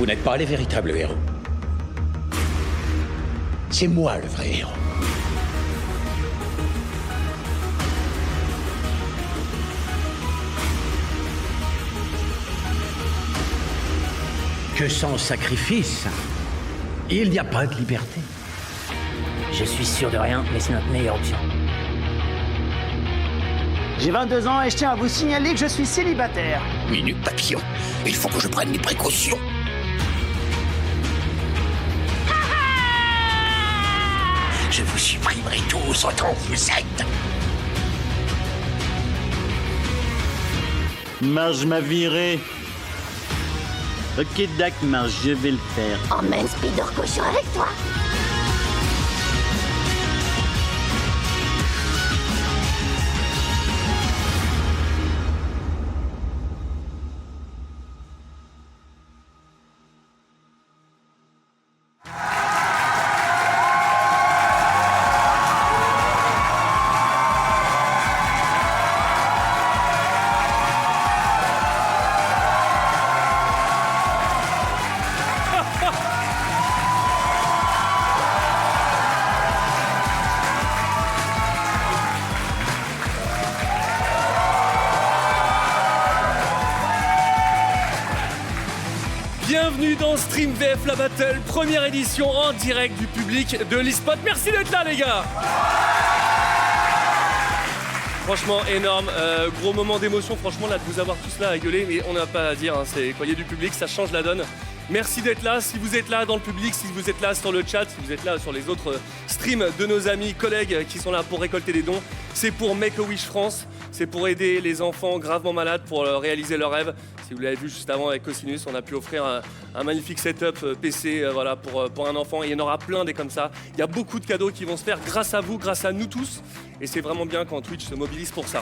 Vous n'êtes pas les véritables héros. C'est moi le vrai héros. Que sans sacrifice, il n'y a pas de liberté. Je suis sûr de rien, mais c'est notre meilleure option. J'ai 22 ans et je tiens à vous signaler que je suis célibataire. Minute papillon. Il faut que je prenne mes précautions. Je vous supprimerai tous autant que vous êtes. Marge m'a viré. Ok, Dac, Marge, je vais le faire. Emmène Spider Cochon avec toi. Bienvenue dans Stream VF La Battle, première édition en direct du public de l'eSpot. Merci d'être là les gars. Franchement énorme, gros moment d'émotion, franchement là de vous avoir tous là à gueuler, mais on n'a pas à dire, hein, c'est quand il y a du public, ça change la donne. Merci d'être là, si vous êtes là dans le public, si vous êtes là sur le chat, si vous êtes là sur les autres streams de nos amis, collègues qui sont là pour récolter des dons, c'est pour Make-A-Wish France, c'est pour aider les enfants gravement malades pour réaliser leurs rêves. Si vous l'avez vu juste avant avec Cosinus, on a pu offrir un magnifique setup PC voilà, pour un enfant. Et il y en aura plein des comme ça. Il y a beaucoup de cadeaux qui vont se faire grâce à vous, grâce à nous tous. Et c'est vraiment bien quand Twitch se mobilise pour ça.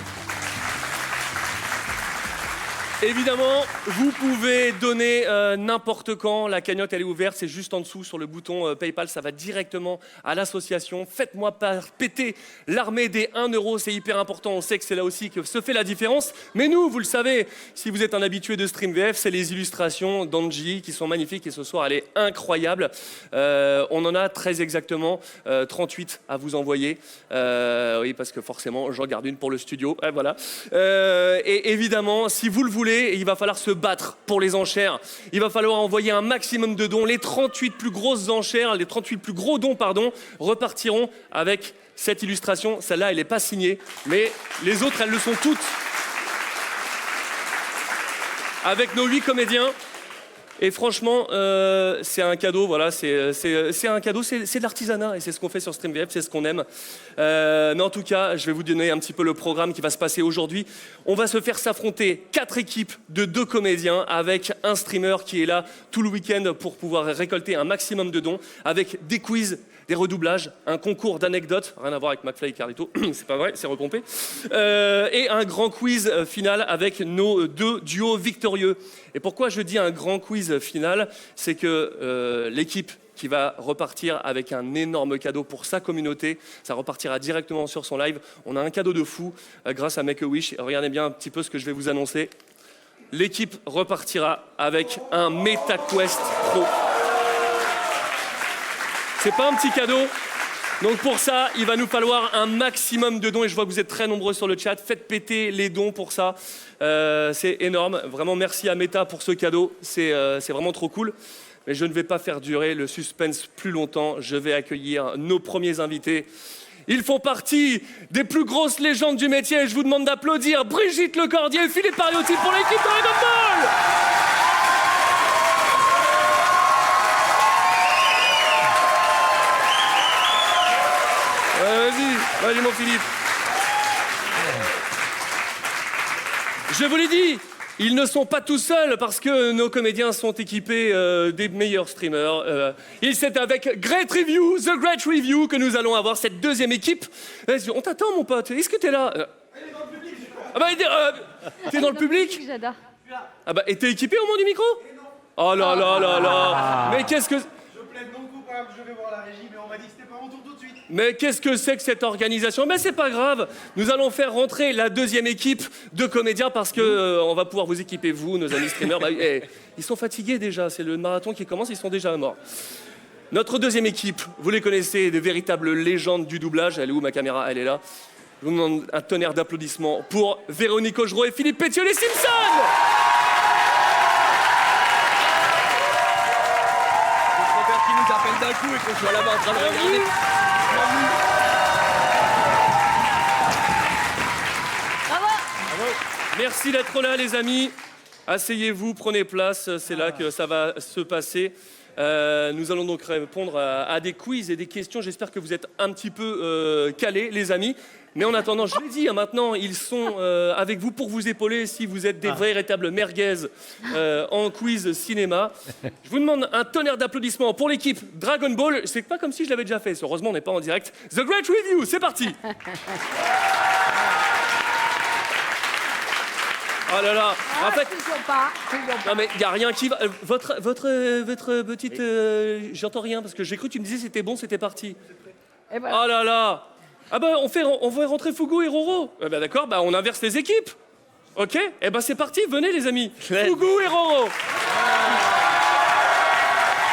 Évidemment, vous pouvez donner n'importe quand. La cagnotte, elle est ouverte. C'est juste en dessous sur le bouton PayPal. Ça va directement à l'association. Faites-moi péter l'armée des 1 euro. C'est hyper important. On sait que c'est là aussi que se fait la différence. Mais nous, vous le savez, si vous êtes un habitué de Stream VF, c'est les illustrations d'Angie qui sont magnifiques. Et ce soir, elle est incroyable. On en a très exactement 38 à vous envoyer. Oui, parce que forcément, j'en garde une pour le studio. Voilà. Et évidemment, si vous le voulez, et il va falloir se battre pour les enchères. Il va falloir envoyer un maximum de dons. Les 38 plus grosses enchères, les 38 plus gros dons, repartiront avec cette illustration. Celle-là, elle n'est pas signée, mais les autres, elles le sont toutes. Avec nos 8 comédiens. Et franchement, c'est un cadeau, voilà, c'est un cadeau, c'est de l'artisanat et c'est ce qu'on fait sur Stream VF, c'est ce qu'on aime. Mais en tout cas, je vais vous donner un petit peu le programme qui va se passer aujourd'hui. On va se faire s'affronter 4 équipes de 2 comédiens avec un streamer qui est là tout le week-end pour pouvoir récolter un maximum de dons, avec des quiz, des redoublages, un concours d'anecdotes, rien à voir avec McFly et Carlito, c'est pas vrai, c'est repompé, et un grand quiz final avec nos 2 duos victorieux. Et pourquoi je dis un grand quiz final, c'est que l'équipe qui va repartir avec un énorme cadeau pour sa communauté, ça repartira directement sur son live. On a un cadeau de fou grâce à Make-A-Wish. Regardez bien un petit peu ce que je vais vous annoncer. L'équipe repartira avec un MetaQuest Pro. C'est pas un petit cadeau. Donc pour ça, il va nous falloir un maximum de dons et je vois que vous êtes très nombreux sur le chat. Faites péter les dons pour ça. C'est énorme. Vraiment merci à Meta pour ce cadeau. C'est vraiment trop cool. Mais je ne vais pas faire durer le suspense plus longtemps. Je vais accueillir nos premiers invités. Ils font partie des plus grosses légendes du métier. Je vous demande d'applaudir Brigitte Lecordier et Philippe Pariotti pour l'équipe de Dragon Ball. Vas-y mon Philippe. Je vous l'ai dit, ils ne sont pas tout seuls parce que nos comédiens sont équipés des meilleurs streamers. C'est avec Great Review, The Great Review, que nous allons avoir cette deuxième équipe. On t'attend mon pote, est-ce que t'es là? Elle est dans le public. Ah bah, t'es dans le public? J'adore. Ah bah, et t'es équipé au moins du micro? Oh là là là là. Mais qu'est-ce que... pas, je vais voir la régie, mais on m'a dit que c'était pas mon tour tout de suite. Mais qu'est-ce que c'est que cette organisation? Mais c'est pas grave. Nous allons faire rentrer la deuxième équipe de comédiens parce que on va pouvoir vous équiper, vous, nos amis streamers. Ils sont fatigués déjà. C'est le marathon qui commence, ils sont déjà morts. Notre deuxième équipe, vous les connaissez, des véritables légendes du doublage. Elle est où ma caméra? Elle est là. Je vous demande un tonnerre d'applaudissements pour Véronique Augereau et Philippe Pétieux, les Simpsons. Qui nous appelle d'un coup et qu'on soit là-bas en train de regarder. Merci d'être là, les amis. Asseyez-vous, prenez place. C'est là que ça va se passer. Nous allons donc répondre à des quiz et des questions. J'espère que vous êtes un petit peu calés, les amis. Mais en attendant, je l'ai dit, maintenant, ils sont avec vous pour vous épauler si vous êtes des véritables merguez en quiz cinéma. Je vous demande un tonnerre d'applaudissements pour l'équipe Dragon Ball. C'est pas comme si je l'avais déjà fait. Heureusement, on n'est pas en direct. The Great Review, c'est parti. Oh là là, en fait, non mais il n'y a rien qui va. Votre petite, j'entends rien parce que j'ai cru que tu me disais c'était bon, c'était parti. Et voilà. Oh là là. Ah bah on va rentrer Fugu et Roro. Bah d'accord, bah on inverse les équipes. Ok. Eh ben c'est parti, venez les amis. Fugu et Roro.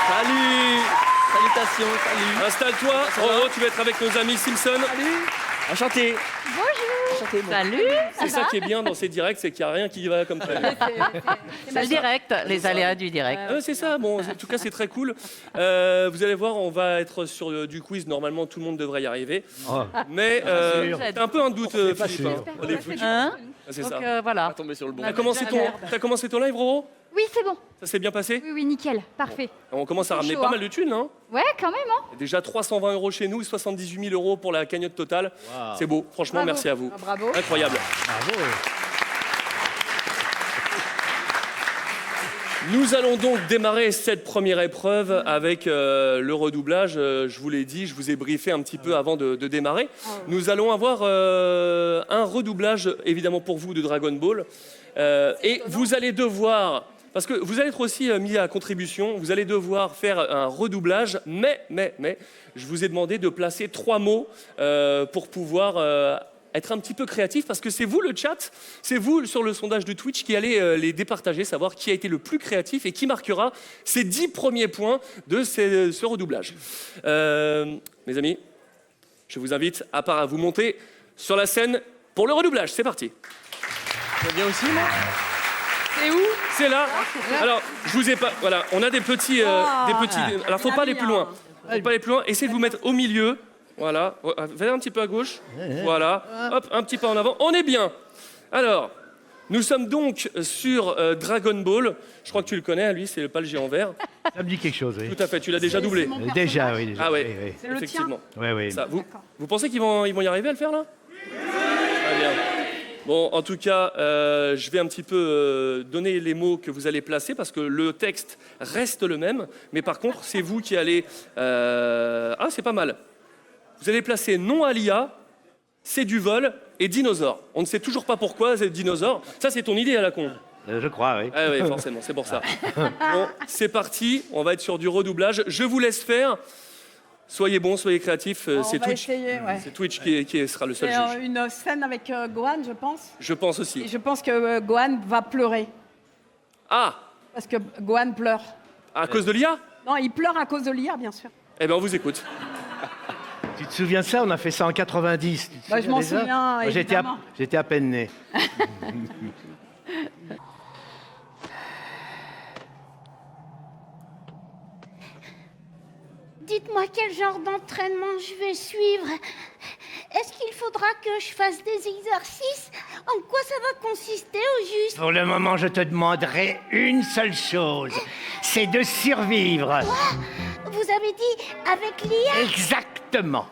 Salut. Salutations, salut. Installe-toi. Roro, tu vas être avec nos amis Simpson. Salut. Enchanté. Bonjour. Salut. C'est ça qui est bien dans ces directs, c'est qu'il n'y a rien qui va comme ça. C'est le direct, les aléas du direct. C'est ça, bon, en tout cas c'est très cool. Vous allez voir, on va être sur du quiz, normalement tout le monde devrait y arriver. Oh. Mais t'as un peu un doute, Philippe. C'est Donc ça. voilà. Tomber sur le bon. T'as commencé ton live, Roro? Oui, c'est bon. Ça s'est bien passé? Oui, nickel. Parfait. On commence à ramener chaud, pas hein. mal de thunes, hein? Ouais, quand même, hein. Déjà 320 € chez nous, 78 000 € pour la cagnotte totale. Wow. C'est beau, franchement, Bravo. merci à vous. Ah, bravo. Incroyable. Bravo. Nous allons donc démarrer cette première épreuve avec le redoublage. Je vous l'ai dit, je vous ai briefé un petit peu avant de démarrer. Nous allons avoir un redoublage, évidemment pour vous, de Dragon Ball. Et vous allez devoir, parce que vous allez être aussi mis à contribution, vous allez devoir faire un redoublage, mais, je vous ai demandé de placer 3 mots pour pouvoir être un petit peu créatif, parce que c'est vous le chat, c'est vous sur le sondage de Twitch qui allez les départager, savoir qui a été le plus créatif et qui marquera ces 10 premiers points de ce redoublage. Mes amis, je vous invite à vous monter sur la scène pour le redoublage. C'est parti. Ça vient aussi, moi? C'est où? C'est là. Alors, je vous ai pas. Voilà, on a des petits. Alors, faut pas aller plus loin. Faut pas aller plus loin. Essayez de vous mettre au milieu. Voilà. Venez un petit peu à gauche. Voilà. Hop, un petit pas en avant. On est bien. Alors, nous sommes donc sur Dragon Ball. Je crois que tu le connais, lui, c'est pas le géant vert. Ça me dit quelque chose, oui. Tout à fait. Tu l'as déjà doublé. Déjà, oui. Déjà. Ah ouais. Oui. C'est le tien. Effectivement. Oui. Ça, vous pensez qu'ils vont y arriver à le faire là? Très bien. Bon, en tout cas, je vais un petit peu donner les mots que vous allez placer parce que le texte reste le même, mais par contre, c'est vous qui allez... Ah, c'est pas mal. Vous allez placer non à l'IA, c'est du vol et dinosaure. On ne sait toujours pas pourquoi c'est dinosaure. Ça, c'est ton idée à la con. Je crois, oui. Ah oui, forcément, c'est pour ça. Bon, c'est parti. On va être sur du redoublage. Je vous laisse faire. Soyez bons, soyez créatifs. C'est Twitch. C'est Twitch qui sera le seul juge. C'est une scène avec Gohan, je pense. Je pense aussi. Et je pense que Gohan va pleurer. Ah, Parce que Gohan pleure. à cause de l'IA? Non, il pleure à cause de l'IA, bien sûr. Eh bien, on vous écoute. Tu te souviens de ça? On a fait ça en 90. Tu te Bah, je m'en déjà souviens, Moi, évidemment. j'étais à peine né. Dites-moi quel genre d'entraînement je vais suivre. Est-ce qu'il faudra que je fasse des exercices? En quoi ça va consister au juste? Pour le moment, je te demanderai une seule chose, c'est de survivre. Quoi? Vous avez dit avec l'IA? Exactement.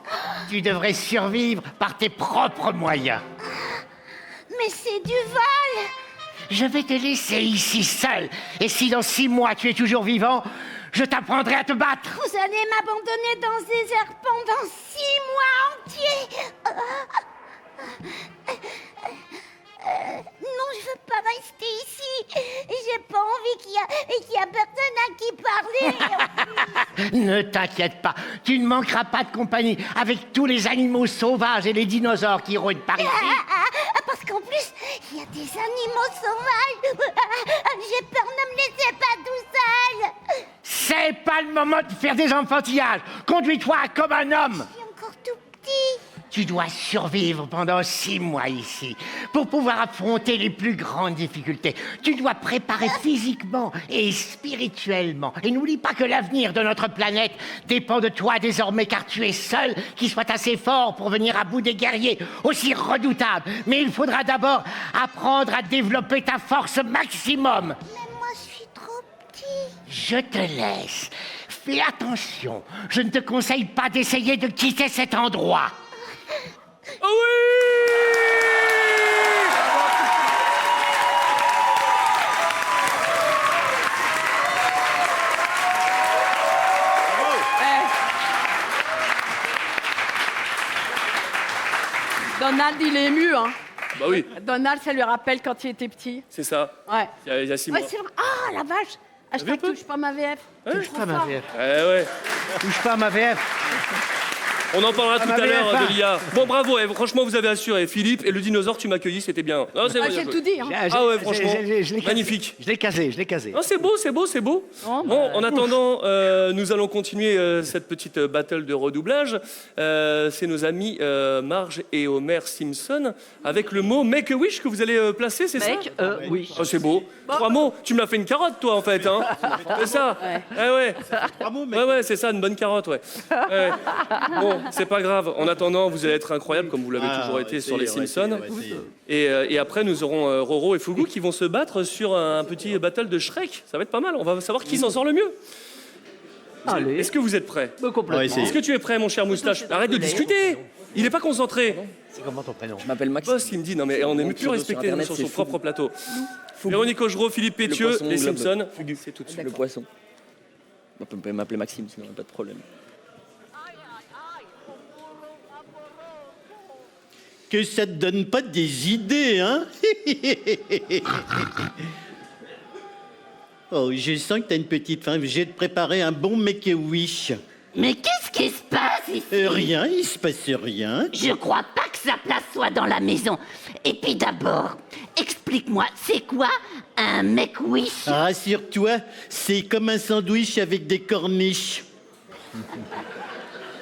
Tu devrais survivre par tes propres moyens. Mais c'est du vol! Je vais te laisser ici seul. Et si dans 6 mois tu es toujours vivant, je t'apprendrai à te battre. Vous allez m'abandonner dans ce désert pendant 6 mois entiers? Non, je veux pas rester ici. J'ai pas envie qu'il y a personne à qui parler. Ne t'inquiète pas, tu ne manqueras pas de compagnie avec tous les animaux sauvages et les dinosaures qui rôdent par ici. Parce qu'en plus, il y a des animaux sauvages. J'ai peur, ne me laissez pas tout seul. C'est pas le moment de faire des enfantillages. Conduis-toi comme un homme. Je suis encore tout petit. Tu dois survivre pendant 6 mois ici pour pouvoir affronter les plus grandes difficultés. Tu dois préparer physiquement et spirituellement. Et n'oublie pas que l'avenir de notre planète dépend de toi désormais, car tu es seul qui soit assez fort pour venir à bout des guerriers aussi redoutables. Mais il faudra d'abord apprendre à développer ta force maximum. Mais moi, je suis trop petit. Je te laisse. Fais attention. Je ne te conseille pas d'essayer de quitter cet endroit. Ah oui! Donald, il est ému, hein. Bah oui, Donald, ça lui rappelle quand il était petit. c'est ça. Ouais. Il y a 6 mois. Ouais, c'est vrai. Ah, la vache. Hashtag peu. touche pas ma VF. Touche pas ma VF. Ouais. Touche pas à ma VF. On en parlera tout ma à l'heure VF1. de l'IA. Bon, bravo, franchement, vous avez assuré. Philippe et le dinosaure, tu m'as accueilli, c'était bien. Non, c'est Ah, bien j'ai joué. tout dit, hein. Ah ouais, franchement, je l'ai casé. magnifique. Je l'ai casé. Non, c'est beau, c'est beau, c'est beau. Oh, Bon, en attendant, nous allons continuer cette petite battle de redoublage. C'est nos amis Marge et Homer Simpson avec le mot Make a Wish que vous allez placer, c'est ça? Oui. Oh, c'est beau. 3 mots. Tu me l'as fait une carotte, toi, en fait. Hein. C'est ça. Ouais. Ouais, c'est ça, une bonne carotte, ouais. Bon, c'est pas grave. En attendant, vous allez être incroyable comme vous l'avez toujours été sur les Simpsons. Et après, nous aurons Roro et Fugu qui vont se battre sur un petit battle de Shrek. Ça va être pas mal. On va savoir qui s'en sort le mieux. Allez. Est-ce que vous êtes prêts? Complètement. Est-ce que tu es prêt, mon cher Moustache? Arrête de discuter. Il n'est pas concentré. C'est comment ton prénom? Je m'appelle Maxime. Boss, il me dit non mais on n'est même plus respecté Internet, sur c'est son Fugu. propre plateau. Véronique Augereau, Philippe Pétieux, poisson les globe. Simpsons. C'est tout. Le poisson. On peut m'appeler Maxime, sinon pas de problème. Que ça te donne pas des idées, hein? Oh, je sens que t'as une petite faim. Je vais te préparer un bon make-a-wish. Mais qu'est-ce qui se passe ici? Rien, il se passe rien. Je crois pas que sa place soit dans la maison. Et puis d'abord, explique-moi, c'est quoi un make-wish? Rassure-toi, c'est comme un sandwich avec des corniches.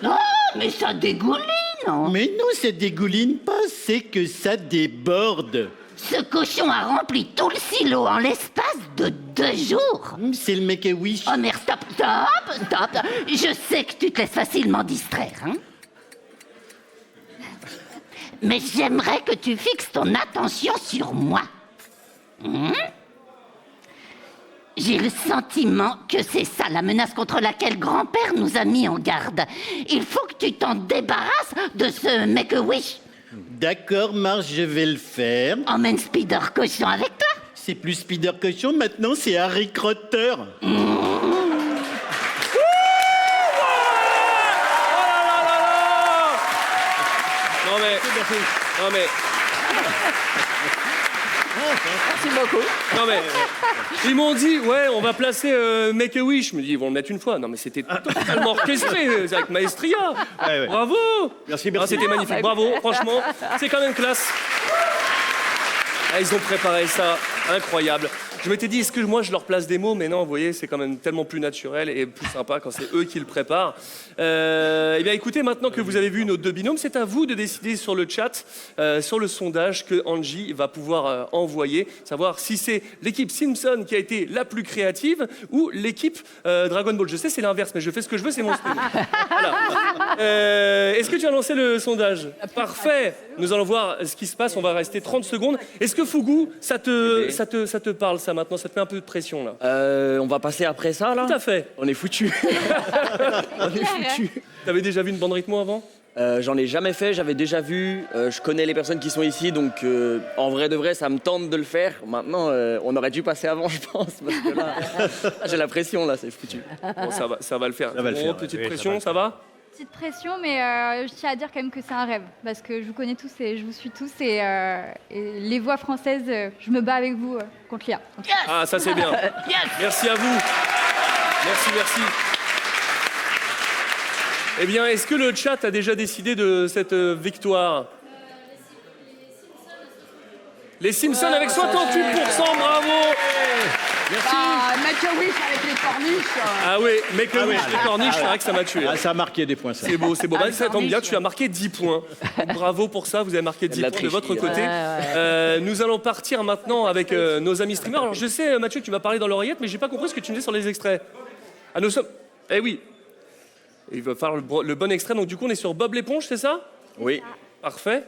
Oh, mais ça dégouline, non? Mais non, ça dégouline pas, c'est que ça déborde. Ce cochon a rempli tout le silo en l'espace de 2 jours. C'est le make-a-wish. Oh merde, stop. Je sais que tu te laisses facilement distraire, hein? Mais j'aimerais que tu fixes ton attention sur moi. J'ai le sentiment que c'est ça la menace contre laquelle grand-père nous a mis en garde. Il faut que tu t'en débarrasses de ce make-a-wish. D'accord, Marge, je vais le faire. Emmène Spider Cochon avec toi. C'est plus Spider Cochon, maintenant c'est Harry Crotter. Non mais. Merci beaucoup. Non mais. Ils m'ont dit, ouais, on va placer Make a Wish. Je me dis, ils vont le mettre une fois. Non mais c'était totalement orchestré, avec Maestria. Ouais. Bravo. Merci. Ah, c'était magnifique, bravo, franchement, c'est quand même classe. Ah, ils ont préparé ça, incroyable. Je m'étais dit, est-ce que moi je leur place des mots? Mais non, vous voyez, c'est quand même tellement plus naturel et plus sympa quand c'est eux qui le préparent. Eh bien, écoutez, maintenant que vous avez vu nos 2 binômes, c'est à vous de décider sur le chat, sur le sondage que Angie va pouvoir envoyer, savoir si c'est l'équipe Simpson qui a été la plus créative ou l'équipe Dragon Ball. Je sais, c'est l'inverse, mais je fais ce que je veux, c'est mon style. Voilà. Est-ce que tu as lancé le sondage? Parfait. Nous allons voir ce qui se passe. On va rester 30 secondes. Est-ce que Fugu, ça te parle, ça, maintenant? Ça te met un peu de pression, là? On va passer après ça, là? Tout à fait. On est foutus. On est foutus. T'avais déjà vu une bande rythmo avant? J'en ai jamais fait, j'avais déjà vu. Je connais les personnes qui sont ici, donc en vrai de vrai, ça me tente de le faire. Maintenant, on aurait dû passer avant, je pense, parce que là, j'ai la pression, là, c'est foutu. Bon, ça va le faire. Ça va le faire, Petite oui, pression, ça va? Petite pression, mais je tiens à dire quand même que c'est un rêve. Parce que je vous connais tous et je vous suis tous. Et les voix françaises, je me bats avec vous contre l'IA. Ah, ça c'est bien. Merci à vous. Merci. Eh bien, est-ce que le chat a déjà décidé de cette victoire? Les Simpsons avec 68%, bravo. Merci. Ah, Make a Wish avec les corniches. Ah oui, Make a Wish, les corniches, c'est vrai que ça m'a tué. Ah, ça a marqué des points, ça. C'est beau. Bah, ça tombe bien, tu as marqué 10 points. Bravo pour ça, vous avez marqué 10 points de votre côté. Nous allons partir maintenant avec nos amis streamers. Alors je sais, Mathieu, tu m'as parlé dans l'oreillette, mais j'ai pas compris ce que tu me disais sur les extraits. Ah, nous sommes... Eh oui. Il va falloir le bon extrait. Donc du coup, on est sur Bob l'éponge, c'est ça? Oui. Parfait.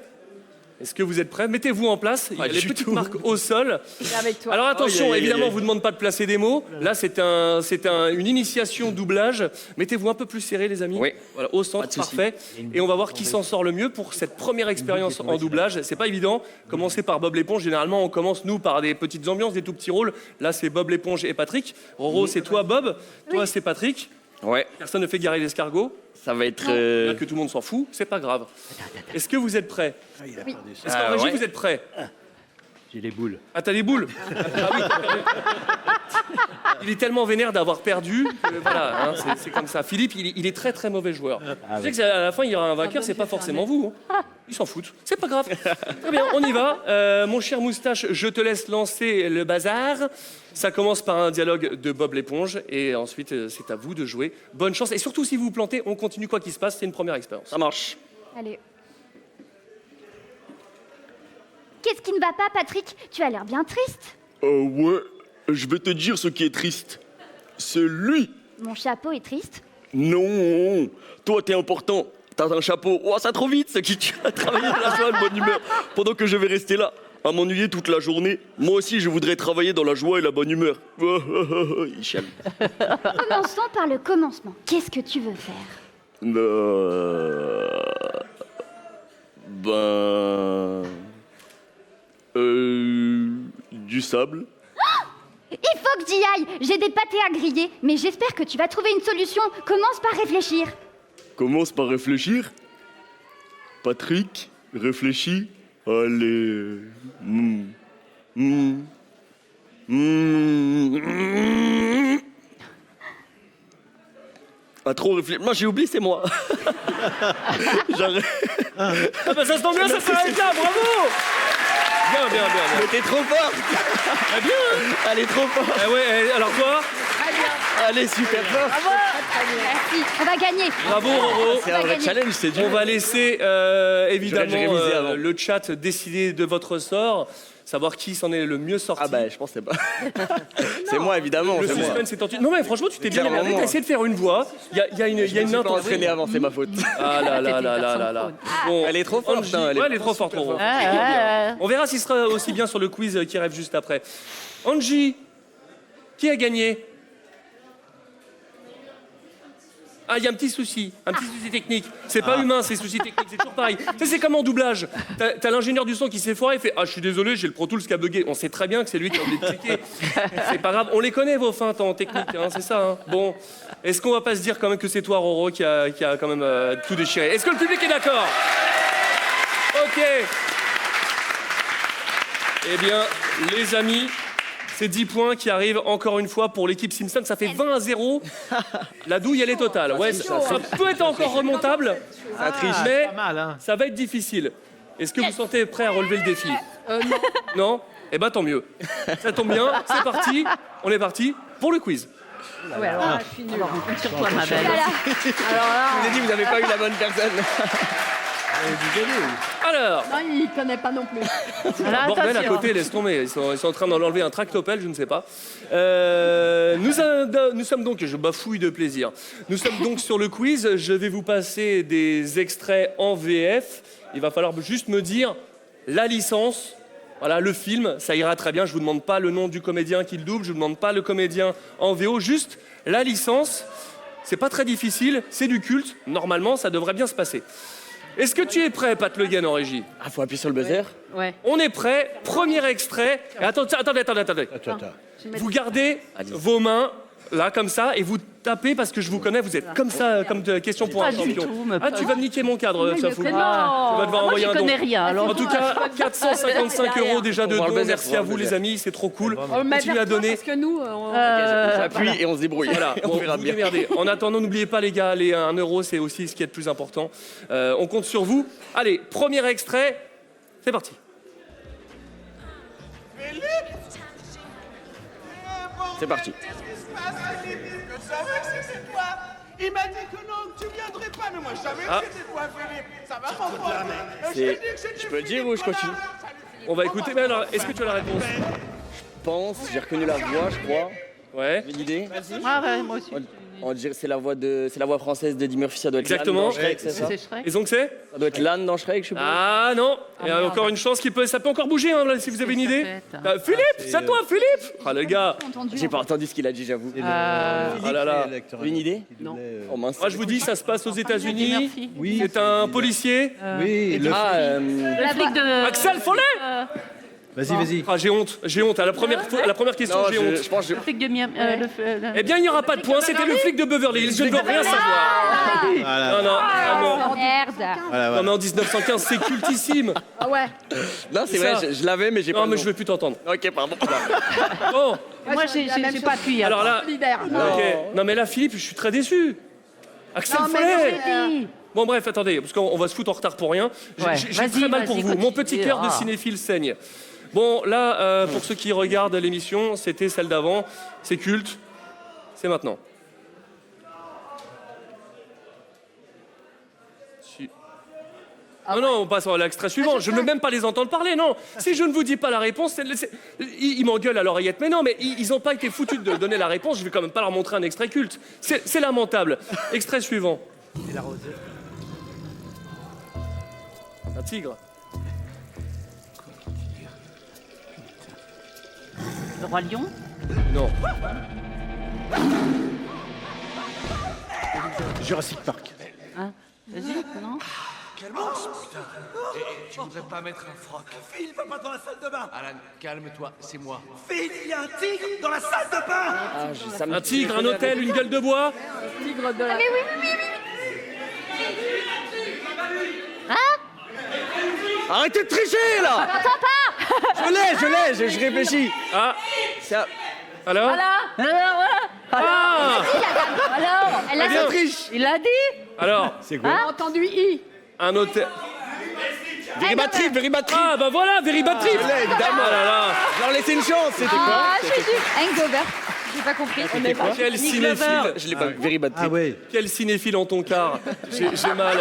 Est-ce que vous êtes prêts? Mettez-vous en place. Il y a les petites marques au sol. Avec toi. Alors attention, évidemment, on vous demande pas de placer des mots. Là, c'est une initiation doublage. Mettez-vous un peu plus serré, les amis. Oui. Voilà, au centre, parfait. Et on va voir qui s'en sort le mieux pour cette première expérience en doublage. C'est pas évident. Commencer par Bob l'éponge. Généralement, on commence nous par des petites ambiances, des tout petits rôles. Là, c'est Bob l'éponge et Patrick. Roro, c'est toi, Bob. Toi, c'est Patrick. Ouais. Personne ne fait garer l'escargot. Ça va être... Que tout le monde s'en fout, c'est pas grave. Est-ce que vous êtes prêts? Oui. Est-ce qu'en régie, vous êtes prêts? J'ai les boules. Ah, t'as les boules? Ah oui, il est tellement vénère d'avoir perdu que voilà, hein, c'est comme ça. Philippe, il est très très mauvais joueur. Je sais qu'à la fin, il y aura un vainqueur, c'est pas forcément vous. Hein. Ils s'en foutent, c'est pas grave. Très bien, on y va. Mon cher Moustache, je te laisse lancer le bazar. Ça commence par un dialogue de Bob l'éponge et ensuite, c'est à vous de jouer. Bonne chance et surtout, si vous vous plantez, on continue quoi qu'il se passe, c'est une première expérience. Ça marche. Allez. Qu'est-ce qui ne va pas, Patrick? Tu as l'air bien triste. Ouais, je vais te dire ce qui est triste. C'est lui. Mon chapeau est triste. Non, toi t'es important. T'as un chapeau. Oh, ça trop vite, c'est qui tu as travaillé de la joie, de bonne humeur. Pendant que je vais rester là, à m'ennuyer toute la journée, moi aussi je voudrais travailler dans la joie et la bonne humeur. Il chiale. Commençons par le commencement. Qu'est-ce que tu veux faire? Du sable. Il faut que j'y aille. J'ai des pâtés à griller, mais j'espère que tu vas trouver une solution. Commence par réfléchir. Commence par réfléchir. Patrick, réfléchis. Allez. Pas trop réfléchir. Moi, j'ai oublié, c'est moi. J'arrête. Ah bah ça se tombe bien, ça fait bien, bravo. Bien. Mais t'es trop fort. Ah bien. Elle est trop forte. Ah ouais, alors toi? Elle est super forte. Merci. On va gagner. Bravo, Roro. C'est un vrai challenge, c'est dur. On va laisser évidemment révisé avant. le chat décider de votre sort, savoir qui s'en est le mieux sorti. Ah bah je pense que c'est pas. C'est moi évidemment. Le c'est moi. suspense est en... Non mais franchement tu t'es bien Clairement, énervé, moi. t'as essayé de faire une voix, il y a une Je me suis pas intention. entraîné avant, c'est ma faute. Ah là. Bon, Elle est trop forte. Angie, hein, ouais, elle est trop forte. Roro. On verra s'il sera aussi bien sur le quiz qui arrive juste après. Angie, qui a gagné? Ah, il y a un petit souci technique. C'est pas humain, ces soucis techniques, c'est toujours pareil. Tu sais, c'est comme en doublage. T'as l'ingénieur du son qui s'est foiré, il fait « Ah, je suis désolé, j'ai le Pro Tools qui a bugué. » On sait très bien que c'est lui qui a oublié de cliquer. C'est pas grave, on les connaît vos feintes en technique, hein, c'est ça. Hein. Bon, est-ce qu'on va pas se dire quand même que c'est toi, Roro, qui a quand même tout déchiré? Est-ce que le public est d'accord? Ok. Eh bien, les amis... C'est 10 points qui arrivent encore une fois pour l'équipe Simpson. Ça fait 20-0. La douille, elle est totale. Ouais, ça peut être encore remontable. Ça triche. Mais Pas mal, hein. ça va être difficile. Est-ce que vous sentez prêt à relever le défi? Non. Non? Eh ben tant mieux. Ça tombe bien. C'est parti. On est parti pour le quiz. Ouais, alors là, je suis nulle. Sur toi, ma belle. Voilà. Alors là, Je vous ai dit, vous n'avez pas eu la bonne personne. Alors, non, il connaît pas non plus. un bordel à côté, laisse tomber. Ils sont en train d'en enlever un tractopelle, je ne sais pas. Nous sommes donc, je bafouille de plaisir. Nous sommes donc sur le quiz. Je vais vous passer des extraits en VF. Il va falloir juste me dire la licence. Voilà, le film, ça ira très bien. Je vous demande pas le nom du comédien qui le double. Je vous demande pas le comédien en VO. Juste la licence. C'est pas très difficile. C'est du culte. Normalement, ça devrait bien se passer. Est-ce que tu es prêt, Pat Le Guen, en régie? Ah, faut appuyer sur le buzzer. Ouais. On est prêt. Premier extrait. Et attendez. Attends. Vous gardez vos mains Là, comme ça, et vous tapez parce que je vous connais, vous êtes comme ça, comme de question pour un champion. Ah, tu vas me niquer mon cadre, ça fout. Tu vas devoir envoyer un don. rien. En tout cas, 455 € déjà de don. Merci à vous, les amis, c'est trop cool. Continuez à donner. Parce que nous, J'appuie et on se débrouille. Voilà, on bon, verra vous bien. démerdez. En attendant, n'oubliez pas, les gars, les 1 €, c'est aussi ce qui est le plus important. On compte sur vous. Allez, premier extrait, c'est parti. C'est parti. Je savais que c'était toi. Il m'a dit que non, que tu viendrais pas, mais moi je savais que c'était toi, Philippe. Ça va, mon pote. Je peux le dire ou je continue? On va écouter, mais alors, est-ce que tu as la réponse? Je pense, j'ai reconnu la voix, je crois. Ouais. J'ai une idée. Ah ouais, moi aussi. On dirait que c'est la voix française d'Eddie Murphy, ça doit être Exactement. Lan dans Shrek, c'est ça? Et donc c'est? Ça doit être Lan dans Shrek, je sais pas. Ah non, il y a encore une chance ça peut encore bouger, hein, là, si vous avez une idée. Philippe, c'est toi, Philippe. Ah les gars, J'ai pas entendu ce qu'il a dit, j'avoue. ah là là. Une idée? Non. Oh mince. Moi je vous dis, ça se passe aux États-Unis. Oui. C'est un policier. Oui, Le flic de... Axel Follet. Vas-y. Ah j'ai honte. À la première question, Non, j'ai honte. je pense que Le flic de Miami... Eh bien, il n'y aura pas de point. C'était le flic de Beverly Hills. Je ne veux rien savoir. Voilà. Non. Merde. Non mais en 1915, c'est cultissime. Ah ouais. Non, c'est Ça. vrai, je l'avais, mais j'ai pas. Non le mais nom. je vais plus t'entendre. Ok, pardon. Bon. Moi, j'ai pas appuyé. Alors là, Solidaire. ok. Non mais là, Philippe, je suis très déçu. Axel Non, mais Follet. Bon bref, attendez, parce qu'on va se foutre en retard pour rien. Ouais. J'ai Vas-y, très mal pour vas-y, vous. Mon continue. petit cœur de cinéphile saigne. Bon, là, pour ceux qui regardent l'émission, c'était celle d'avant. C'est culte. C'est maintenant. Non, on passe à l'extrait suivant. Je ne veux même pas les entendre parler, non. Si je ne vous dis pas la réponse, ils m'engueulent à l'oreillette. Mais non, mais ils n'ont pas été foutus de donner la réponse. Je vais quand même pas leur montrer un extrait culte. C'est lamentable. Extrait suivant. Un tigre. Le roi lion. Non. Jurassic Park. Vas-y, non. Quel monstre, putain. Tu voudrais pas mettre un froc? Phil, va pas dans la salle de bain. Alan, calme-toi, c'est moi. Phil, il y a un tigre dans la salle de bain. Ah, ça me- Un tigre, un hôtel, une gueule de bois. Tigre de la... Arrêtez de tricher là. Je l'ai, je réfléchis. Ah, Ça... alors Ah Alors, Elle a bien. triche. il l'a dit. Alors, C'est J'ai quoi entendu I. un hôtel... Veribatrip, Veribatrip. Ah, bah voilà, Very Bad Trip. Je l'ai, évidemment. Oh là là. Je leur laissais une chance, c'était quoi? Ah, j'ai dû. Hangover. J'ai pas compris. Quel cinéphile. Je l'ai pas vu, Veribatrip. Ah ouais. Quel cinéphile en ton quart. J'ai mal,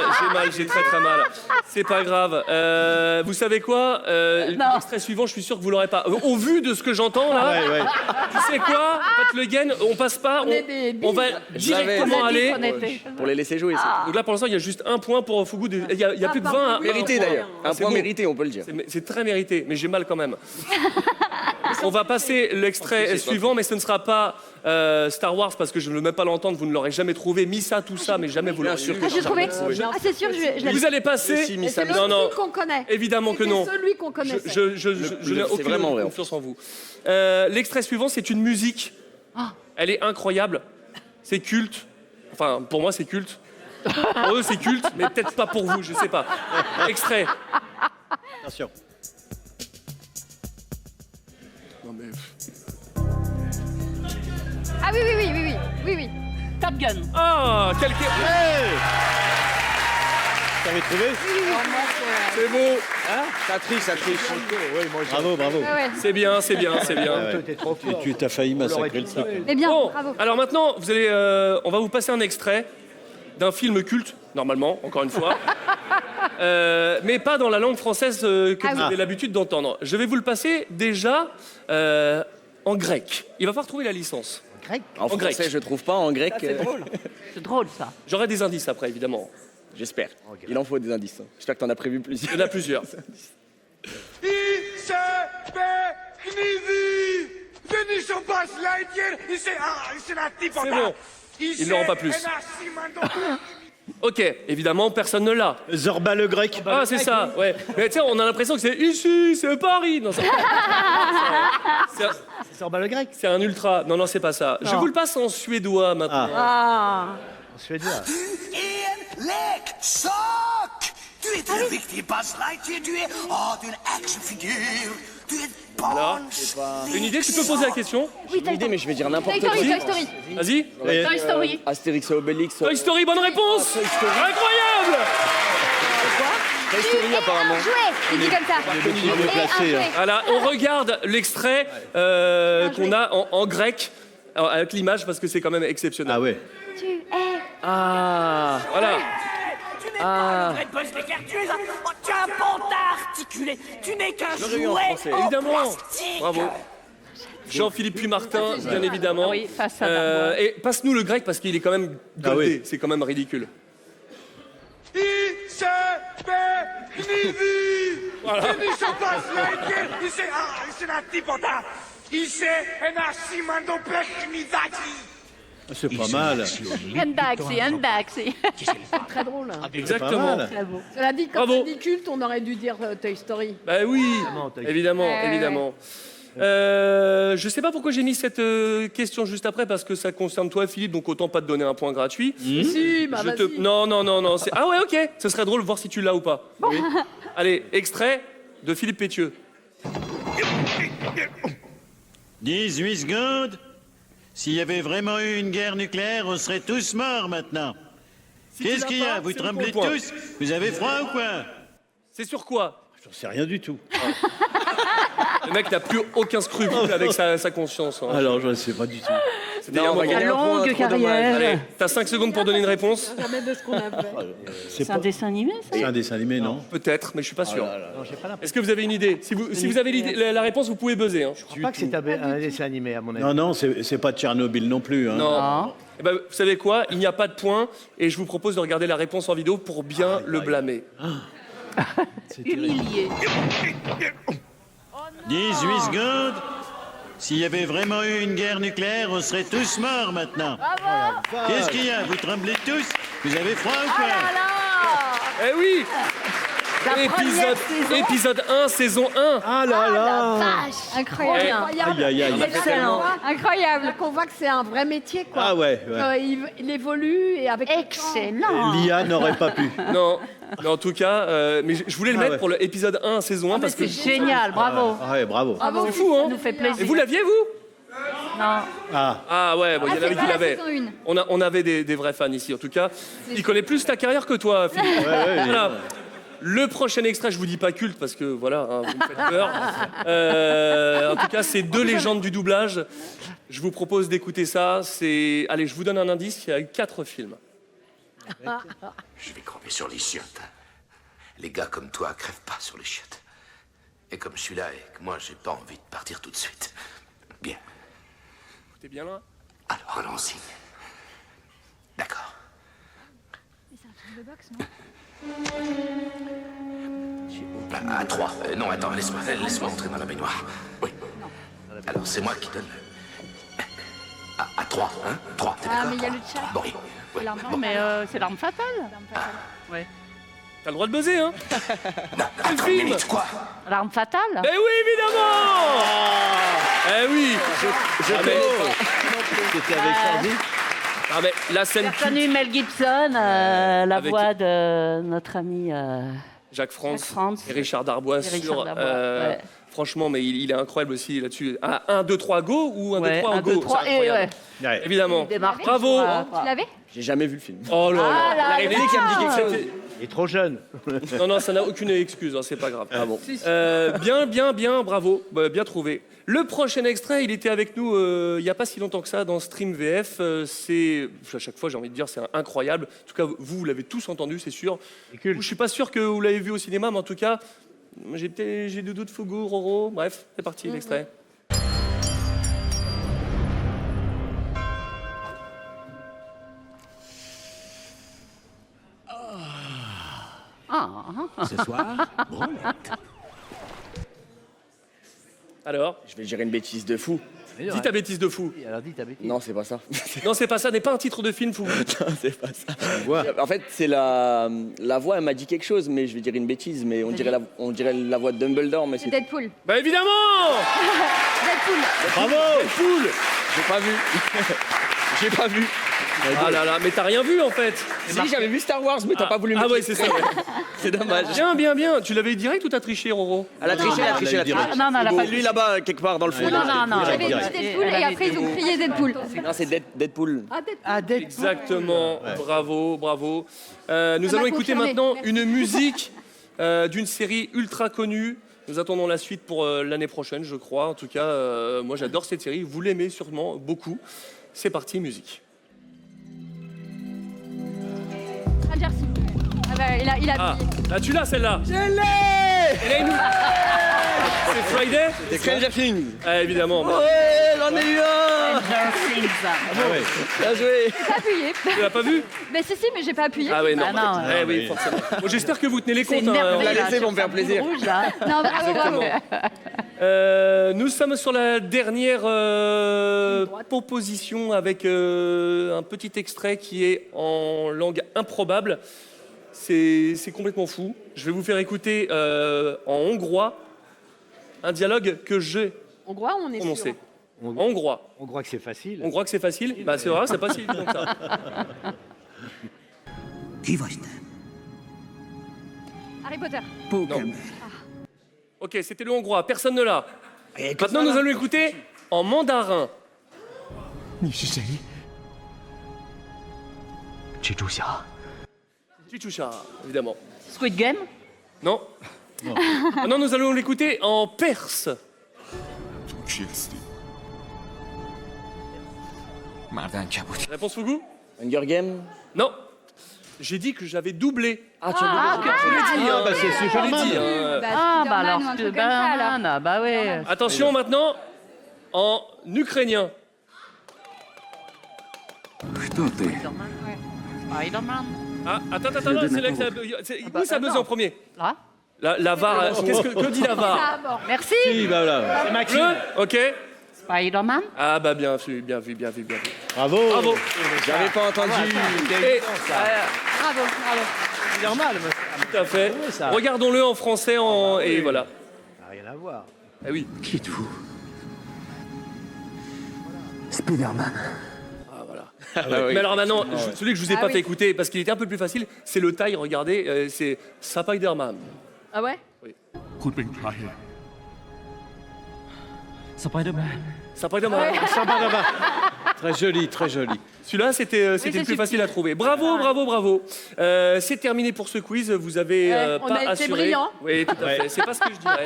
j'ai très mal. C'est pas grave. Vous savez quoi L'extrait suivant, je suis sûr que vous l'aurez pas. Au vu de ce que j'entends là, Ouais. tu sais quoi Pat Le Guen, on passe pas, On est des on va Je l'avais. directement aller. Pour les laisser jouer, c'est Donc là, pour l'instant, il y a juste un point pour Fugu. Il y a plus de 20. mérité d'ailleurs. Un C'est point beau. mérité, on peut le dire. C'est très mérité, mais j'ai mal quand même. On va passer l'extrait suivant, mais ce ne sera pas Star Wars parce que je ne veux même pas l'entendre. Vous ne l'aurez jamais trouvé. Missa, tout ça, mais jamais vous l'aurez sûr eu. que Ah, j'ai trouvé. Ah, c'est sûr, je l'ai. Vous allez passer. Si, Et Missa, c'est Non, non. l'autre qu'on connaît. Évidemment que C'était non. celui qu'on connaissait. Je n'ai c'est aucune vraiment vrai. confiance en vous. L'extrait suivant, c'est une musique. Elle est incroyable. C'est culte. Enfin, pour moi, c'est culte. Pour eux, c'est culte, mais peut-être pas pour vous, je sais pas. Extrait. Attention. Non, mais... Ah oui. Top Gun. Ah, quelqu'un. T'avais trouvé C'est beau. Ça triche. Bravo. Ouais. C'est bien. Tu t'as failli massacrer le truc. Mais bien, Bon, bravo. alors maintenant, on va vous passer un extrait d'un film culte, normalement, encore une fois. Mais pas dans la langue française que vous avez l'habitude d'entendre. Je vais vous le passer déjà en grec. Il va falloir trouver la licence. En grec. français, je trouve pas. En grec, C'est drôle, ça. J'aurai des indices après, évidemment. j'espère. Il en faut des indices. Hein. J'espère que t'en as prévu plusieurs. Il y en a plusieurs. C'est bon. Ils n'auront pas plus. Ok, évidemment, personne ne l'a. Zorba le grec. Ah, c'est ça, ouais. Mais tu sais, on a l'impression que c'est ici, c'est Paris. Non, C'est en bas le grec. C'est un ultra. Non, non, c'est pas ça. Je Non. vous le passe en suédois maintenant. Ah. En suédois. Choc! Tu es une victime Buzz Lightyear, tu es d'une action figure. Tu es Alors, une idée, tu peux poser la question. J'ai une idée, mais je vais dire n'importe Toy quoi. Story, Toy Story. Vas-y. Toy Story. Astérix et Obélix. Toy Story, bonne réponse. Toy Story. Incroyable. Toy Story, apparemment. Il dit comme ça. Voilà, on regarde l'extrait qu'on a en grec avec l'image parce que c'est quand même exceptionnel. Ah ouais. Tu es. Ah. Voilà. Ah. Buzz l'éclair, tu es un pantard articulé. Tu n'es qu'un J'aurais eu en jouet français. en Évidemment. plastique. Bravo. Jean-Philippe Puy-Martin, bien évidemment. Oui, face à Darbois. Et passe-nous le grec parce qu'il est quand même goldé. Ah oui. C'est quand même ridicule. Voilà. C'est pas mal. Unbaxi. C'est très drôle. Hein. Exactement. mal. Très beau. Cela dit, quand Bravo. on dit culte, on aurait dû dire Toy Story. Bah oui, Toy évidemment, Ouais. évidemment. Je sais pas pourquoi j'ai mis cette question juste après parce que ça concerne toi, Philippe, donc autant pas te donner un point gratuit. Si, bah Je te- vas-y. Non, non, non, non. Ah ouais, ok. Ce serait drôle de voir si tu l'as ou pas. Oui. Allez, extrait de Philippe Pétieux. 18 secondes. S'il y avait vraiment eu une guerre nucléaire, on serait tous morts maintenant. Si tu Qu'est-ce l'as qu'il y pas, a? Vous c'est tremblez pour le point. tous? Vous avez froid ou quoi? C'est sur quoi? J'en sais rien du tout. Le mec n'a plus aucun scrupule avec sa conscience. Hein. Alors, je ne sais pas du tout. C'était il y a un on va moment. gagner un point, longue trop carrière. dommage. Allez, t'as 5 secondes pour donner une réponse. Jamais de ce qu'on a fait. C'est un dessin animé, ça? C'est un dessin animé, non? Peut-être, mais je suis pas sûr. Non, j'ai pas l'impression. Est-ce que vous avez une idée? Si vous avez la réponse, vous pouvez buzzer. Hein. Je crois pas que c'est un dessin animé, à mon avis. Non, non, c'est pas Tchernobyl non plus. Hein. Non. Eh ben, vous savez quoi? Il n'y a pas de point et je vous propose de regarder la réponse en vidéo pour bien le blâmer. Humilié. 18 secondes. S'il y avait vraiment eu une guerre nucléaire, on serait tous morts maintenant. Qu'est-ce qu'il y a? Vous tremblez tous? Vous avez froid ou quoi? Eh oui! Épisode 1, saison 1. Ah là là. Incroyable. Incroyable. Aïe, aïe, aïe. Excellent. Incroyable. On voit que c'est un vrai métier, quoi. Ah ouais, ouais. Il évolue et avec le temps. Excellent. L'IA n'aurait pas pu. Non, mais en tout cas, mais je voulais le mettre ouais. pour l'épisode 1, saison 1, parce que... c'est Génial, bravo. Ah ouais, bravo. C'est fou, hein? Ça nous fait plaisir. Et vous l'aviez, vous? Non. Ah, Ah ouais, bon, il y en avait c'est qui pas la l'avaient. saison 1. On avait des vrais fans ici, en tout cas. Il connaît plus ta carrière que toi, Philippe. Voilà. Le prochain extrait, je vous dis pas culte parce que voilà, hein, vous me faites peur. En tout cas, c'est 2 légendes du doublage. Je vous propose d'écouter ça. Allez, je vous donne un indice. Il y a eu 4 films. Je vais crever sur les chiottes. Les gars comme toi crèvent pas sur les chiottes. Et comme je suis là et que moi j'ai pas envie de partir tout de suite. Bien. T'es bien là? Alors allons-y. D'accord. À 3. Non, attends, laisse-moi entrer dans la baignoire. Oui. Alors c'est moi qui donne. À 3, hein? 3, t'es d'accord? mais il y a le chat. Bon, oui. Ouais. Non, mais c'est l'arme fatale. Ouais. T'as le droit de buzzer, hein? Non, attends, film. limite, quoi? L'arme fatale. Eh oui, évidemment! Eh oui! c'était avec Hardy. Ah mais la scène J'ai reconnu culte. Mel Gibson, la Avec- voix de notre ami. Jacques France Jacques France. et Richard Darbois. Et Richard sur, Darbois, ouais. Franchement, mais il est incroyable aussi là-dessus. Ah, 1, 2, 3, go ou 1, 2, Ouais, 3, 1, go? 2, 3, C'est et incroyable. ouais. Évidemment. Il démarre Bravo! toujours à- Tu l'avais? J'ai jamais vu le film. Oh là là! Ah là La réplique, elle me dit quelque chose. C'était- Il est trop jeune. Non, non, ça n'a aucune excuse, hein, c'est pas grave. Ah bon. Bien, bravo, bah, bien trouvé. Le prochain extrait, il était avec nous il n'y a pas si longtemps que ça dans Stream VF. C'est, à chaque fois, j'ai envie de dire, c'est incroyable. En tout cas, vous l'avez tous entendu, c'est sûr. Je suis pas sûr que vous l'avez vu au cinéma, mais en tout cas, j'ai des doutes, Fougou, Roro. Bref, c'est parti, l'extrait. Ce soir, Alors, Je vais gérer une bêtise de fou. dis ta bêtise de fou. Alors dis ta bêtise. Non, c'est pas ça. Non, c'est pas ça, n'est pas un titre de film, Fougou. Non, c'est pas ça. En fait, c'est la voix, elle m'a dit quelque chose, mais je vais dire une bêtise, mais on dirait la voix de Dumbledore, mais c'est... Deadpool. Bah évidemment! Bravo. Deadpool. J'ai pas vu. J'ai pas vu. Ah là là, mais t'as rien vu en fait. Si, j'avais vu Star Wars, mais t'as pas voulu me Ah ouais, c'est ça. Ouais. C'est dommage. Bien. Tu l'avais direct ou t'as triché, Roro? Elle a triché, Non, non, elle a pas Lui là-bas, quelque part dans le fond. Non. J'avais dit Deadpool et après ils ont crié Deadpool. Non, c'est Deadpool. Ah, Deadpool. Exactement. Bravo. Nous allons écouter confirmé. maintenant Merci. une musique d'une série ultra connue. Nous attendons la suite pour l'année prochaine, je crois. En tout cas, moi j'adore cette série. Vous l'aimez sûrement beaucoup. C'est parti, musique. Ah, Jersey. Ah bah, il a Ah, plié. là tu l'as celle-là. Je l'ai. Elle est nous. C'est Friday. Stranger Things. Ah, évidemment. Ouais, j'en ai eu un. Bien joué. J'ai pas appuyé. Tu l'as pas vu? Mais si, mais j'ai pas appuyé. Ah oui, non. Ah non, Eh oui, forcément. Bon, j'espère que vous tenez les C'est comptes. une hein. l'a merveille. laissé pour me faire plaisir. Rouge, là. Non, bravo. Nous sommes sur la dernière proposition avec un petit extrait qui est en langue improbable. C'est complètement fou. Je vais vous faire écouter en hongrois un dialogue que j'ai Hongrois, on est prononcé. sûr. En hongrois. On croit que c'est facile. On croit que c'est facile. Bah c'est vrai, c'est pas si évident que ça. Ki vagy te? Harry Potter. Ok, c'était le hongrois. Personne ne l'a. Maintenant, nous allons écouter en mandarin. Chichoucha, évidemment. Squid Game. Non. Maintenant, nous allons l'écouter en perse. Réponse Fougou? Hunger Game. Non. J'ai dit que j'avais doublé. Ah, tu as doublé. Je l'ai dit, hein. bah, c'est Je Superman. l'ai dit, hein. Ah, bah Spider-Man alors, ou un truc comme ça, alors. Spider-Man, bah ouais. Attention maintenant, en ukrainien. Spider-Man. Ah, attends, c'est là que ça a Où ça buzz non. en premier? Là. La VAR, qu'est-ce que dit la VAR? Merci. Oui, bah là. C'est Maxime. Bleu? Ok. Spider-Man. Ah bah bien vu. Bravo. Bravo. J'avais pas entendu. Et- Bravo. C'est normal. mais Tout à fait. Oui, ça. Regardons-le en français et voilà. Ça n'a rien à voir. Eh oui. Qui êtes-vous? Spider-Man. Ah voilà. Ah oui. Mais alors maintenant, celui que je vous ai Ah pas oui. fait écouter parce qu'il était un peu plus facile, c'est le taille. Regardez, c'est Spider-Man. Ah ouais. Spider-Man. Très joli, très joli. Celui-là, c'était c'est le plus subtil. facile à trouver. Bravo. C'est terminé pour ce quiz. Vous avez on pas a été assuré. brillants. Oui, tout à fait. C'est pas ce que je dirais.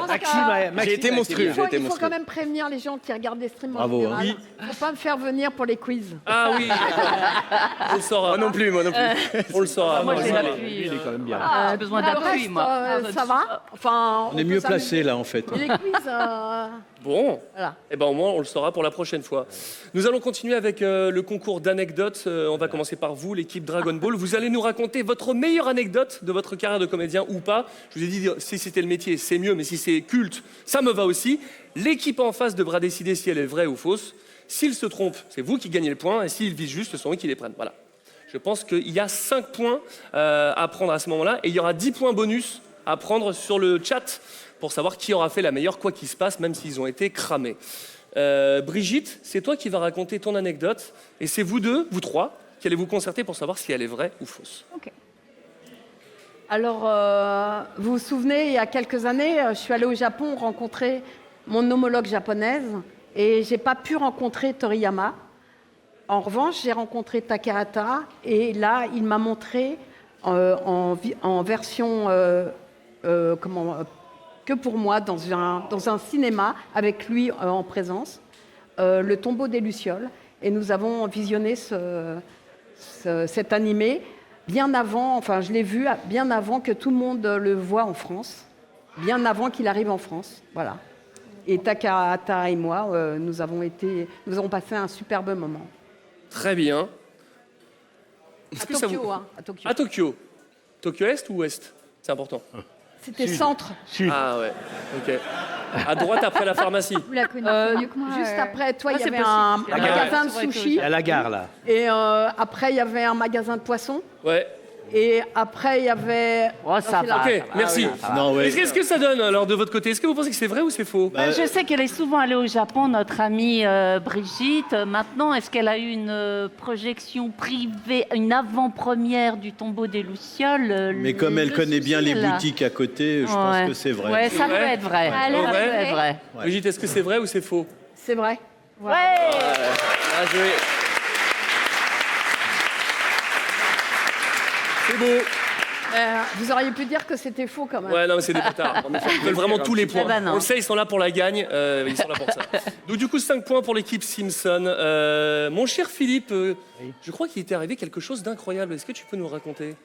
J'ai été monstrueux. J'ai été Il faut monstrueux. quand même prévenir les gens qui regardent des streams Bravo, en général. Faut pas me faire venir pour les quiz. Ah oui. On le saura. Moi non plus. On le saura. Moi, On le j'ai saura. l'appui. Lui, il est quand même bien. J'ai besoin Le d'appui, reste, moi. ça va. Enfin, On est peut mieux s'amuser. placé là en fait. Mais les quiz, Bon. voilà. Eh ben au moins on le saura pour la prochaine fois. Nous allons continuer avec le concours d'anecdotes. On va commencer par vous, l'équipe Dragon Ball. Vous allez nous raconter votre meilleure anecdote de votre carrière de comédien ou pas. Je vous ai dit si c'était le métier, c'est mieux, mais si c'est culte, ça me va aussi. L'équipe en face devra décider si elle est vraie ou fausse. S'il se trompe, c'est vous qui gagnez le point, et s'il vise juste, ce sont eux qui les prennent. Voilà. Je pense qu'il y a 5 points à prendre à ce moment-là, et il y aura 10 points bonus à prendre sur le chat pour savoir qui aura fait la meilleure, quoi qu'il se passe, même s'ils ont été cramés. Brigitte, c'est toi qui vas raconter ton anecdote, et c'est vous deux, vous trois, qui allez vous concerter pour savoir si elle est vraie ou fausse. Ok. Alors, vous vous souvenez, il y a quelques années, je suis allée au Japon rencontrer mon homologue japonaise et j'ai pas pu rencontrer Toriyama. En revanche, j'ai rencontré Takahata et là, il m'a montré en version que pour moi dans un cinéma avec lui en présence, Le Tombeau des Lucioles, et nous avons visionné cet animé bien avant, enfin je l'ai vu bien avant que tout le monde le voit en France, bien avant qu'il arrive en France, voilà. Et Takahata et moi, nous avons passé un superbe moment. Très bien. À Tokyo, hein, à Tokyo. À Tokyo. Tokyo Est ou Ouest? C'est important. C'était centre. Ah ouais, ok. À droite après la pharmacie. Vous la connaissez mieux que moi. Juste après toi, il y c'est avait possible. un La magasin de gare. sushis. À la gare là. Et après, il y avait un magasin de poissons. Ouais. Et après, il y avait... Oh, ça va. Ok, merci. Non, ouais. Qu'est-ce que ça donne alors de votre côté? Est-ce que vous pensez que c'est vrai ou c'est faux? Je sais qu'elle est souvent allée au Japon, notre amie Brigitte. Maintenant, est-ce qu'elle a eu une projection privée, une avant-première du tombeau des Lucioles? Mais comme elle connaît bien les là. boutiques à côté, je pense que c'est vrai. Ouais, ça C'est doit vrai être vrai. Alors, Ça doit être vrai. Brigitte, est-ce que c'est vrai ou c'est faux? C'est vrai. Ouais. Bien joué. C'est beau. Vous auriez pu dire que c'était faux quand même. Ouais, non, mais c'est des bâtards. Ils veulent vraiment tous les points. Eh ben non. On le sait, ils sont là pour la gagne. Ils sont là pour ça. Donc, du coup, 5 points pour l'équipe Simpson. Mon cher Philippe, je crois qu'il était arrivé quelque chose d'incroyable. Est-ce que tu peux nous raconter?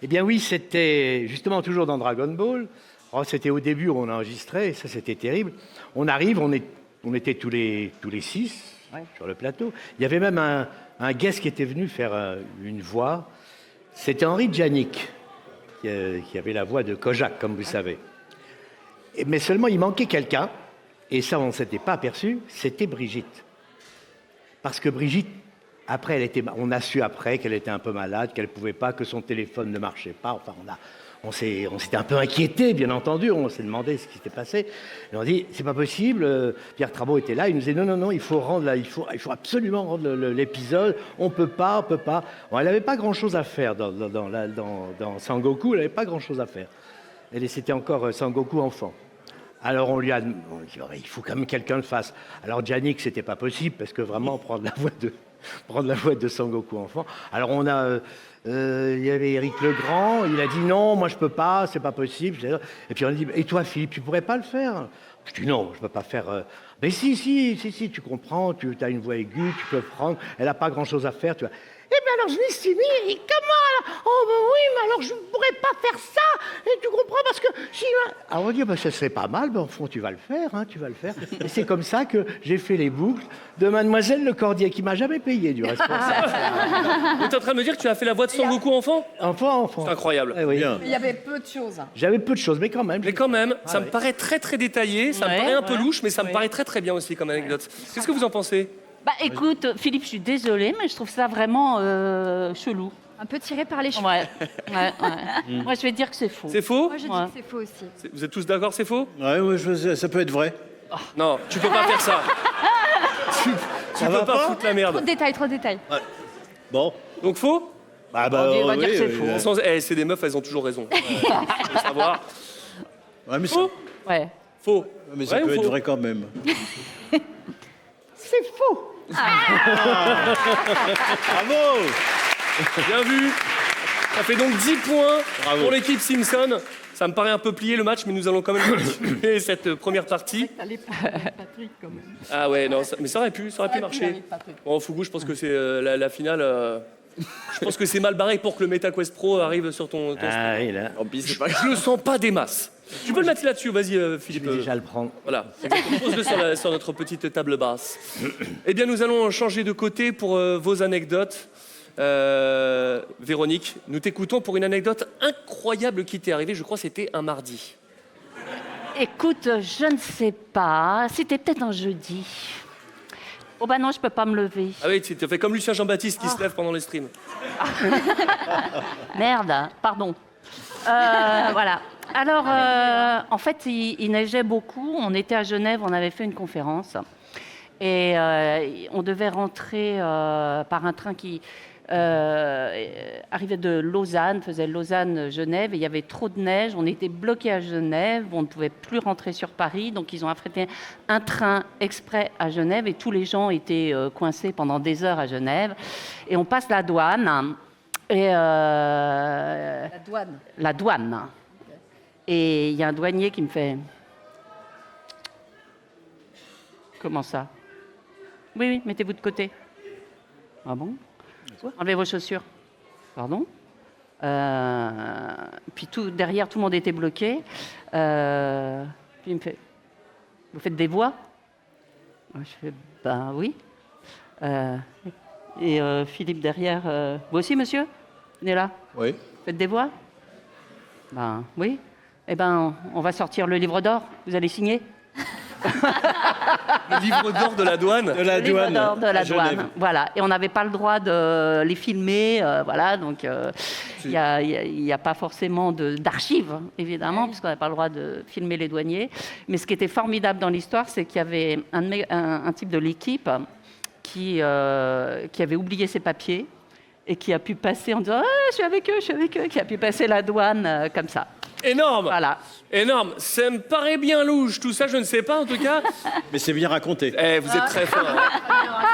Eh bien oui, c'était justement toujours dans Dragon Ball. Oh, c'était au début où on enregistrait, et ça c'était terrible. On arrive, on était tous les 6 sur le plateau. Il y avait même un guest qui était venu faire une voix. C'était Henri Djanik, qui avait la voix de Kojak, comme vous savez. Mais seulement, il manquait quelqu'un, et ça, on ne s'était pas aperçu, c'était Brigitte. Parce que Brigitte, après, on a su après qu'elle était un peu malade, qu'elle ne pouvait pas, que son téléphone ne marchait pas. Enfin, on s'était un peu inquiété, bien entendu. On s'est demandé ce qui s'était passé. Et on a dit, c'est pas possible. Pierre Trabeau était là. Il nous disait, non, il faut absolument rendre l'épisode. On peut pas. Bon, elle n'avait pas grand-chose à faire dans Sangoku. Elle n'avait pas grand-chose à faire. C'était encore Sangoku enfant. Alors on lui a dit, il faut quand même que quelqu'un le fasse. Alors Djanik, c'était pas possible parce que vraiment prendre la voix de Sangoku enfant. Alors il y avait Éric Legrand, il a dit non, moi je peux pas, c'est pas possible. Et puis on a dit, et toi Philippe, tu pourrais pas le faire? Je dis non, je peux pas faire. Mais si, tu comprends, tu as une voix aiguë, tu peux prendre, elle a pas grand chose à faire, tu vois. Eh bien alors je me suis dit, comment alors? Oh ben oui, mais alors je ne pourrais pas faire ça, et tu comprends, parce que si... Alors on dit, ben, ça serait pas mal, ben, au fond tu vas le faire. Et c'est comme ça que j'ai fait les boucles de Mademoiselle Le Cordier, qui m'a jamais payé du responsable. Tu es en train de me dire que tu as fait la voix de Sangoku enfant? Enfant. C'est incroyable. Eh oui. Bien. Il y avait peu de choses. J'avais peu de choses, mais quand même. Ça me paraît très très détaillé, ça me paraît un peu louche, mais ça me paraît très très bien aussi comme anecdote. Qu'est-ce que vous en pensez? Bah écoute, Philippe, je suis désolée, mais je trouve ça vraiment chelou. Un peu tiré par les cheveux. Ouais. Moi, je vais dire que c'est faux. C'est faux? Moi, je dis que c'est faux aussi. Vous êtes tous d'accord, c'est faux? Ouais, ça peut être vrai. Non, tu peux pas faire ça. Tu peux pas foutre la merde. Trop de détails. Ouais. Bon. Donc faux? On va dire que c'est faux. C'est des meufs, elles ont toujours raison. Faut le savoir. Ouais, mais Faux? Ouais. Faux. Mais ça Vrai ou peut être faux? vrai quand même. C'est faux. Bravo. Bien vu. Ça fait donc 10 points pour l'équipe Simpson. Ça me paraît un peu plié le match, mais nous allons quand même continuer cette première partie. Patrick, quand même. Ah ouais, non, mais ça aurait pu marcher. Bon, Fougou, je pense que c'est la finale. Je pense que c'est mal barré pour que le MetaQuest Pro arrive sur ton Ah oui, là. Je le sens pas des masses. Tu peux le mettre là-dessus, vas-y Philippe. Je vais déjà le prendre. Voilà, pose-le sur notre petite table basse. Eh bien, nous allons changer de côté pour vos anecdotes. Véronique, nous t'écoutons pour une anecdote incroyable qui t'est arrivée, je crois que c'était un mardi. Écoute, je ne sais pas. C'était peut-être un jeudi. Oh bah non, je peux pas me lever. Ah oui, tu as fait comme Lucien Jean-Baptiste qui se lève pendant les streams. Merde, pardon. Voilà. Alors, en fait, il neigeait beaucoup. On était à Genève, on avait fait une conférence. Et on devait rentrer par un train qui arrivait de Lausanne, faisait Lausanne-Genève. Et il y avait trop de neige. On était bloqués à Genève. On ne pouvait plus rentrer sur Paris. Donc, ils ont affrété un train exprès à Genève. Et tous les gens étaient coincés pendant des heures à Genève. Et on passe la douane. Et La douane. La douane. Et il y a un douanier qui me fait... Comment ça? Oui, mettez-vous de côté. Ah bon? Enlevez vos chaussures. Pardon? Puis derrière, tout le monde était bloqué. Puis il me fait... Vous faites des voix? Je fais... Ben oui. Et Philippe derrière... Vous aussi, monsieur? Venez là. Oui. Faites des voix? Ben oui. Eh ben, on va sortir le livre d'or. Vous allez signer? Le livre d'or de la douane. De la Le livre douane. d'or de la à Genève. douane. Voilà. Et on n'avait pas le droit de les filmer. Voilà. Donc, il n'y a pas forcément d'archives, évidemment, puisqu'on n'a pas le droit de filmer les douaniers. Mais ce qui était formidable dans l'histoire, c'est qu'il y avait un type de l'équipe qui avait oublié ses papiers et qui a pu passer en disant « je suis avec eux », qui a pu passer la douane comme ça. Énorme. Voilà. Énorme. Ça me paraît bien louche, tout ça, je ne sais pas en tout cas. Mais c'est bien raconté. Vous êtes très fort.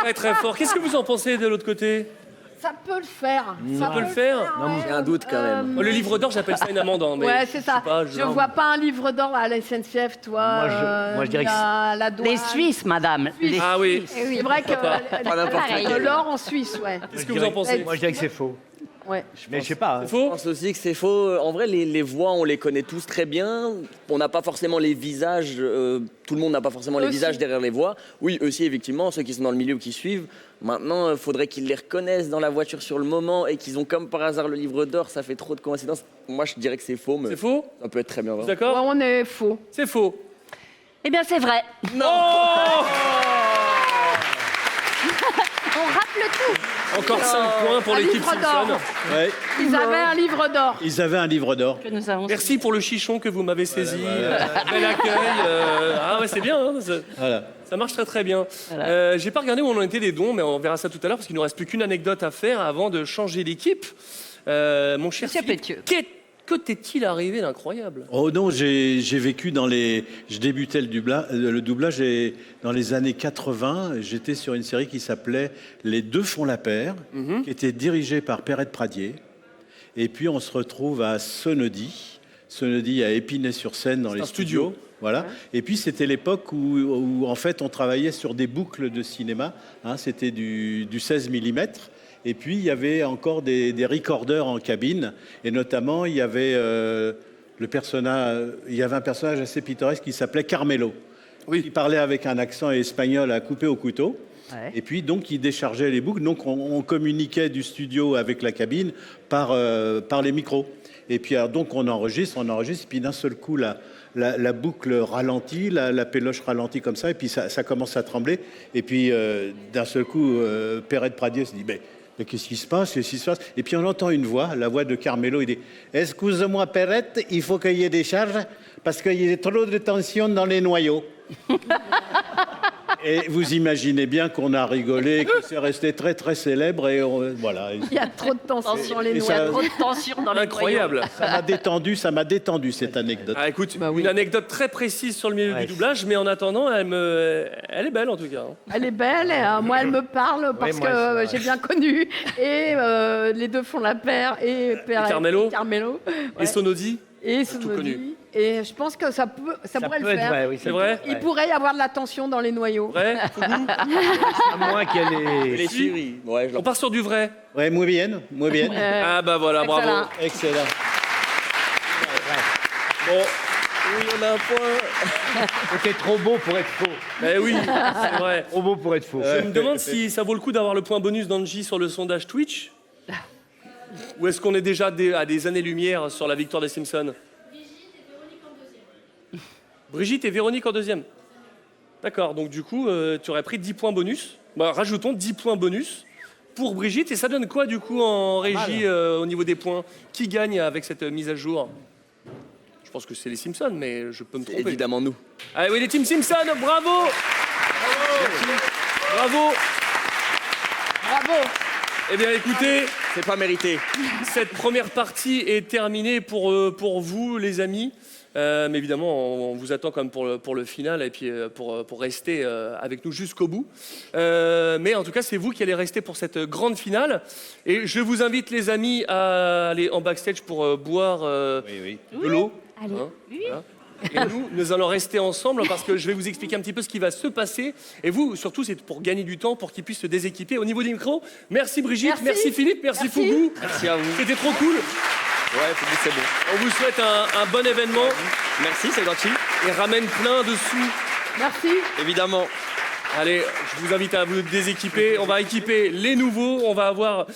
Très très fort. Qu'est-ce que vous en pensez de l'autre côté? Ça peut le faire. Ça peut le faire. J'ai un doute quand même. Le livre d'or, j'appelle ça une amende. Mais Ouais, c'est ça. je sais pas, Je vois pas un livre d'or à la SNCF, toi. Moi, je dirais que la douane. Les Suisses, madame. Les Ah oui. C'est vrai que Pas n'importe lequel. l'or en Suisse, ouais. Qu'est-ce que vous en pensez? Moi, je dirais que c'est faux. Ouais. Mais je sais pas. C'est Je faux? pense aussi que c'est faux. En vrai, les voix, on les connaît tous très bien. On n'a pas forcément les visages. Tout le monde n'a pas forcément les visages derrière les voix. Oui, eux aussi, effectivement, ceux qui sont dans le milieu ou qui suivent. Maintenant, il faudrait qu'ils les reconnaissent dans la voiture sur le moment et qu'ils ont comme par hasard le livre d'or. Ça fait trop de coïncidences. Moi, je dirais que c'est faux. Mais C'est faux? ça peut être très bien vrai. D'accord? Ouais, on est faux. C'est faux. Eh bien, c'est vrai. Non. On rappelle tout. Encore 5 points pour Un l'équipe livre Simpson. d'or. Ouais. Ils avaient un livre d'or. Ils avaient un livre d'or. Que nous avons Merci pour le chichon que vous m'avez saisi. Bel accueil. Ah ouais, c'est bien. Hein, Voilà. ça marche très très bien. J'ai pas regardé où on en était des dons, mais on verra ça tout à l'heure parce qu'il nous reste plus qu'une anecdote à faire avant de changer l'équipe. Mon cher Monsieur Philippe, Pétieux. que t'est-il arrivé d'incroyable? Oh non, j'ai vécu dans les... Je débutais le doublage et dans les années 80, j'étais sur une série qui s'appelait Les Deux font la paire, qui était dirigée par Perrette Pradier. Et puis on se retrouve à Sonnedy à Épinay-sur-Seine dans les studios. Voilà. Ouais. Et puis c'était l'époque où en fait on travaillait sur des boucles de cinéma. Hein, c'était du 16 mm. Et puis il y avait encore des recorders en cabine. Et notamment il y avait un personnage assez pittoresque qui s'appelait Carmelo. Oui. Qui parlait avec un accent espagnol à couper au couteau. Ouais. Et puis donc il déchargeait les boucles. Donc on communiquait du studio avec la cabine par les micros. Et puis alors, donc on enregistre. Et puis d'un seul coup la boucle ralentit, la péloche ralentit comme ça. Et puis ça commence à trembler. Et puis d'un seul coup Perrette Pradier se dit mais qu'est-ce qui se passe? Et puis on entend une voix, la voix de Carmelo. Il dit excuse-moi Perrette, il faut qu'il y ait des charges parce qu'il y a trop de tension dans les noyaux. Et vous imaginez bien qu'on a rigolé, que c'est resté très très célèbre et voilà. Il y a trop de tension dans les noyaux. Il y a trop de tension dans les Incroyable. Ça m'a détendu cette anecdote. Ah, écoute, une anecdote très précise sur le milieu du doublage, mais en attendant, elle est belle en tout cas. Elle est belle, moi elle me parle parce que j'ai bien connu. Et les deux font la paire et Carmelo. Ouais. Et Sonnedy. Et Sonnedy. Et je pense que ça pourrait le faire. Vrai, oui, c'est vrai. Il pourrait y avoir de la tension dans les noyaux. Vrai. À moins qu'elle ait... Les séries. Ouais, on part sur du vrai. Ouais, muy bien. Ah bah voilà, bravo. Excellent. Bon. Oui, on a un point. C'était trop beau pour être faux. Eh oui, c'est vrai. Trop beau pour être faux. Je me demande si ça vaut le coup d'avoir le point bonus d'Angie sur le sondage Twitch. Ou est-ce qu'on est déjà à des années-lumière sur la victoire des Simpsons? Brigitte et Véronique en deuxième. D'accord, donc du coup, tu aurais pris 10 points bonus. Bah, rajoutons 10 points bonus pour Brigitte. Et ça donne quoi, du coup, en régie, au niveau des points? Qui gagne avec cette mise à jour? Je pense que c'est les Simpsons, mais je peux me tromper. Évidemment, nous. Ah oui, les Team Simpson, bravo. Bravo. Eh bien, écoutez... C'est pas mérité. Cette première partie est terminée pour vous, les amis. Mais évidemment, on vous attend quand même pour le final et puis pour rester avec nous jusqu'au bout. Mais en tout cas, c'est vous qui allez rester pour cette grande finale. Et je vous invite, les amis, à aller en backstage pour boire de l'eau. Allez. Voilà. Et nous allons rester ensemble parce que je vais vous expliquer un petit peu ce qui va se passer. Et vous, surtout, c'est pour gagner du temps, pour qu'ils puissent se déséquiper. Au niveau des micros, merci Brigitte, merci Philippe, merci Fougou. Merci à vous. C'était trop cool. Ouais, c'est bon. On vous souhaite un bon événement. Merci, c'est gentil. Et ramène plein de sous. Merci. Évidemment. Allez, je vous invite à vous déséquiper. On va équiper les nouveaux. On va avoir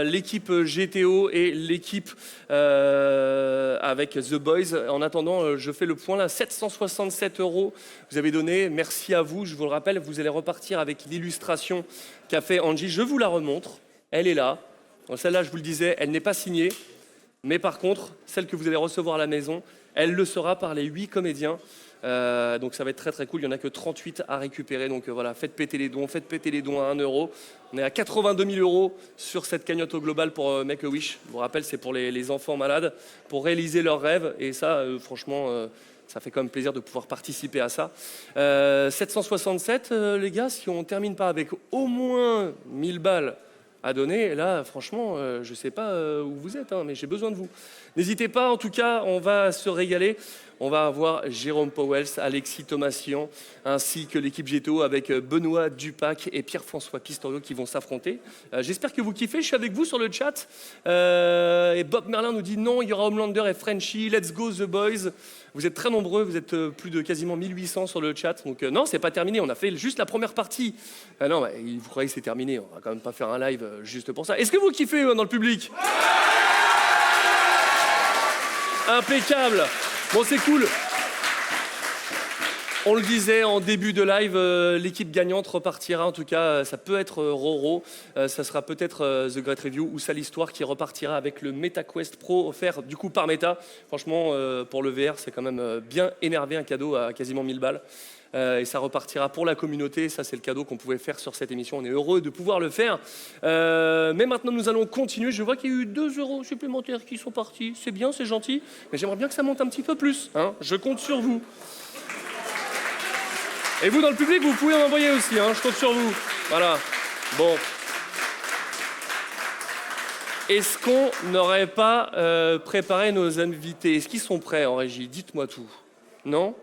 l'équipe GTO et l'équipe avec The Boys. En attendant, je fais le point là. 767 € vous avez donné. Merci à vous. Je vous le rappelle, vous allez repartir avec l'illustration qu'a fait Angie. Je vous la remontre. Elle est là. Celle-là, je vous le disais, elle n'est pas signée. Mais par contre, celle que vous allez recevoir à la maison, elle le sera par les 8 comédiens. Donc ça va être très très cool, il n'y en a que 38 à récupérer, donc voilà, faites péter les dons à 1 €. On est à 82 000 € sur cette cagnotte au global pour Make-A-Wish. Je vous rappelle, c'est pour les enfants malades, pour réaliser leurs rêves, et ça, franchement, ça fait quand même plaisir de pouvoir participer à ça. 767, les gars, si on ne termine pas avec au moins 1000 balles à donner, là, franchement, je ne sais pas où vous êtes, hein, mais j'ai besoin de vous. N'hésitez pas, en tout cas, on va se régaler. On va avoir Jérôme Pauwels, Alexis Thomasian, ainsi que l'équipe GTO avec Benoît Dupac et Pierre-François Pistorio qui vont s'affronter. J'espère que vous kiffez, je suis avec vous sur le chat. Et Bob Merlin nous dit non, il y aura Homelander et Frenchie, let's go The Boys. Vous êtes très nombreux, vous êtes plus de quasiment 1800 sur le chat. Donc non, c'est pas terminé, on a fait juste la première partie. Non, bah, vous croyez que c'est terminé, on va quand même pas faire un live juste pour ça. Est-ce que vous kiffez dans le public? Impeccable. Bon, c'est cool. On le disait en début de live, l'équipe gagnante repartira. En tout cas, ça peut être Roro, ça sera peut-être The Great Review ou Sale Histoire qui repartira avec le MetaQuest Pro offert du coup par Meta. Franchement, pour le VR, c'est quand même bien énervé, un cadeau à quasiment 1000 balles. Et ça repartira pour la communauté. Ça, c'est le cadeau qu'on pouvait faire sur cette émission. On est heureux de pouvoir le faire. Mais maintenant, nous allons continuer. Je vois qu'il y a eu 2 € supplémentaires qui sont partis. C'est bien, c'est gentil. Mais j'aimerais bien que ça monte un petit peu plus. Hein. Je compte sur vous. Et vous, dans le public, vous pouvez en envoyer aussi. Hein. Je compte sur vous. Voilà. Bon. Est-ce qu'on n'aurait pas préparé nos invités? Est-ce qu'ils sont prêts en régie? Dites-moi tout. Non?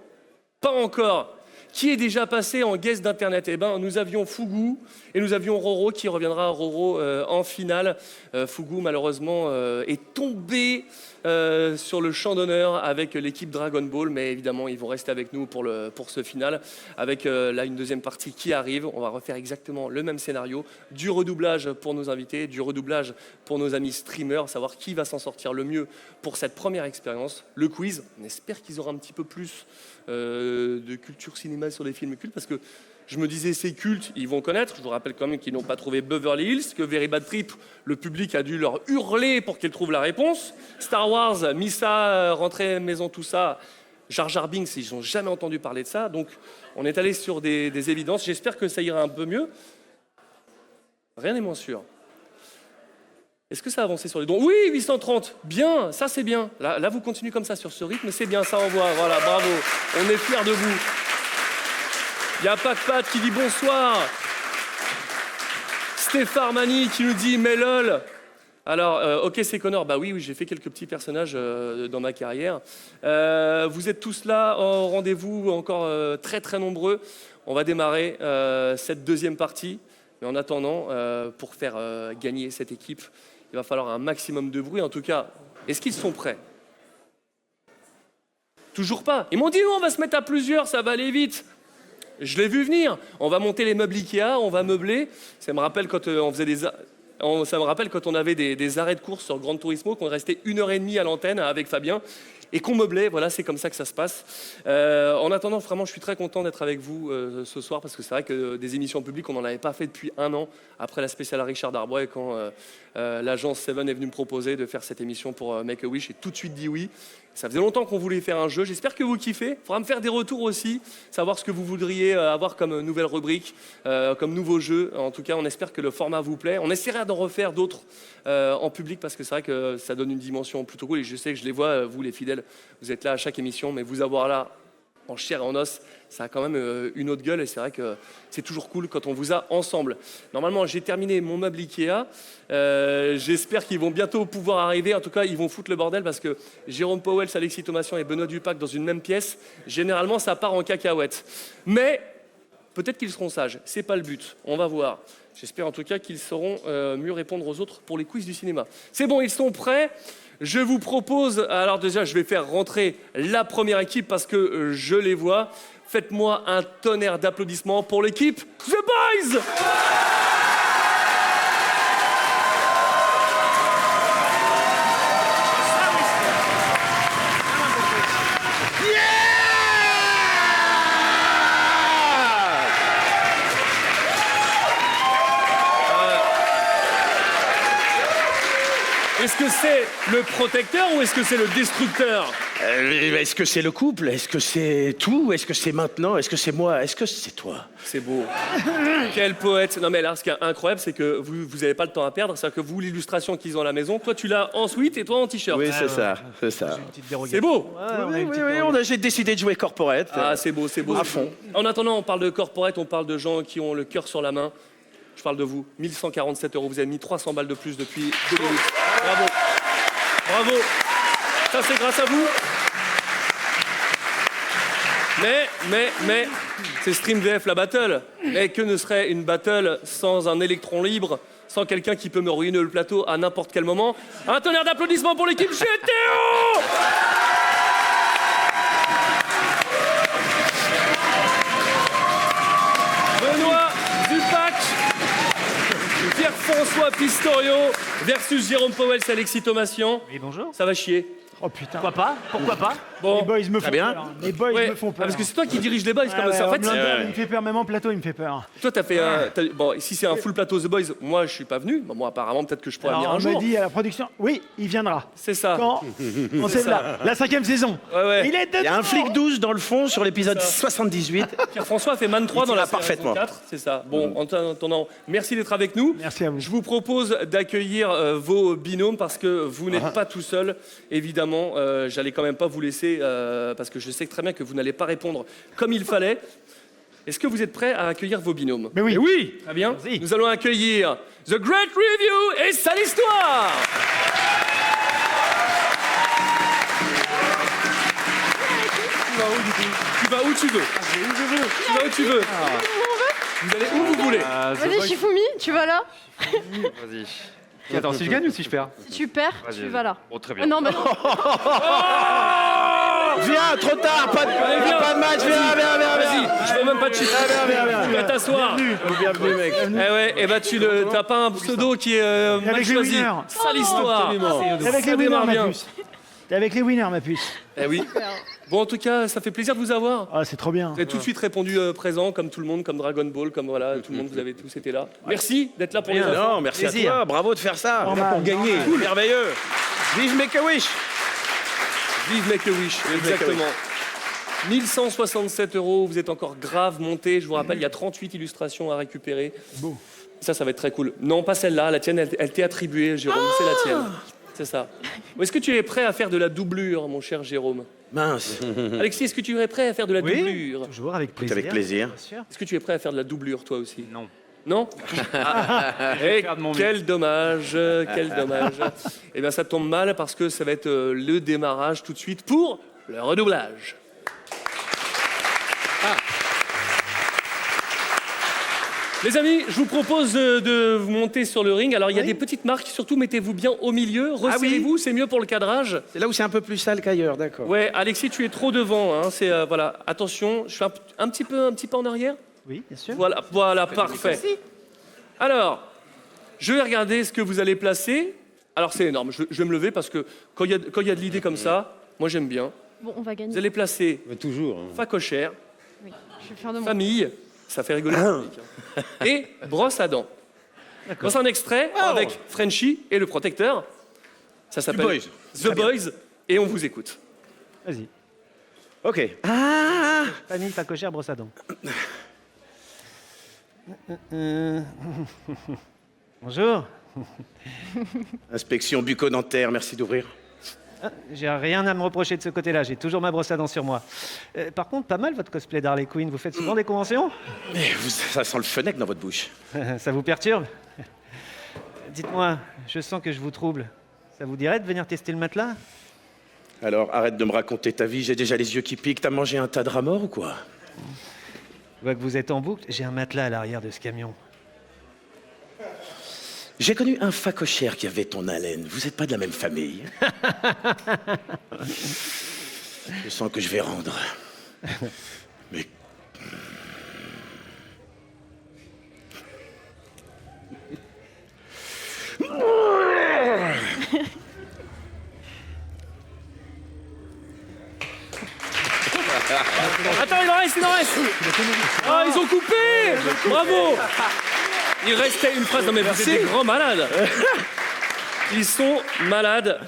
Pas encore. Qui est déjà passé en guest d'Internet? Eh ben, nous avions Fougou et nous avions Roro qui reviendra Roro en finale. Fougou, malheureusement, est tombé sur le champ d'honneur avec l'équipe Dragon Ball, mais évidemment, ils vont rester avec nous pour ce final, avec là une deuxième partie qui arrive. On va refaire exactement le même scénario, du redoublage pour nos invités, du redoublage pour nos amis streamers, savoir qui va s'en sortir le mieux pour cette première expérience. Le quiz, on espère qu'ils auront un petit peu plus de culture cinéma sur les films cultes, parce que je me disais c'est culte, ils vont connaître. Je vous rappelle quand même qu'ils n'ont pas trouvé Beverly Hills, que Very Bad Trip, le public a dû leur hurler pour qu'ils trouvent la réponse. Star Wars, Missa, Rentrée Maison, tout ça, Jar Jar Binks, ils n'ont jamais entendu parler de ça. Donc on est allé sur des évidences. J'espère que ça ira un peu mieux. Rien n'est moins sûr. Est-ce que ça a avancé sur les dons? Oui, 830, bien, ça c'est bien. Là, vous continuez comme ça sur ce rythme, c'est bien, ça envoie. Voilà, bravo, on est fiers de vous. Il y a Pat qui dit bonsoir. Stéphane Mani qui nous dit mais lol. Alors, ok, c'est Connor. Bah oui, j'ai fait quelques petits personnages dans ma carrière. Vous êtes tous là au rendez-vous, encore très très nombreux. On va démarrer cette deuxième partie. Mais en attendant, pour faire gagner cette équipe, il va falloir un maximum de bruit. En tout cas, est-ce qu'ils sont prêts? Toujours pas. Ils m'ont dit, on va se mettre à plusieurs, ça va aller vite. Je l'ai vu venir. On va monter les meubles Ikea, on va meubler. Ça me rappelle quand on faisait ça me rappelle quand on avait des arrêts de course sur Gran Turismo, qu'on restait 1h30 à l'antenne avec Fabien et qu'on meublait. Voilà, c'est comme ça que ça se passe. En attendant, vraiment, je suis très content d'être avec vous ce soir, parce que c'est vrai que des émissions publiques, on n'en avait pas fait depuis 1 an, après la spéciale à Richard Darbois, et quand l'agence Seven est venue me proposer de faire cette émission pour Make-A-Wish, j'ai tout de suite dit oui. Ça faisait longtemps qu'on voulait faire un jeu. J'espère que vous kiffez. Il faudra me faire des retours aussi, savoir ce que vous voudriez avoir comme nouvelle rubrique, comme nouveau jeu. En tout cas, on espère que le format vous plaît. On essaiera d'en refaire d'autres en public, parce que c'est vrai que ça donne une dimension plutôt cool. Et je sais que je les vois, vous les fidèles, vous êtes là à chaque émission, mais vous avoir là en chair et en os, ça a quand même une autre gueule, et c'est vrai que c'est toujours cool quand on vous a ensemble. Normalement, j'ai terminé mon meuble Ikea. J'espère qu'ils vont bientôt pouvoir arriver. En tout cas, ils vont foutre le bordel, parce que Jérôme Pauwels, Alexis Thomasian et Benoît Dupac dans une même pièce, généralement, ça part en cacahuète. Mais peut-être qu'ils seront sages. C'est pas le but. On va voir. J'espère en tout cas qu'ils sauront mieux répondre aux autres pour les quiz du cinéma. C'est bon, ils sont prêts. Je vous propose, alors déjà, je vais faire rentrer la première équipe parce que je les vois. Faites-moi un tonnerre d'applaudissements pour l'équipe The Boys. Est-ce que c'est le protecteur ou est-ce que c'est le destructeur? Est-ce que c'est le couple? Est-ce que c'est tout? Est-ce que c'est maintenant? Est-ce que c'est moi? Est-ce que c'est toi? C'est beau. Quel poète. Non mais là, ce qui est incroyable, c'est que vous n'avez pas le temps à perdre. C'est-à-dire que vous, l'illustration qu'ils ont à la maison, toi tu l'as en sweat et toi en t-shirt. Oui, c'est ça, c'est ça. C'est beau. J'ai décidé de jouer corporate. Ah, c'est beau, c'est beau. À fond. En attendant, on parle de corporate, on parle de gens qui ont le cœur sur la main. Je parle de vous. 1147 €. Vous avez mis 300 balles de plus depuis 2 minutes. Bravo. Bravo. Ça, c'est grâce à vous. Mais, c'est Stream VF la battle. Mais que ne serait une battle sans un électron libre, sans quelqu'un qui peut me ruiner le plateau à n'importe quel moment? Un tonnerre d'applaudissements pour l'équipe GTO! Benoît Dupac, Pierre-François Pistorio versus Jérôme Powell, Alexis Thomasian. Oui, bonjour. Ça va chier. Oh putain. Pourquoi pas? Pourquoi pas? Bon. Les boys me font bien. peur. Les boys me font peur. Parce que c'est toi qui dirige les boys comme ça. En fait, il me fait peur, même en plateau, il me fait peur. toi, t'as fait. Bon, si c'est un full plateau The Boys, moi, je suis pas venu. Bon, moi, apparemment, peut-être que je pourrais venir un on jour. m'a dit à la production, oui, il viendra. C'est ça. Quand on sait la 5e saison. Ouais. Il est Il y a un flic 12 dans le fond sur l'épisode 78. Pierre-François a fait Man 3 dans la parfaitement. 4, c'est ça. Bon, en attendant, merci d'être avec nous. Merci à vous. Je vous propose d'accueillir vos binômes parce que vous n'êtes pas tout seul. Évidemment, j'allais quand même pas vous laisser parce que je sais très bien que vous n'allez pas répondre comme il fallait. Est-ce que vous êtes prêts à accueillir vos binômes? Mais oui. Oui. Très bien. Nous allons accueillir The Great Review et Sale Histoire. Tu vas où tu veux. Tu vas où tu veux. Vous allez où vous voulez. Vas-y, Shifumi, tu vas là. Vas-y. Attends, si je gagne ou si je perds? Si tu perds, tu vas là. Bon, très bien. Non, mais non. Viens, trop tard, pas de match, viens. Vas-y, je veux même pas de chiffre. Viens. Tu vas t'asseoir. Bienvenue, mec. Eh ouais, et bah t'as pas un pseudo qui est mal avec les choisi. winners. Sale Histoire. T'es avec les Ça winners, démarre ma bien. puce. T'es avec les winners, ma puce. Eh oui. Bon, en tout cas, ça fait plaisir de vous avoir. Ah, c'est trop bien. Vous avez tout de suite répondu présent, comme tout le monde, comme Dragon Ball, comme voilà, tout le monde, vous avez tous été là. Merci d'être là pour les infos. Non, merci à toi. Bravo de faire ça. Normal. Pour gagner. Merveilleux. Vive Make-A-Wish. Vive Make-A-Wish, exactement. 1167 €, vous êtes encore grave monté. Je vous rappelle, il y a 38 illustrations à récupérer. Beau. Ça va être très cool. Non, pas celle-là, la tienne, elle t'est attribuée, Jérôme, c'est la tienne. C'est ça. Est-ce que tu es prêt à faire de la doublure, mon cher Jérôme? Mince. Alexis, est-ce que tu es prêt à faire de la doublure? Toujours avec plaisir. Avec plaisir. Bien sûr. Est-ce que tu es prêt à faire de la doublure, toi aussi? Non. Non? Et quel dommage, quel dommage. Eh bien, ça tombe mal parce que ça va être le démarrage tout de suite pour le redoublage. Les amis, je vous propose de vous monter sur le ring. Alors, il y a des petites marques, surtout mettez-vous bien au milieu, resserrez-vous, c'est mieux pour le cadrage. C'est là où c'est un peu plus sale qu'ailleurs, d'accord. Ouais, Alexis, tu es trop devant. Hein. C'est voilà, attention, je fais un petit peu en arrière. Oui, bien sûr. Voilà, parfait. Alors, je vais regarder ce que vous allez placer. Alors, c'est énorme. Je vais me lever parce que quand il y a de l'idée comme ça, moi j'aime bien. Bon, on va gagner. Vous allez placer toujours. facochère, Oui, je vais faire de mon. famille, ça fait rigoler le public, hein. Et brosse à dents. Dans un extrait avec Frenchie et le protecteur. Ça s'appelle The Boys. Et on vous écoute. Vas-y. Ok. Famille, pas cochère, brosse à dents. Bonjour. Inspection bucco-dentaire, merci d'ouvrir. Ah, j'ai rien à me reprocher de ce côté-là, j'ai toujours ma brosse à dents sur moi. Par contre, pas mal votre cosplay d'Harley Quinn, vous faites souvent des conventions? Mais ça sent le fenêtre dans votre bouche. Ça vous perturbe? Dites-moi, je sens que je vous trouble. Ça vous dirait de venir tester le matelas? Alors, arrête de me raconter ta vie, j'ai déjà les yeux qui piquent. T'as mangé un tas de rats morts ou quoi? Je vois que vous êtes en boucle, j'ai un matelas à l'arrière de ce camion. J'ai connu un facochère qui avait ton haleine. Vous n'êtes pas de la même famille. Je sens que je vais rendre. Mais Ah, ils ont coupé. Bravo. Il restait une phrase. Non, mais vous êtes des grands malades. Ils sont malades.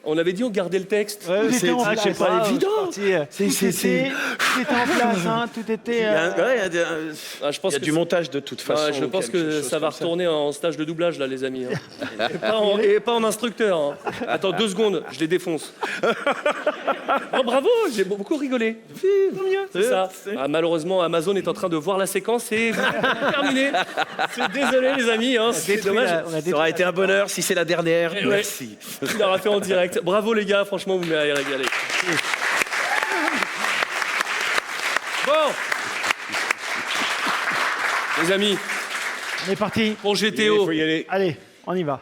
On avait dit on gardait le texte. C'est pas évident. Tout était en place, hein, tout était... Je pense Il y a du montage de toute façon. Je pense que ça va retourner en stage de doublage, là, les amis. Hein. et pas en instructeur. Hein. Attends 2 secondes, je les défonce. Oh, bravo, j'ai beaucoup rigolé. Tant mieux, c'est ça. Ah, malheureusement, Amazon est en train de voir la séquence et terminé. Désolé, les amis, hein, c'est dommage. Ça aurait été un bonheur si c'est la dernière. Merci. Il l'aura fait en direct. Bravo, les gars, franchement, vous m'avez régalé. Bon, les amis, on est parti. Pour GTO. Allez, on y va.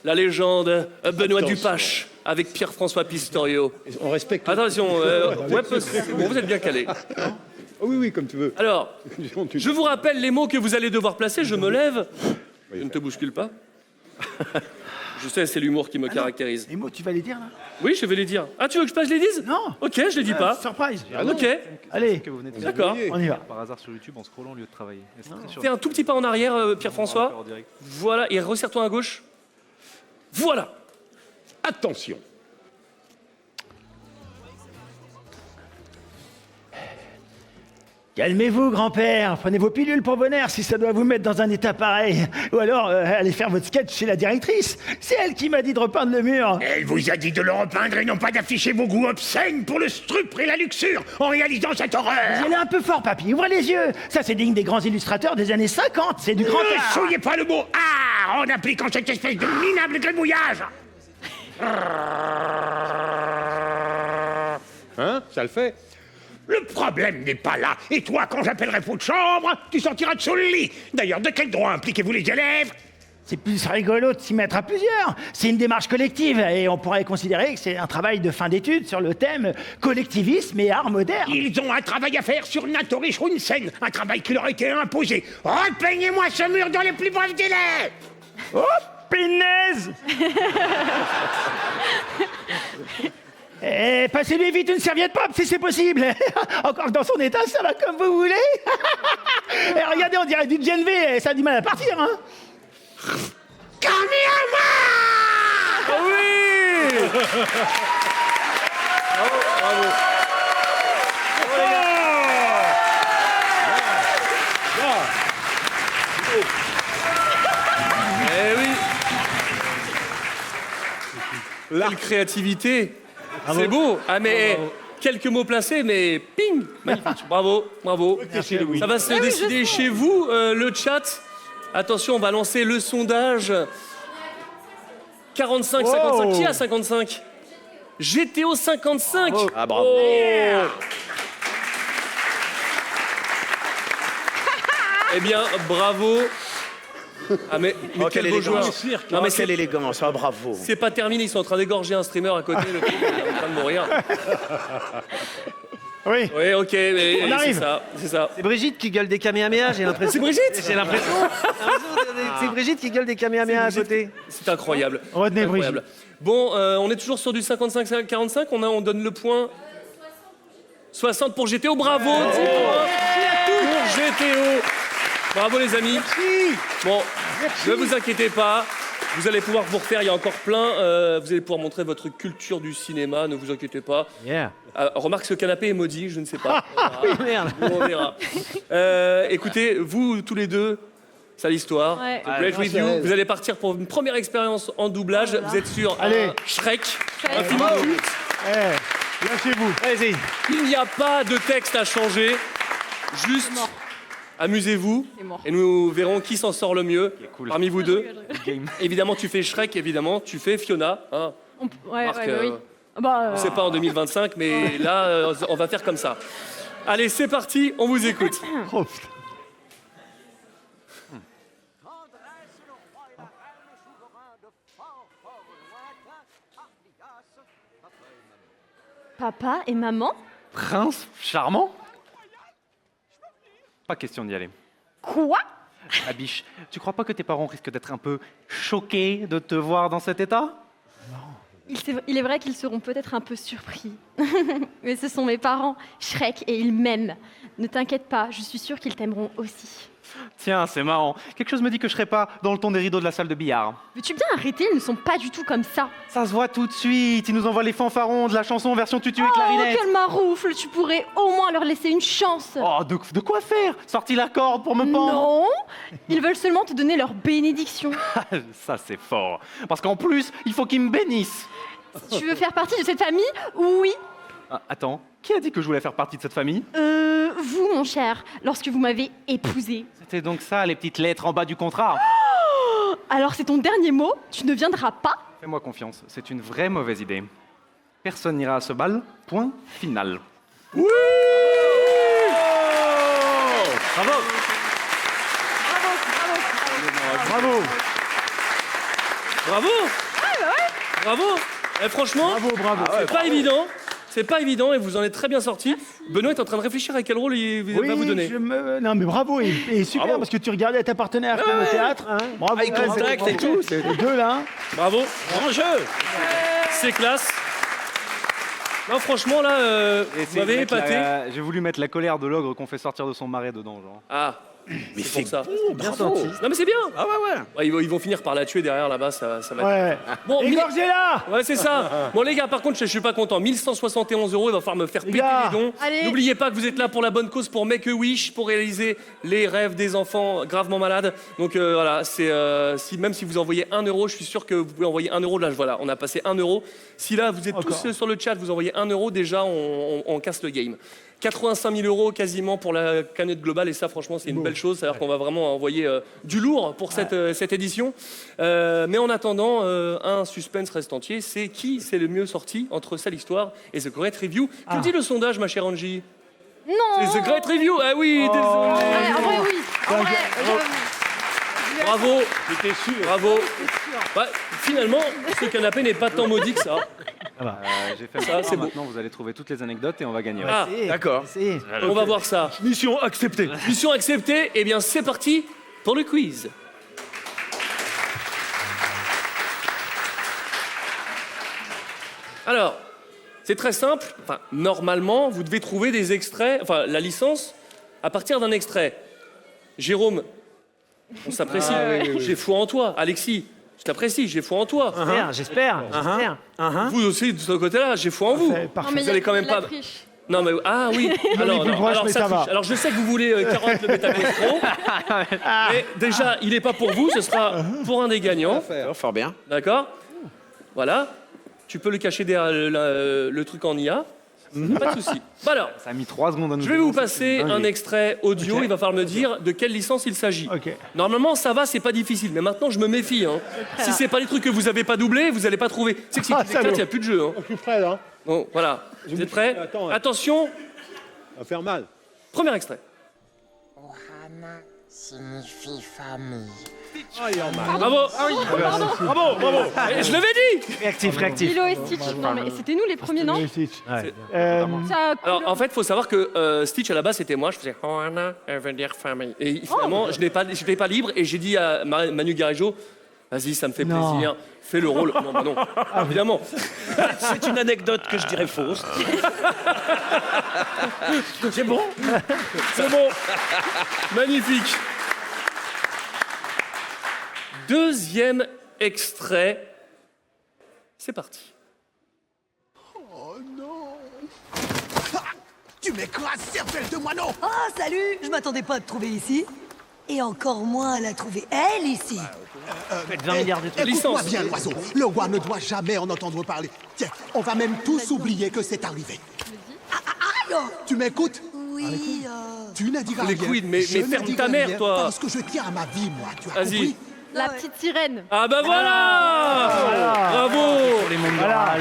La légende Benoît Dupache avec Pierre-François Pistorio. On respecte. Attention, bon, vous êtes bien calés. Oui, comme tu veux. Alors, je vous rappelle les mots que vous allez devoir placer. Je me lève. Je ne te bouscule pas. Je sais, c'est l'humour qui me caractérise. Les mots, tu vas les dire là? Oui, je vais les dire. Ah, tu veux que je les dise? Non. Ok, je les dis pas. Surprise. Ok. Allez, D'accord. on y va. Par hasard sur YouTube en scrollant au lieu de travailler. Fais un tout petit pas en arrière, Pierre-François. Voilà, et resserre-toi à gauche. Voilà. Attention. Calmez-vous, grand-père. Prenez vos pilules pour vos nerfs si ça doit vous mettre dans un état pareil. Ou alors, allez faire votre sketch chez la directrice. C'est elle qui m'a dit de repeindre le mur. Elle vous a dit de le repeindre et non pas d'afficher vos goûts obscènes pour le stupre et la luxure en réalisant cette horreur. Vous y allez un peu fort, papy. Ouvrez les yeux. Ça, c'est digne des grands illustrateurs des années 50. C'est du grand art. Ne souillez pas le mot art en appliquant cette espèce de minable gribouillage. Hein? Ça le fait? Le problème n'est pas là. Et toi, quand j'appellerai pour de chambre, tu sortiras de sous le lit. D'ailleurs, de quel droit impliquez-vous les élèves? C'est plus rigolo de s'y mettre à plusieurs. C'est une démarche collective et on pourrait considérer que c'est un travail de fin d'études sur le thème collectivisme et art moderne. Ils ont un travail à faire sur Natori Shunsen, un travail qui leur a été imposé. Repeignez-moi ce mur dans les plus brefs délais. Oh, punaise. Eh, passez-lui vite une serviette pop si c'est possible. Encore que dans son état, ça va comme vous voulez. Et regardez, on dirait du GNV, ça a du mal à partir, hein. Kamiyama! Ah oui. Bravo. Eh oui. Quelle créativité. C'est beau. Ah mais quelques mots placés, mais ping, magnifique. Bravo. Ça va se décider chez vous, le chat. Attention, on va lancer le sondage. 45, 55. Qui a 55? GTO 55. Ah bravo. Eh bien, bravo. Ah mais quel beau joueur. Non mais quelle élégance, ah, bravo. C'est pas terminé, ils sont en train d'égorger un streamer à côté, le type est en train de mourir. Oui. Oui, ok, mais On arrive. c'est ça. C'est Brigitte qui gueule des Kamehameha, j'ai l'impression. C'est Brigitte. J'ai l'impression. C'est Brigitte qui gueule des Kamehameha à côté. C'est incroyable. Retenez Incroyable. Bon, on est toujours sur du 55-45, on donne le point. 60 pour GTO, bravo. 10 points pour GTO. Bravo les amis. Bon, ne vous inquiétez pas. Vous allez pouvoir vous refaire, il y a encore plein. Vous allez pouvoir montrer votre culture du cinéma, ne vous inquiétez pas. Yeah. Remarque, ce canapé est maudit, je ne sais pas. Oui, merde. On verra. Écoutez, vous tous les deux, ça l'histoire. Ouais. Great with you. Vous allez partir pour une première expérience en doublage. Vous êtes sur un Shrek, un film culte. Lâchez-vous. Allez-y. Il n'y a pas de texte à changer. Juste amusez-vous et nous verrons qui s'en sort le mieux parmi vous deux. Évidemment, tu fais Shrek, évidemment, tu fais Fiona. Hein. Marc, oui. C'est pas en 2025, mais là, on va faire comme ça. Allez, c'est parti, on vous écoute. Oh, putain. Papa et maman? Prince charmant? Pas question d'y aller. Quoi? Abiche, tu crois pas que tes parents risquent d'être un peu choqués de te voir dans cet état? Il est vrai qu'ils seront peut-être un peu surpris. Mais ce sont mes parents, Shrek, et ils m'aiment. Ne t'inquiète pas, je suis sûre qu'ils t'aimeront aussi. Tiens, c'est marrant. Quelque chose me dit que je serai pas dans le ton des rideaux de la salle de billard. Veux-tu bien arrêter? Ils ne sont pas du tout comme ça. Ça se voit tout de suite. Ils nous envoient les fanfarons de la chanson version tutu et Oh, clarinette. quel maroufle! Tu pourrais au moins leur laisser une chance. Oh, de quoi faire? Sorti la corde pour me pendre? Non, ils veulent seulement te donner leur bénédiction. Ça, c'est fort. Parce qu'en plus, il faut qu'ils me bénissent. Tu veux faire partie de cette famille? Oui. Ah, attends, qui a dit que je voulais faire partie de cette famille? Vous, mon cher, lorsque vous m'avez épousé. C'était donc ça, les petites lettres en bas du contrat. Oh, alors c'est ton dernier mot? Tu ne viendras pas? Fais-moi confiance, c'est une vraie mauvaise idée. Personne n'ira à ce bal, point final. Oui! Bravo! Bravo! Bravo! Bravo! Eh, franchement, c'est pas évident. C'est pas évident et vous en êtes très bien sorti. Benoît est en train de réfléchir à quel rôle il va vous donner. Non mais bravo, et super, Bravo. parce que tu regardais ta partenaire comme au théâtre. Bravo. Eye contact et tout. C'est Les deux là. Bravo. grand jeu. C'est classe. Non, franchement, là, vous m'avez épaté. J'ai voulu mettre la colère de l'ogre qu'on fait sortir de son marais dedans, genre. Ah, Mais c'est pour ça. Bien senti. Non, mais c'est bien. Ah ouais. Ouais, ils vont finir par la tuer derrière là-bas, ça va. Ouais. Bon, Égorgez-la. Ouais, c'est ça. Bon, les gars, par contre, je suis pas content. 1171 €, il va falloir me faire péter gars. les dons. Allez. N'oubliez pas que vous êtes là pour la bonne cause, pour Make-A-Wish, pour réaliser les rêves des enfants gravement malades. Donc voilà, c'est même si vous envoyez 1 €, je suis sûr que vous pouvez envoyer 1 €. Là, voilà, on a passé 1 €. Si là, vous êtes tous sur le chat, vous envoyez 1 €, déjà, on casse le game. 85 000 € quasiment pour la cagnotte globale, et ça, franchement, c'est une belle chose. C'est-à-dire qu'on va vraiment envoyer du lourd pour cette édition. Mais en attendant, un suspense reste entier. C'est qui c'est le mieux sorti entre Sale Histoire et The Great Review? Que dit le sondage, ma chère Angie? Non. C'est The Great Review. Ah oui, désolé. Ouais, en vrai, oui. En vrai, Bravo. J'étais sûr. Bravo. Ouais, finalement, ce canapé n'est pas tant maudit que ça. J'ai fait Ça, c'est beau. Maintenant, vous allez trouver toutes les anecdotes et on va gagner. Ah, D'accord. on va voir ça. Mission acceptée. Mission acceptée. Eh bien, c'est parti pour le quiz. Alors, c'est très simple. Enfin, normalement, vous devez trouver des extraits, enfin, la licence, à partir d'un extrait. Jérôme, on s'apprécie. J'ai foi en toi. Alexis, je t'apprécie, j'ai foi en toi. J'espère. Vous aussi, de ce côté-là, j'ai foi en vous. Parfait. Non, mais Vous allez quand même pas... triche. Non, mais... Ah oui. Alors, plus proche, mais ça triche. va. Alors, je sais que vous voulez 40 le Métacostro. Mais déjà, il n'est pas pour vous, ce sera pour un des gagnants. Oh, fort bien. D'accord? Voilà. Tu peux le cacher derrière le truc en IA. Pas de souci. Bon, alors, Ça a mis 3 secondes à nous je vais vous dénoncer, passer c'est dingue. un extrait audio. Il va falloir me dire de quelle licence il s'agit. Ok. Normalement, ça va, c'est pas difficile. Mais maintenant, je me méfie. Hein. Si c'est pas des trucs que vous avez pas doublés, vous allez pas trouver. C'est que si tu éclates, il n'y a plus de jeu. Hein. Je suis prêt là. Bon, voilà. Vous êtes prêts? Attends, Attention, Ça va faire mal. premier extrait. Ohana signifie famille. Bravo. Bravo. Et je l'avais dit. Réactif. Lilo et Stitch. Non, mais c'était nous les premiers, non? Ça a Alors, en fait, il faut savoir que Stitch, à la base, c'était moi. Je faisais Ohana, elle veut dire famille. Et finalement, je n'étais pas libre. Et j'ai dit à Manu Garijo, vas-y, ça me fait plaisir. Fais le rôle. Non, bah non. Évidemment. C'est une anecdote que je dirais fausse. C'est bon. C'est bon. Magnifique. Deuxième extrait. C'est parti. Tu m'écrases, cervelle de moineau! Oh, salut! Je m'attendais pas à te trouver ici. Et encore moins à la trouver, elle, ici. Faites 20 milliards de trucs. Écoute-moi bien, l'oiseau. Le roi ne doit jamais en entendre parler. Tiens, on va même tous oublier que c'est arrivé. Aïe! Tu m'écoutes? Oui, Tu n'as dit Les rien. couilles, mais Je ne ferme dirai ta mère, rien toi. Parce que je tiens à ma vie, moi. Tu as Vas-y. compris? La petite sirène. Ah bah voilà. Bravo. Voilà.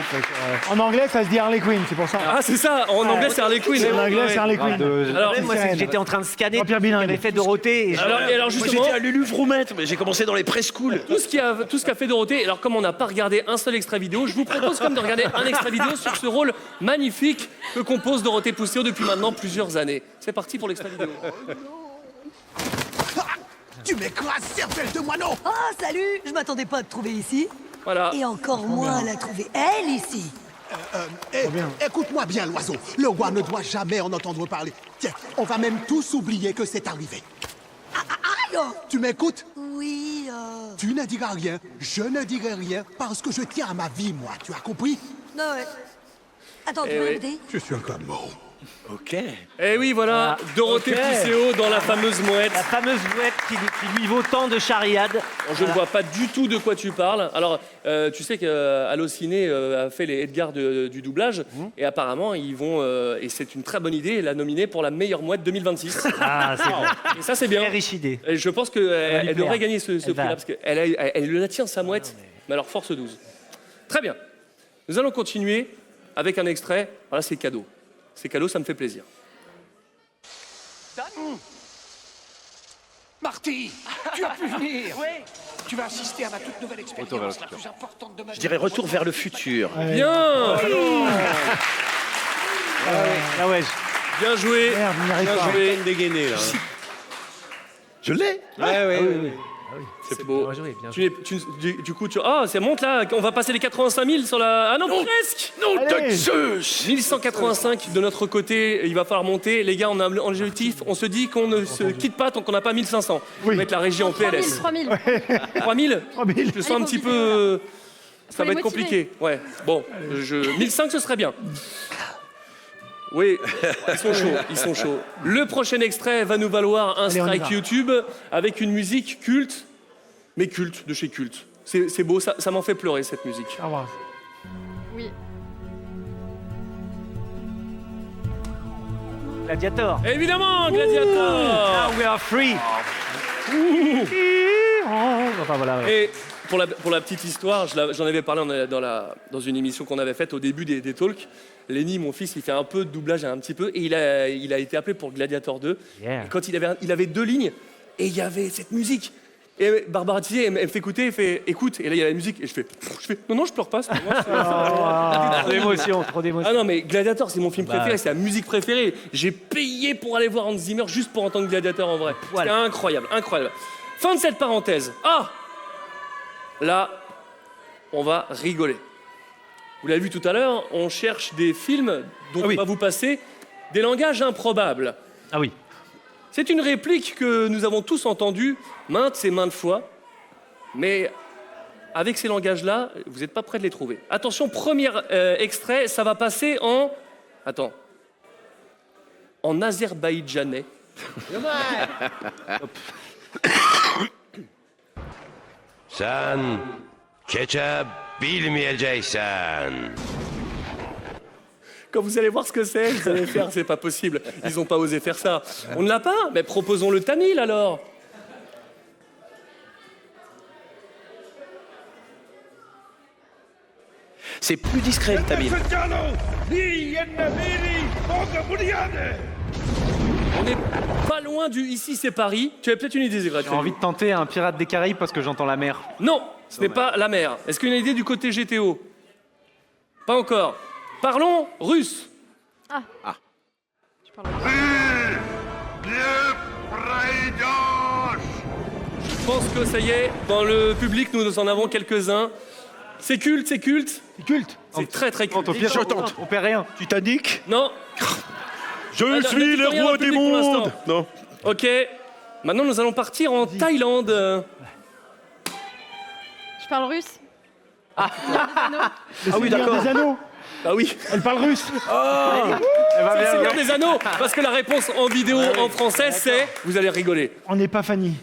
En anglais, ça se dit Harley Quinn, c'est pour ça. Ah, c'est ça. En anglais, c'est Harley Quinn. En anglais, c'est Harley Quinn. Alors, Moi, c'est que j'étais en train de scanner Jean-Pierre tout ce Bilingue. qu'avait fait Dorothée. Et alors Moi, justement, j'étais à Lulu Vroumette, mais j'ai commencé dans les preschool. tout ce qu'a fait Dorothée, alors comme on n'a pas regardé un seul extrait vidéo, je vous propose quand même de regarder un extrait vidéo sur ce rôle magnifique que compose Dorothée Pousseau depuis maintenant plusieurs années. C'est parti pour l'extrait vidéo. Tu m'écrases, cervelle de moineau! Oh, salut! Je m'attendais pas à te trouver ici. Voilà. Et encore moins à la trouver, elle, ici. Écoute-moi bien, l'oiseau. Le roi ne doit jamais en entendre parler. Tiens, on va même tous oublier que c'est arrivé. Aïe! Tu m'écoutes? Oui, Tu ne diras rien, je ne dirai rien, parce que je tiens à ma vie, moi. Tu as compris? non, ouais. Attends, tu Eh m'as oui. écouté? Je suis un peu mort. Ok. Et oui, voilà, Dorothée ok. Pousséo dans la fameuse mouette. La fameuse mouette qui lui vaut tant de charriades. Je ne vois pas du tout de quoi tu parles. Alors, tu sais qu'Allociné a fait les Edgar du doublage, et apparemment, ils vont, et c'est une très bonne idée, la nominer pour la meilleure mouette 2026. Ah, c'est bon. Et ça, c'est bien. Très riche idée. Et je pense va lui qu'elle plaire. devrait gagner ce Elle prix-là, va. parce qu'elle la tient, sa mouette. Mais alors, force 12. Très bien. Nous allons continuer avec un extrait. Voilà, c'est cadeau. C'est cadeau, ça me fait plaisir. Marty, tu as pu venir. Oui. Tu vas assister à ma toute nouvelle expérience, la plus importante de ma vie. Je dirais retour vers le futur. Bien. Ah ouais. Bien joué. Merde, on n'y arrive Bien pas. joué. Dégainé, là. Je l'ai. Oui. C'est beau. Bien joué, bien Du coup, ça monte là. On va passer les 85 000 sur la. Ah non, presque. Non, Allez. Zeus. 1185 de notre côté. Il va falloir monter. Les gars, on a un objectif. On se dit qu'on ne se quitte pas tant qu'on n'a pas 1500. On va mettre la régie en 3000, PLS. 3000. 3000. 3000. Je sens un Allez, petit faut peu. Ça Faut va les être motiver. compliqué. Ouais. Bon, 1500 ce serait bien. Oui, ils sont chauds. Le prochain extrait va nous valoir un Allez, on y strike va. YouTube avec une musique culte, mais culte de chez culte. C'est beau, ça m'en fait pleurer cette musique. Au revoir. Oui. Gladiator. Évidemment, Gladiator. Now we are free. Enfin voilà. Ouais. Et pour la petite histoire, j'en avais parlé dans une émission qu'on avait faite au début des talks. Lenny, mon fils, il fait un peu de doublage un petit peu, et il a été appelé pour Gladiator 2. Yeah. Et quand il avait 2 lignes, et il y avait cette musique. Et Barbara Tissier, elle me fait écouter, elle fait écoute, et là il y a la musique, et je fais non, je pleure pas. c'est pour moi, Trop d'émotion, trop d'émotion. Ah non, mais Gladiator, c'est mon film préféré, c'est la musique préférée. J'ai payé pour aller voir Hans Zimmer juste pour entendre Gladiator en vrai. Voilà. C'était incroyable, incroyable. Fin de cette parenthèse. Ah, là, on va rigoler. Vous l'avez vu tout à l'heure, on cherche des films dont on va vous passer des langages improbables. Ah oui. C'est une réplique que nous avons tous entendue maintes et maintes fois, mais avec ces langages-là, vous n'êtes pas prêts de les trouver. Attention, premier extrait, ça va passer en... Attends. En azerbaïdjanais. Sen ketchup bilmeyeceksen. Quand vous allez voir ce que c'est, vous allez faire, c'est pas possible. Ils n'ont pas osé faire ça. On ne l'a pas, mais proposons le tamil alors. C'est plus discret le tamil. On n'est pas loin du Ici c'est Paris. Tu avais peut-être une idée, Zégrad. J'ai envie de tenter un pirate des Caraïbes parce que j'entends la mer. Non, ce n'est pas la mer. Est-ce qu'il y a une idée du côté GTO? Pas encore. Parlons russe. Ah. Tu parles russe. Je pense que ça y est, dans le public, nous en avons quelques-uns. C'est culte, c'est culte. C'est culte. C'est très très culte. On perd rien. Titanic. Non. Je Ah, suis ne le dites rien roi au du public pour monde. l'instant. Non. Ok. Maintenant, nous allons partir en Thaïlande. Je parle russe. Le oui, Seigneur d'accord. des Anneaux. Ah oui. Elle parle russe. C'est le Seigneur des Anneaux. Parce que la réponse en vidéo en français, c'est... Vous allez rigoler. On n'est pas Fanny.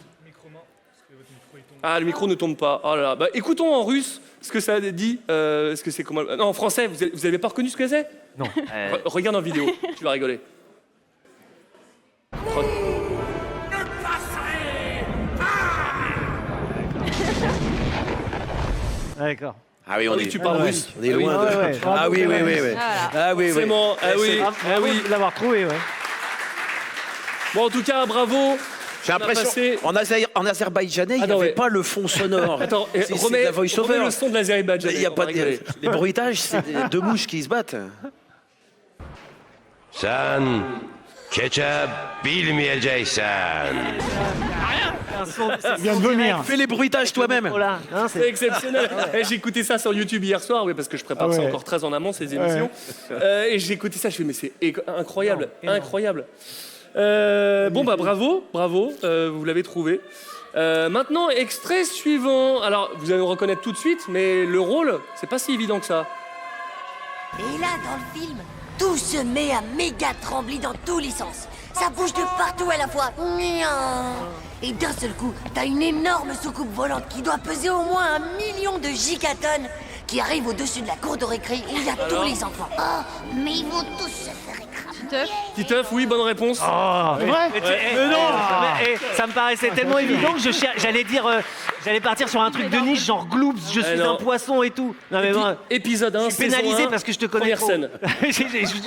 Ah, le micro ne tombe pas. Oh là là. Bah, écoutons en russe ce que ça dit. Ce que c'est comment... Non, en français, vous n'avez pas reconnu ce que c'est? Non. Regarde en vidéo, tu vas rigoler. D'accord. Ah oui, on est. Tu parles russe. On est Ah oui. loin de. Ouais, ouais. Ah oui, oui, oui, oui. Voilà. Ah oui, oui. Forcément, ah oui, ah oui. De l'avoir trouvé, ouais. Bon, en tout cas, bravo. J'ai l'impression. En azerbaïdjanais, il n'y Attends, avait ouais. pas le fond sonore. Attends, C'est de remets la voice-over. le son de l'Azerbaïdjan. Il y a pas de... Les bruitages, c'est deux mouches qui se battent. Sen ketchup bilmeyeceksen. un son. Il vient de vomir. Fais les bruitages toi-même. Voilà. Hein, C'est exceptionnel. J'ai écouté ça sur YouTube hier soir, oui, parce que je prépare ça encore très en amont, ces émissions. Et j'ai écouté ça, je me suis dit, mais c'est incroyable, incroyable. Bon, bah bravo, vous l'avez trouvé. Maintenant, extrait suivant. Alors, vous allez me reconnaître tout de suite, mais le rôle, c'est pas si évident que ça. Et là, dans le film, tout se met à méga trembler dans tous les sens. Ça bouge de partout à la fois. Et d'un seul coup, t'as une énorme soucoupe volante qui doit peser au moins 1 million de gigatonnes qui arrive au-dessus de la cour de récré où il y a tous les enfants. Oh, mais ils vont tous se faire écraser. Titeuf, oui, bonne réponse. Oh, C'est vrai mais non. Ça me paraissait tellement évident que j'allais partir sur un truc de niche, genre Gloops, je suis un poisson et tout. Non mais bon, épisode 1, je suis pénalisé parce que je te connais première trop. scène.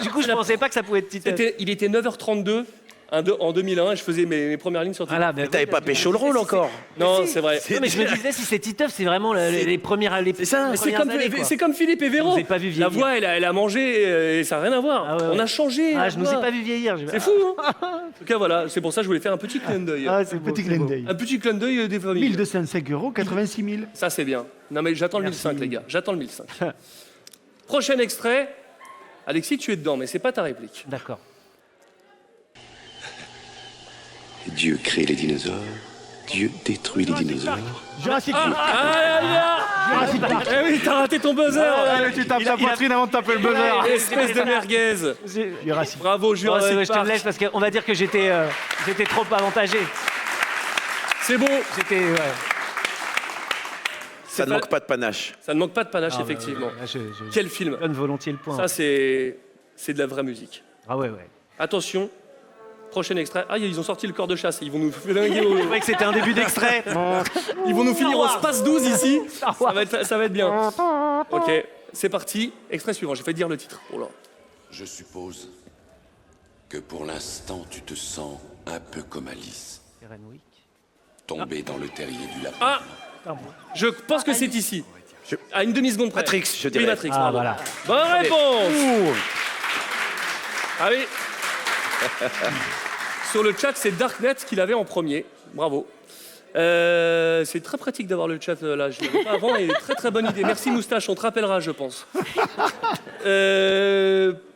Du coup, je pensais pas que ça pouvait être Titeuf. Il était 9h32 en 2001 et je faisais mes premières lignes sur Titeuf. Voilà, mais T'avais pas pécho le rôle encore. Non, c'est vrai. Non, mais je me disais, si c'est Titeuf, c'est vraiment les premières. C'est ça, C'est comme Philippe et Véro. Je vous ai pas vu vieillir. La voix, elle a mangé et ça n'a rien à voir. Ah ouais. On a changé. Ah, je nous ai pas vu vieillir. C'est fou, hein. En tout cas, voilà, c'est pour ça que je voulais faire un petit clin d'œil. Ah, c'est un petit clin d'œil. Un petit clin d'œil des familles. 1205 €, 86 000. Ça, c'est bien. Non, mais j'attends le 1005, les gars. J'attends le 1005. Prochain extrait. Alexis, tu es dedans, mais c'est pas ta réplique. D'accord. Dieu crée les dinosaures, Dieu détruit les dinosaures. Jurassic Park. Jurassic Park. Eh oui, t'as raté ton buzzer. Tu tapes ta poitrine avant de taper le buzzer. Espèce de merguez. Jurassic. Bravo, Jurassic Je te Park. le laisse parce qu'on va dire que j'étais trop avantagé. C'est beau. Ça ne manque pas de panache. Ça ne manque pas de panache, effectivement. Quel film. Je donne volontiers le point. Ça, c'est de la vraie musique. Ah ouais. Attention. Prochain extrait. Ah, ils ont sorti le corps de chasse. Ils vont nous flinguer Je croyais que c'était un début d'extrait. Ils vont nous finir au space 12 ici. Ça va être bien. Ok, c'est parti. Extrait suivant. J'ai fait dire le titre. Oh là. Je suppose que pour l'instant, tu te sens un peu comme Alice. Tombée dans le terrier du lapin. Ah, je pense que c'est ici. À une demi-seconde près. Matrix, je dirais. Oui, Matrix, Ah, bravo. voilà. Bonne réponse. Ah oui. Sur le chat, c'est Darknet qui l'avait en premier. Bravo. C'est très pratique d'avoir le chat là. Je ne l'avais pas avant et très très bonne idée. Merci Moustache, on te rappellera, je pense.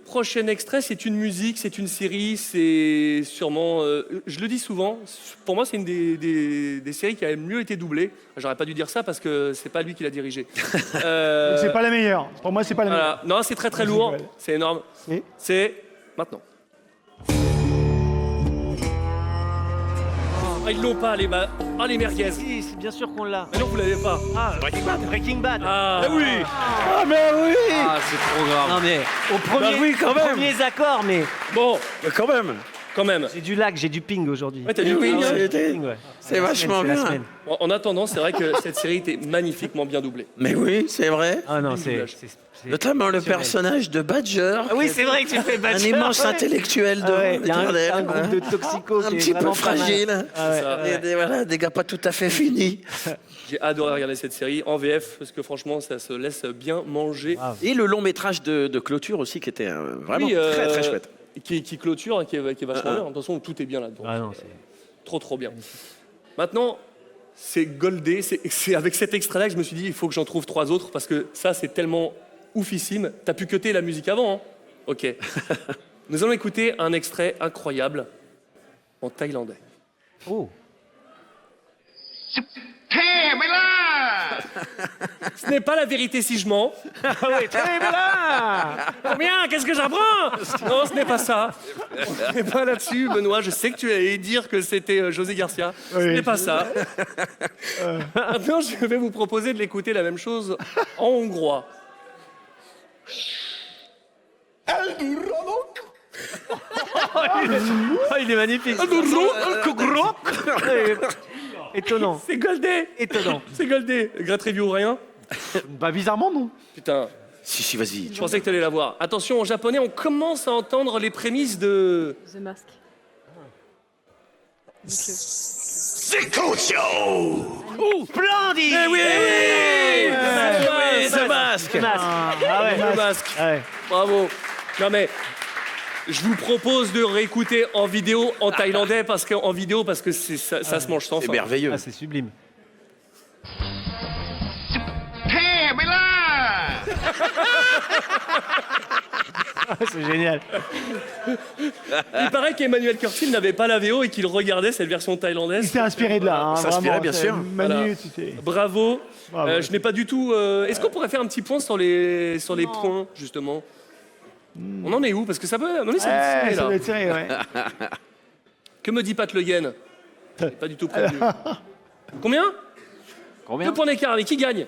Prochain extrait, c'est une musique, c'est une série, c'est sûrement... je le dis souvent, pour moi c'est une des séries qui a le mieux été doublée. J'aurais pas dû dire ça parce que c'est pas lui qui l'a dirigé. C'est pas la meilleure. Pour moi, c'est pas la meilleure. Voilà. Non, c'est très très lourd, c'est énorme. C'est maintenant. Ah, ils l'ont pas, les merguez. Si, c'est bien sûr qu'on l'a. Mais non, vous l'avez pas. Ah, Breaking Bad. Ah, oui. Ah, mais oui. Ah, c'est trop grave. Non, mais quand même. premiers accords, mais bon, Quand même. quand même. j'ai du lag, j'ai du ping aujourd'hui. Ouais, t'as du ping, hein. C'est vachement la bien. semaine. Bon, en attendant, c'est vrai que cette série était magnifiquement bien doublée. Mais oui, c'est vrai. Ah non, doublage. c'est Notamment le personnage de Badger. Ah oui, c'est vrai que tu fais Un Badger. immense Ouais. intellectuel de Ah ouais, il y a Éternel, un groupe de toxicos un qui est petit peu vraiment pas mal. fragile. Ah ouais. Ça. Des gars pas tout à fait finis. J'ai adoré regarder cette série en VF parce que franchement, ça se laisse bien manger. Et le long métrage de clôture aussi qui était vraiment Oui, très très chouette. Qui clôture, hein, qui est vachement bien. De toute façon, tout est bien là-dedans. Ah non, c'est... Trop bien. Maintenant, c'est goldé. C'est avec cet extrait-là que je me suis dit, il faut que j'en trouve 3 autres parce que ça, c'est tellement oufissime. T'as pu cuter la musique avant, hein? Ok. Nous allons écouter un extrait incroyable en thaïlandais. Oh. Ce n'est pas la vérité si je mens. Ah ouais, très bien. Combien? Qu'est-ce que j'apprends? Non, ce n'est pas ça. On n'est pas là-dessus, Benoît. Je sais que tu allais dire que c'était José Garcia. Ce n'est pas ça. Maintenant, je vais vous proposer de l'écouter la même chose en hongrois. Oh, il est magnifique. Étonnant. C'est goldé. Étonnant. C'est goldé. Great review ou rien? Bah bizarrement non. Putain. Si, vas-y. Je pensais que tu allais la voir. Attention, en japonais, on commence à entendre les prémices de... The Mask. Sekucho. Oh, splendide. Eh oui, The Mask. Ah ouais. Le masque. Ah ouais. Bravo. Non mais, Je vous propose de réécouter en vidéo, en thaïlandais, parce que ça se mange sans fin. C'est merveilleux. Ah, c'est sublime. C'est génial. Il paraît qu'Emmanuel Curtil n'avait pas la VO et qu'il regardait cette version thaïlandaise. Il s'est inspiré de là. Hein, Ça s'inspirait, vraiment, bien c'est- sûr. Manu, Voilà. tu sais. Bravo. Bravo. Je n'ai pas du tout. Est-ce qu'on pourrait faire un petit point sur les points, justement? On en est où? Parce que ça peut. Non, mais ça va être serré, ça là. doit être serré, ouais. Que me dit Pat Le Guen? Pas du tout prévenu. Combien? 2 points d'écart, mais qui gagne?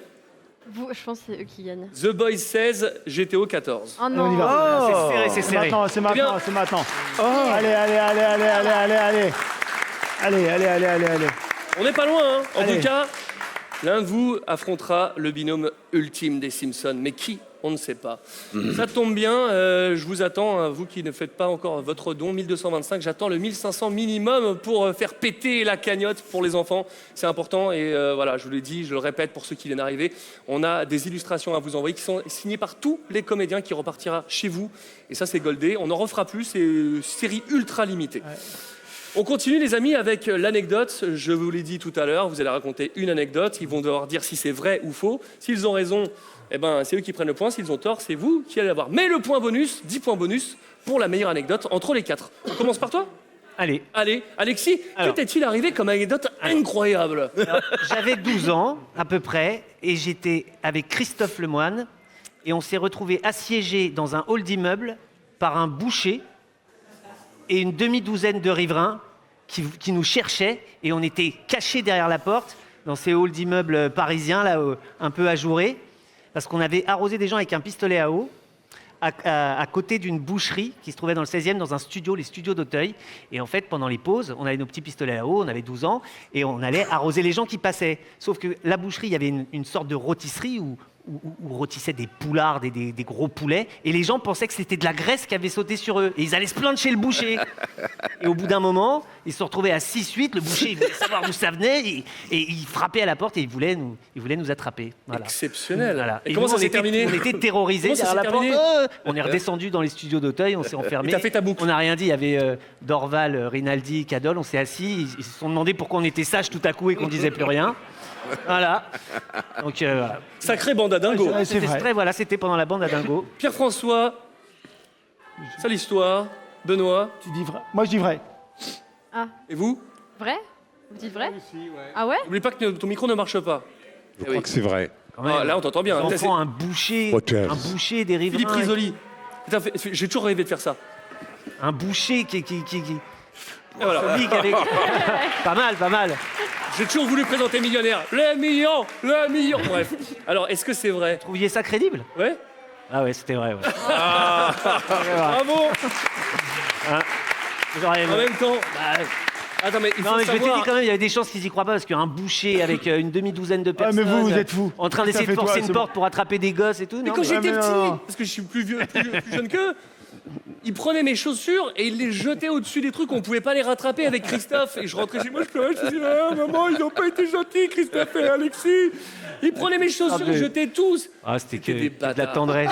Vous, je pense que c'est eux qui gagnent. The Boys 16, GTO 14. Oh On y non. va. C'est serré, c'est C'est serré. maintenant, c'est Eh bien- maintenant, c'est maintenant. Allez, allez, allez, allez, allez, allez, allez. Allez, allez, allez, allez, allez. On n'est pas loin, hein. En Allez. tout cas, l'un de vous affrontera le binôme ultime des Simpsons. Mais qui? On ne sait pas. Ça tombe bien, je vous attends, hein, vous qui ne faites pas encore votre don, 1225, j'attends le 1500 minimum pour faire péter la cagnotte pour les enfants. C'est important et voilà, je vous l'ai dit, je le répète pour ceux qui viennent d'arriver, on a des illustrations à vous envoyer qui sont signées par tous les comédiens qui repartira chez vous. Et ça, c'est goldé. On en refera plus, c'est une série ultra limitée. On continue les amis avec l'anecdote, je vous l'ai dit tout à l'heure, vous allez raconter une anecdote, ils vont devoir dire si c'est vrai ou faux. S'ils ont raison, eh ben, c'est eux qui prennent le point, s'ils ont tort, c'est vous qui allez l'avoir. Mais le point bonus, 10 points bonus pour la meilleure anecdote entre les 4. On commence par toi? Allez. Allez, Alexis, Alors. que t'est-il arrivé comme anecdote incroyable? Alors, j'avais 12 ans, à peu près, et j'étais avec Christophe Lemoine, et on s'est retrouvés assiégés dans un hall d'immeuble par un boucher et une demi-douzaine de riverains qui nous cherchaient, et on était cachés derrière la porte, dans ces halls d'immeubles parisiens, là, un peu ajourés, parce qu'on avait arrosé des gens avec un pistolet à eau, à côté d'une boucherie qui se trouvait dans le 16e, dans un studio, les studios d'Auteuil. Et en fait, pendant les pauses, on avait nos petits pistolets à eau, on avait 12 ans, et on allait arroser les gens qui passaient. Sauf que la boucherie, il y avait une sorte de rôtisserie où rôtissaient des poulards, des gros poulets, et les gens pensaient que c'était de la graisse qui avait sauté sur eux. Et ils allaient se plaindre chez le boucher. Et au bout d'un moment, ils se sont retrouvés à 6-8, le boucher il voulait savoir d'où ça venait, et il frappait à la porte et il voulait nous attraper. Voilà. Exceptionnel. Voilà. Et comment nous, ça on s'est était- terminé? On était terrorisés Comment ça derrière s'est la porte. terminé On est redescendu dans les studios d'Auteuil, on s'est enfermé. Et t'as fait ta boucle. On n'a rien dit. Il y avait Dorval, Rinaldi, Cadol. On s'est assis. Ils se sont demandé pourquoi on était sages tout à coup et qu'on disait plus rien. Voilà. Donc, voilà. Sacré bande à dingo. Ouais, c'est vrai. Voilà, c'était pendant la bande à dingo. Pierre-François, sale histoire. Benoît. Tu dis vrai. Moi, je dis vrai. Ah, Et vous? vrai? Vous dites vrai? Ah ouais? N'oublie pas que ton micro ne marche pas. Je crois que c'est vrai. Ah, là, on t'entend bien. Les Là, c'est- enfants, un boucher, Hôtel. des riverains. Philippe Risoli. Putain, j'ai toujours rêvé de faire ça. Un boucher qui Et voilà. comique avec. Pas mal, pas mal. J'ai toujours voulu présenter Millionnaire. Le million. Bref. Alors, est-ce que c'est vrai? Vous trouviez ça crédible? Ouais. Ah ouais, c'était vrai. Ouais. Bravo. J'aurais- En même temps. Attends, mais il faut Non, mais je m'étais savoir. dit quand même, il y avait des chances qu'ils y croient pas parce qu'un boucher avec une demi-douzaine de Ah, personnes. mais vous êtes fous. En train Ça d'essayer de fait forcer toi, une c'est porte pour attraper des gosses et tout. Mais non, quand j'étais mais petit, non. parce que je suis plus vieux, plus jeune qu'eux, ils prenaient mes chaussures et ils les jetaient au-dessus des trucs. On pouvait pas les rattraper avec Christophe. Et je rentrais chez moi, je pleurais, je disais ah, maman, ils ont pas été gentils, Christophe et Alexis. Ils prenaient mes chaussures, Ah, mais- ils jetaient tous. Ah, c'était que des de la bâtards. tendresse.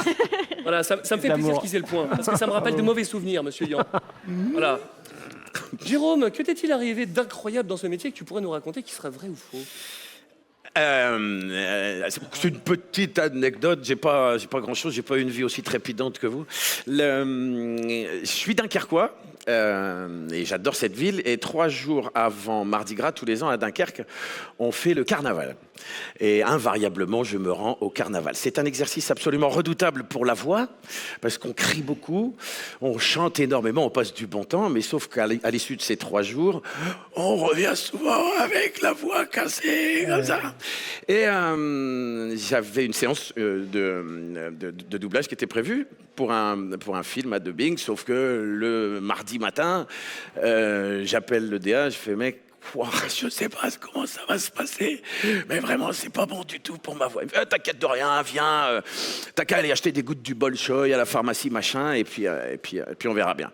Voilà, ça me fait D'amour. plaisir qu'ils aient le point. Parce que ça me rappelle de mauvais souvenirs, monsieur Yan. Voilà. Jérôme, que t'est-il arrivé d'incroyable dans ce métier que tu pourrais nous raconter qui serait vrai ou faux? C'est une petite anecdote, j'ai pas grand-chose, j'ai pas une vie aussi trépidante que vous. Je suis dunkerquois et j'adore cette ville. Et 3 jours avant Mardi Gras, tous les ans à Dunkerque, on fait le carnaval. Et invariablement, je me rends au carnaval. C'est un exercice absolument redoutable pour la voix, parce qu'on crie beaucoup, on chante énormément, on passe du bon temps, mais sauf qu'à l'issue de ces 3 jours, on revient souvent avec la voix cassée, comme ça. Et j'avais une séance de doublage qui était prévue pour un film à dubbing, sauf que le mardi matin, j'appelle le DA, je fais mec, wow, je sais pas comment ça va se passer, mais vraiment c'est pas bon du tout pour ma voix. Il me fait, t'inquiète de rien, viens, t'as qu'à aller acheter des gouttes du Bolshoi à la pharmacie machin, et puis on verra bien.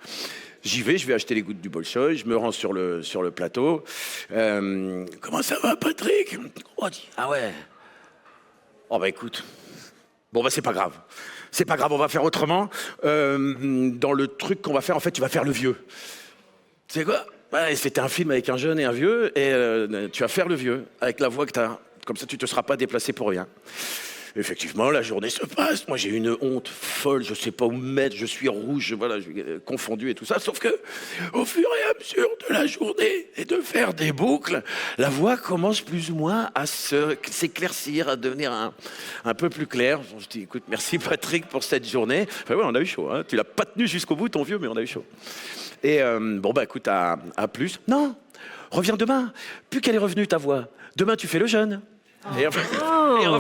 J'y vais, je vais acheter les gouttes du Bolshoi, je me rends sur le plateau. Comment ça va, Patrick? Oh, dit, ah ouais. Oh bah écoute, Bon, bah, c'est pas grave. C'est pas grave, on va faire autrement. Dans le truc qu'on va faire, en fait, tu vas faire le vieux. Tu sais quoi? Ouais, c'était un film avec un jeune et un vieux, et tu vas faire le vieux, avec la voix que tu as. Comme ça, tu ne te seras pas déplacé pour rien. Effectivement, la journée se passe. Moi, j'ai une honte folle. Je ne sais pas où me mettre. Je suis rouge, voilà, je suis confondu et tout ça. Sauf que, au fur et à mesure de la journée et de faire des boucles, la voix commence plus ou moins à s'éclaircir, à devenir un peu plus claire. Je dis, écoute, merci Patrick pour cette journée. Enfin, ouais, on a eu chaud. Hein. Tu l'as pas tenu jusqu'au bout, ton vieux, mais on a eu chaud. Et bon, bah écoute, à plus. Non, reviens demain. Plus qu'elle est revenue, ta voix. Demain, tu fais le jeune. Et en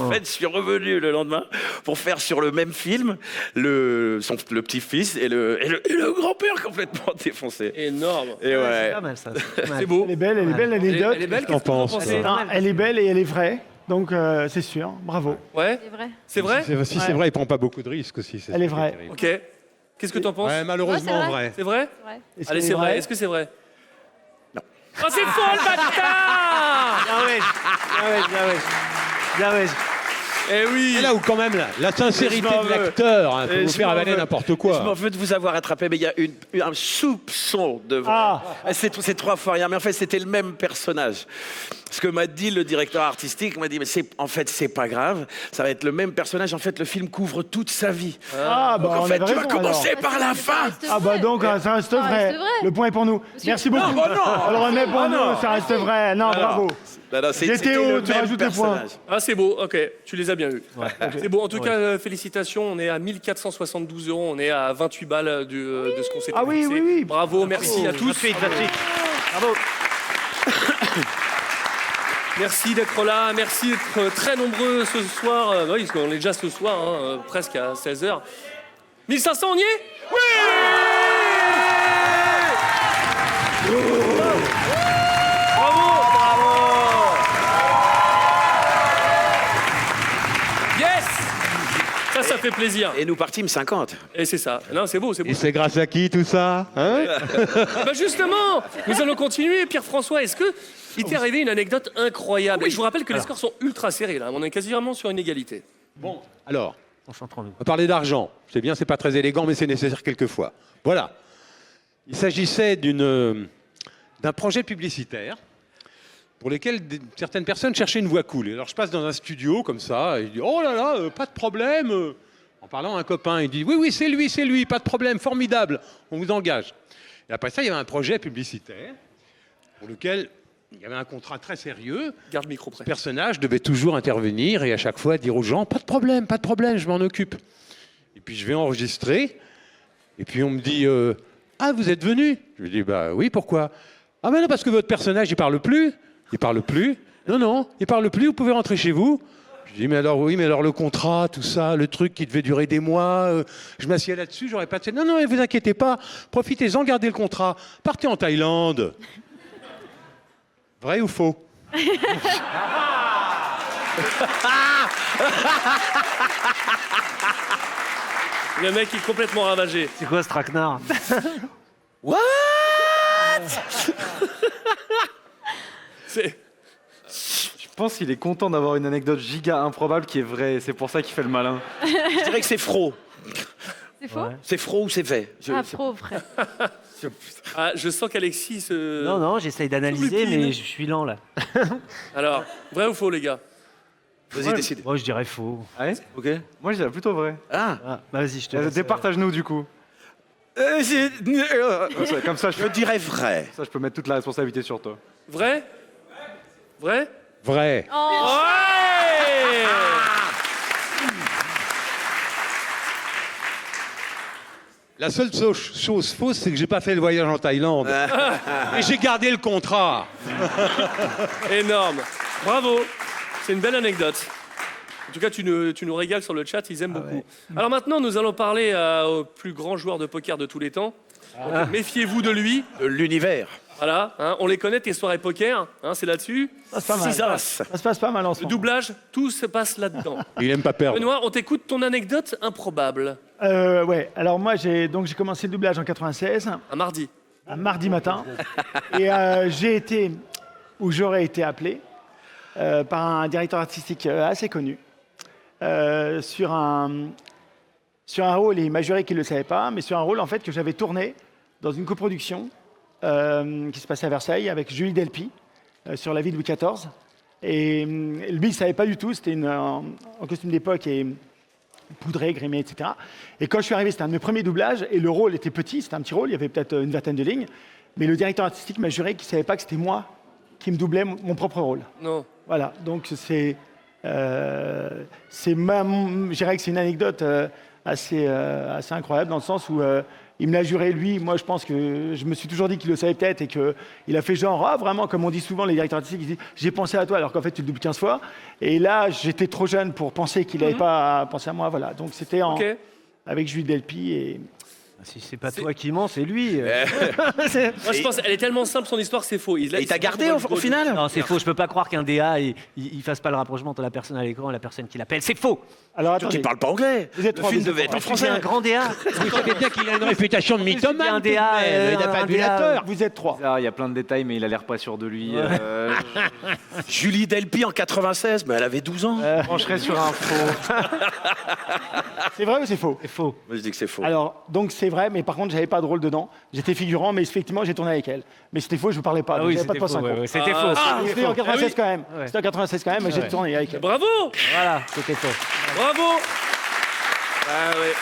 fait, je suis revenu le lendemain pour faire sur le même film le petit-fils et le grand-père complètement défoncé. Énorme. Et ouais. C'est pas mal ça. C'est beau. Elle est belle l'anecdote. Elle est belle, Qu'est-ce qu'est-ce que vous en pensez? Non, elle est belle et elle est vraie. Donc c'est sûr, bravo. Ouais. C'est vrai. Si c'est vrai, il prend pas beaucoup de risques aussi. Elle est vraie. Ok. Qu'est-ce que t'en penses? Ouais, malheureusement Ouais, vrai. C'est vrai? Est-ce Allez, qu'elle c'est est vrai. vraie Est-ce que c'est vrai? Non. Oh, c'est faux, le bâtard! Bien ouais. Eh oui. C'est là où quand même la sincérité de l'acteur hein, peut vous faire avaler n'importe quoi. Je m'en veux de vous avoir attrapé, mais il y a un soupçon de vrai. C'est 3 fois rien, mais en fait c'était le même personnage. Ce que m'a dit le directeur artistique, m'a dit, mais en fait c'est pas grave, ça va être le même personnage. En fait le film couvre toute sa vie. Ah, donc bah, en on fait avait tu vas raison, commencer alors. par la fin. Ah bah donc ça reste vrai. Le point est pour nous. Merci beaucoup. Non, bah non. On le remet pour Ah nous, non. ça reste vrai. Non, bravo. C'était haut, le tu même rajoutes des points. personnage. Ah, c'est beau, ok, tu les as bien eus. C'est beau, en tout cas, félicitations, on est à 1472 €, on est à 28 balles de ce qu'on s'était Ah oui, fixé. oui, oui. Bravo, merci à tous. 28. Bravo. Merci d'être là, merci d'être très nombreux ce soir. Oui, parce qu'on est déjà ce soir, hein, presque à 16h. 1500, on y est? Oui! Ça fait plaisir. Et nous partîmes 50. Et c'est ça. Non, c'est beau, c'est beau. Et c'est grâce à qui tout ça hein? Bah justement, nous allons continuer. Pierre-François, est-ce que il t'est arrivé une anecdote incroyable? Et je vous rappelle que les scores sont ultra serrés là. On est quasiment sur une égalité. Bon, alors, On s'entend nous. on va parler d'argent. C'est bien, c'est pas très élégant, mais c'est nécessaire quelquefois. Voilà. Il s'agissait d'un projet publicitaire pour lequel certaines personnes cherchaient une voix cool. Et alors je passe dans un studio comme ça, et je dis « Oh là là, pas de problème !» En parlant à un copain, il dit « Oui, c'est lui, pas de problème, formidable, on vous engage. » Et après ça, il y avait un projet publicitaire pour lequel il y avait un contrat très sérieux. Garde le micro près. Ce personnage devait toujours intervenir et à chaque fois dire aux gens « Pas de problème, je m'en occupe. » Et puis je vais enregistrer, et puis on me dit « Ah, vous êtes venu ?» Je lui dis « Bah oui, pourquoi ?»« Ah ben non, parce que votre personnage, il parle plus. » Il parle plus. Non, il parle plus, vous pouvez rentrer chez vous. Je dis, mais alors le contrat, tout ça, le truc qui devait durer des mois, je m'assieds là-dessus, j'aurais pas de... Non, ne vous inquiétez pas, profitez-en, gardez le contrat, partez en Thaïlande. Vrai ou faux? Le mec est complètement ravagé. C'est quoi ce traquenard? What? Je pense qu'il est content d'avoir une anecdote giga improbable qui est vraie. C'est pour ça qu'il fait le malin. Je dirais que c'est faux. C'est faux? C'est faux ou c'est fait? Ah, faux, frère. Ah, je sens qu'Alexis se... Non, j'essaye d'analyser, mais je suis lent là. Alors, vrai ou faux, les gars? Vas-y, décide. Moi, je dirais faux. Ouais. Ok. Moi, je dirais plutôt vrai. Ah. Bah, vas-y, je te laisse. Départage-nous du coup. Comme ça, je dirais vrai. Ça, je peux mettre toute la responsabilité sur toi. Vrai? Vrai? Vrai. Ouais! La seule chose fausse, c'est que j'ai pas fait le voyage en Thaïlande. Et j'ai gardé le contrat. Énorme. Bravo. C'est une belle anecdote. En tout cas, tu nous régales sur le chat, ils aiment beaucoup. Alors maintenant, nous allons parler au plus grand joueur de poker de tous les temps. Donc, méfiez-vous de lui. De l'univers. Voilà, hein, on les connaît, tes soirées poker, hein, c'est là-dessus. Ça se passe pas mal. Six as. Ça se passe pas mal en ce Le moment. doublage, tout se passe là-dedans. Il aime pas perdre. Benoît, on t'écoute ton anecdote improbable. Ouais, alors moi j'ai commencé le doublage en 96. Un mardi. Un mardi matin. Et j'aurais été appelé par un directeur artistique assez connu. sur un rôle, et il m'a juré qu'il ne le savait pas, mais sur un rôle en fait que j'avais tourné dans une coproduction qui se passait à Versailles avec Julie Delpy sur la vie de Louis XIV. Et lui, il ne savait pas du tout, c'était en costume d'époque et poudré, grimé, etc. Et quand je suis arrivé, c'était un de mes premiers doublages, et le rôle était petit, c'était un petit rôle, il y avait peut-être une vingtaine de lignes, mais le directeur artistique m'a juré qu'il ne savait pas que c'était moi qui me doublais mon propre rôle. Non. Voilà, donc je dirais que c'est une anecdote assez incroyable, dans le sens où il me l'a juré, lui. Moi, je pense que je me suis toujours dit qu'il le savait peut-être et qu'il a fait genre, ah, vraiment, comme on dit souvent, les directeurs artistiques, ils disent, j'ai pensé à toi, alors qu'en fait, tu le doubles 15 fois. Et là, j'étais trop jeune pour penser qu'il n'avait pas pensé à moi. Voilà. Donc, c'était avec Julie Delpy. Et... Si c'est pas toi qui mens, c'est lui. Moi, je pense elle est tellement simple, son histoire, c'est faux. Il t'a gardé au final? Non, c'est faux. Je peux pas croire qu'un DA, il fasse pas le rapprochement entre la personne à l'écran et la personne qui l'appelle. C'est faux. Alors, attendez. Tu parles pas anglais. Vous êtes le film devait être en français. C'est un grand DA. Vous savez bien qu'il a une réputation de mythomane. Un DA, il n'a pas vu l'acteur. Vous êtes 3. Il y a plein de détails, mais il a l'air pas sûr de lui. Julie Delpy en 96, mais elle avait 12 ans. Je pencherai sur un faux. C'est vrai ou c'est faux? C'est faux. Moi, je dis que c'est faux. Alors, donc c'est vrai, mais par contre, j'avais pas de rôle dedans. J'étais figurant, mais effectivement, j'ai tourné avec elle. Mais c'était faux, je ne parlais pas. Ah donc oui, j'avais pas de c'était poste faux. synchro. C'était faux. C'était en 96 quand même. C'était en 96 quand même, mais j'ai tourné avec elle. Bravo. Voilà, c'était faux. Bravo. Ah ouais.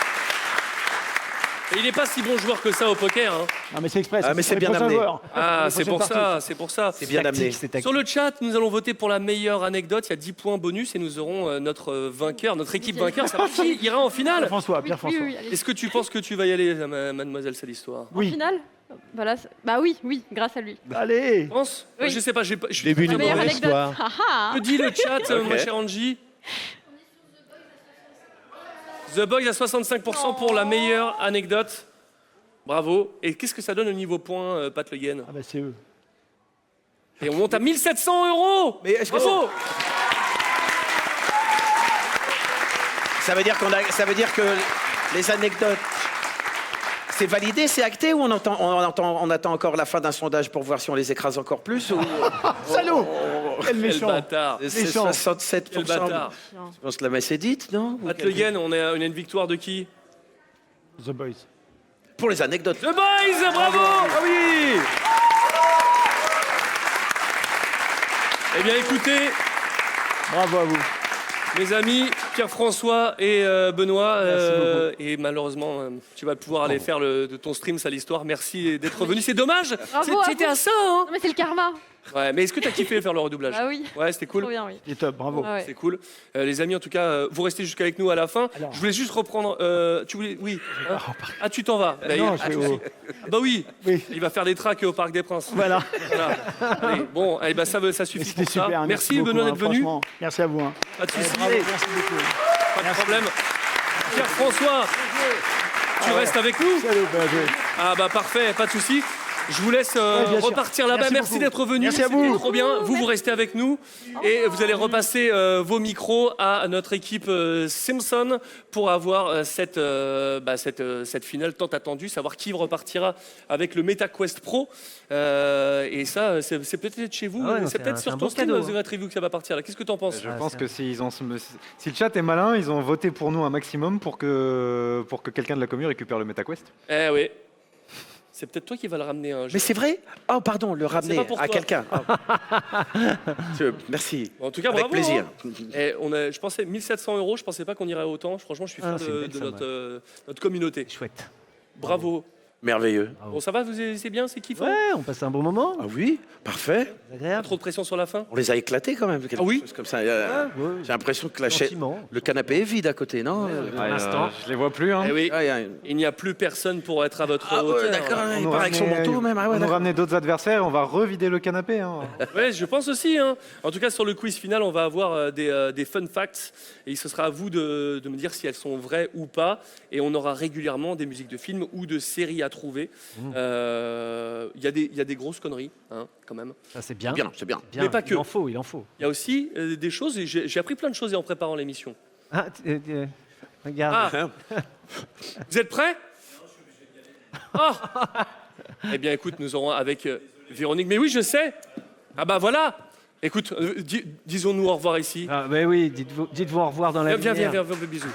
Et il n'est pas si bon joueur que ça au poker. Hein. Non, mais c'est express. Ah, mais c'est bien amené. Ah, c'est pour ça, c'est pour ça. C'est bien amené. Sur le chat, nous allons voter pour la meilleure anecdote. Il y a 10 points bonus et nous aurons notre vainqueur, notre équipe vainqueur. Ça va qui ira en finale? Pierre François. Oui, allez. Est-ce que tu penses que tu vas y aller, mademoiselle Salhistoire? En finale voilà, bah oui, grâce à lui. Allez. Tu penses? Oui. Je sais pas, je suis Début La d'une meilleure mauvaise anecdote. histoire. Ah, ah. Que dit le chat, ma chère Angie? The Boys à 65% pour la meilleure anecdote. Bravo. Et qu'est-ce que ça donne au niveau points, Pat Le Guen? Ah bah c'est eux. Et on monte à 1700 €. Mais est-ce que bravo. Ça veut dire que les anecdotes, c'est validé, c'est acté, ou on attend encore la fin d'un sondage pour voir si on les écrase encore plus ou... Salaud. Quel Quel méchant. bâtard. C'est 67%. Quel bâtard. Je pense que la messe est dite, non? Pat Le Guen, on a une victoire de qui? The Boys. Pour les anecdotes. The Boys, bravo. Ah oui. Eh bien écoutez, Bravo à vous. mes amis, Pierre-François et Benoît, et malheureusement, tu vas pouvoir aller faire de ton stream ça l'histoire. Merci d'être venu. C'est dommage. Bravo à C'était vous. à ça, hein? Non, mais c'est le karma. Ouais, mais est-ce que tu as kiffé faire le redoublage? Ah oui. Ouais, c'était cool. Trop bien, oui. Il est top, bravo. Ah ouais. C'est cool. Les amis, en tout cas, vous restez jusqu'avec nous à la fin. Alors. Je voulais juste reprendre. Tu voulais. Oui. Hein? Ah, tu t'en vas. non, Ah, je vais au- ah, bah oui. Oui. Il va faire des tracks au Parc des Princes. Voilà. Voilà. Allez, bon, allez, bah, ça suffit C'était pour ça. super. Merci beaucoup, Benoît hein, d'être venu. franchement. Merci à vous. Hein. Pas de soucis. Bravo, merci beaucoup. Pas de problème. Pierre-François, tu restes avec nous? Salut, BG. Ah bah parfait, pas de soucis. Je vous laisse bien sûr. repartir là-bas. Merci Merci beaucoup. d'être venu. Merci à C'était vous. trop bien. Vous restez avec nous et vous allez repasser vos micros à notre équipe Simpson pour avoir cette finale tant attendue, savoir qui repartira avec le MetaQuest Pro. Et ça, c'est peut-être chez vous. Ah ouais, non, c'est c'est peut-être un sur beau ton stream, cadeau, The Great Review, que ça va partir là. Qu'est-ce que t'en penses? Je pense que si le chat est malin, ils ont voté pour nous un maximum pour que quelqu'un de la commu récupère le MetaQuest. Eh oui. C'est peut-être toi qui vas le ramener un jour. Mais c'est vrai? Oh, pardon, le ramener pas pour à toi. quelqu'un. Merci. En tout cas, avec bravo, plaisir. hein. Et je pensais 1700 €. Je pensais pas qu'on irait autant. Franchement, je suis fier c'est une belle de somme, notre communauté. Chouette. Bravo. Merveilleux. Bon, ça va, c'est bien, c'est kiffant. Ouais, on passe un bon moment. Ah oui, parfait. Pas Agréable. trop de pression sur la fin. On les a éclatés quand même. Quelque oui chose comme ça. ouais. J'ai l'impression que la chaise, Gentiment. le canapé est vide à côté, non? Ouais, l'instant. je les vois plus. Hein. Eh oui, Ah, il n'y a plus personne pour être à votre ouais, hauteur. d'accord. On Il nous part avec son ramenait- manteau même. Ah, ouais, on nous d'accord. ramenait d'autres adversaires et on va revider le canapé. Hein. Ouais, je pense aussi. Hein. En tout cas, sur le quiz final, on va avoir des fun facts. Et ce sera à vous de me dire si elles sont vraies ou pas. Et on aura régulièrement des musiques de films ou de séries à trouver. Il y a des grosses conneries, hein, quand même. Ça, c'est bien. C'est bien. Bien. Mais pas que. Il en faut, il en faut. Il y a aussi des choses, et j'ai appris plein de choses en préparant l'émission. Ah, regarde. Ah. Vous êtes prêts? Oh. Eh bien, écoute, nous aurons avec Véronique. Mais oui, je sais. Ah bah voilà. Écoute, disons-nous au revoir ici. Ah, ben oui, dites-vous au revoir dans la Viens, lumière. viens, bisous.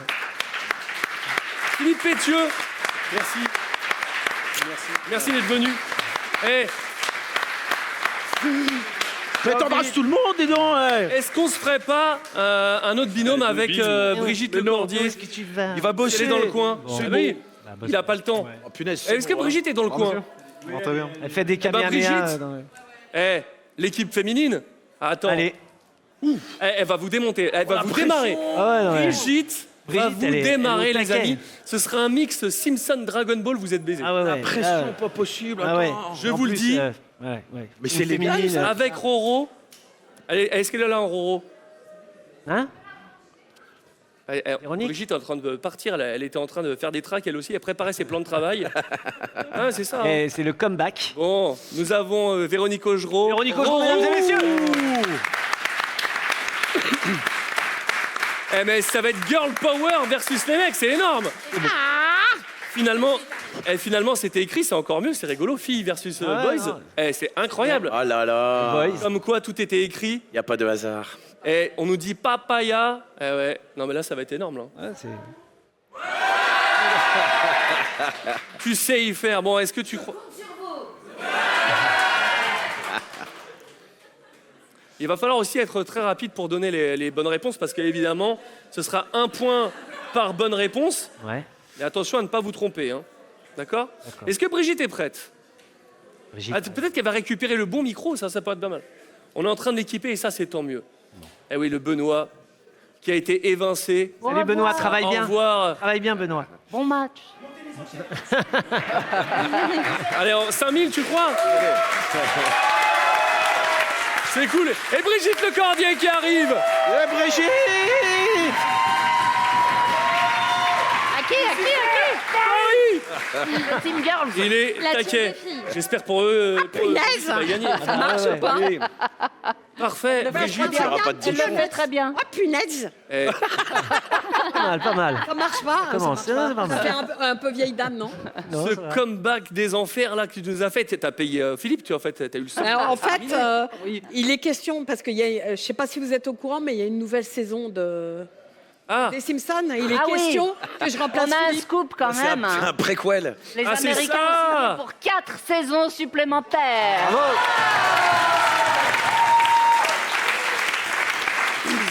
Philippe Pétieux, merci. Merci d'être venu. Eh, Mais t'embrasses tout le monde, dis donc. est-ce qu'on se ferait pas un autre binôme avec Brigitte Lecordier? Est-ce que tu vas Il va bosser. Elle est dans le coin. Bon. Oui, il a pas le temps. Oh, punaise, Est-ce que Brigitte est dans le coin? Très bien. Elle fait des Bah, kamehameha. Brigitte, l'équipe féminine. Attends. Allez. Elle va vous démonter. Elle va la vous pression. démarrer. Ah ouais, non, ouais. Brigitte va vous elle est démarrer, au les taquet. amis. Ce sera un mix Simpson Dragon Ball. Vous êtes baisés. Ah ouais, La ouais. pression, pas possible. Ah ouais. attends. Je En vous le plus, dis. ouais. Mais c'est Une légal, féminine. ça. Avec Roro. Est-ce qu'elle est là, Roro? Hein? Brigitte est en train de partir. Elle était en train de faire des tracks, elle aussi. Elle préparait ses plans de travail. Ah, c'est ça. Hein. Et c'est le comeback. Bon, nous avons Véronique Augereau. Véronique Augereau, mesdames et messieurs. Eh mais ça va être Girl Power versus les mecs, c'est énorme. Finalement, c'était écrit, c'est encore mieux, c'est rigolo. Filles versus boys. C'est incroyable. Ah là là. Comme quoi, tout était écrit. Il n'y a pas de hasard. Et on nous dit papaya. Eh ouais. Non mais là, ça va être énorme. Là. Tu sais y faire. Bon, est-ce que tu crois... Il va falloir aussi être très rapide pour donner les bonnes réponses parce qu'évidemment, ce sera 1 point par bonne réponse. Ouais. Et attention à ne pas vous tromper. Hein. D'accord. Est-ce que Brigitte est prête? Peut-être qu'elle va récupérer le bon micro, ça peut être pas mal. On est en train de l'équiper et ça, c'est tant mieux. Eh oui, le Benoît qui a été évincé. Salut Benoît, travaille Au bien. revoir. Travaille bien, Benoît. Bon match. Allez, 5000, tu crois? C'est cool. Et Brigitte Lecordier qui arrive. Et Brigitte. À qui Le Team Girls. Il est La team taquet. des filles. J'espère pour eux. punaise. Il va gagner. Ça marche ou pas? Oui. Parfait. Brigitte. Il n'y aura pas de Elle le bouchon. fait très bien. Ah, punaise! Eh, Pas mal. Ça marche pas. Comment ça marche c'est pas Ça mal. fait un peu vieille dame, non? Non, ce ça va. comeback des enfers là que tu nous as fait, t'as payé Philippe, tu as eu le sang. En fait, il est question, parce qu'il y a, je ne sais pas si vous êtes au courant, mais il y a une nouvelle saison des Simpsons. Il est Ah oui. question que je remplace On a un Philippe. scoop quand C'est même. un préquel. Les Ah, c'est Américains ça. ont signé pour 4 saisons supplémentaires.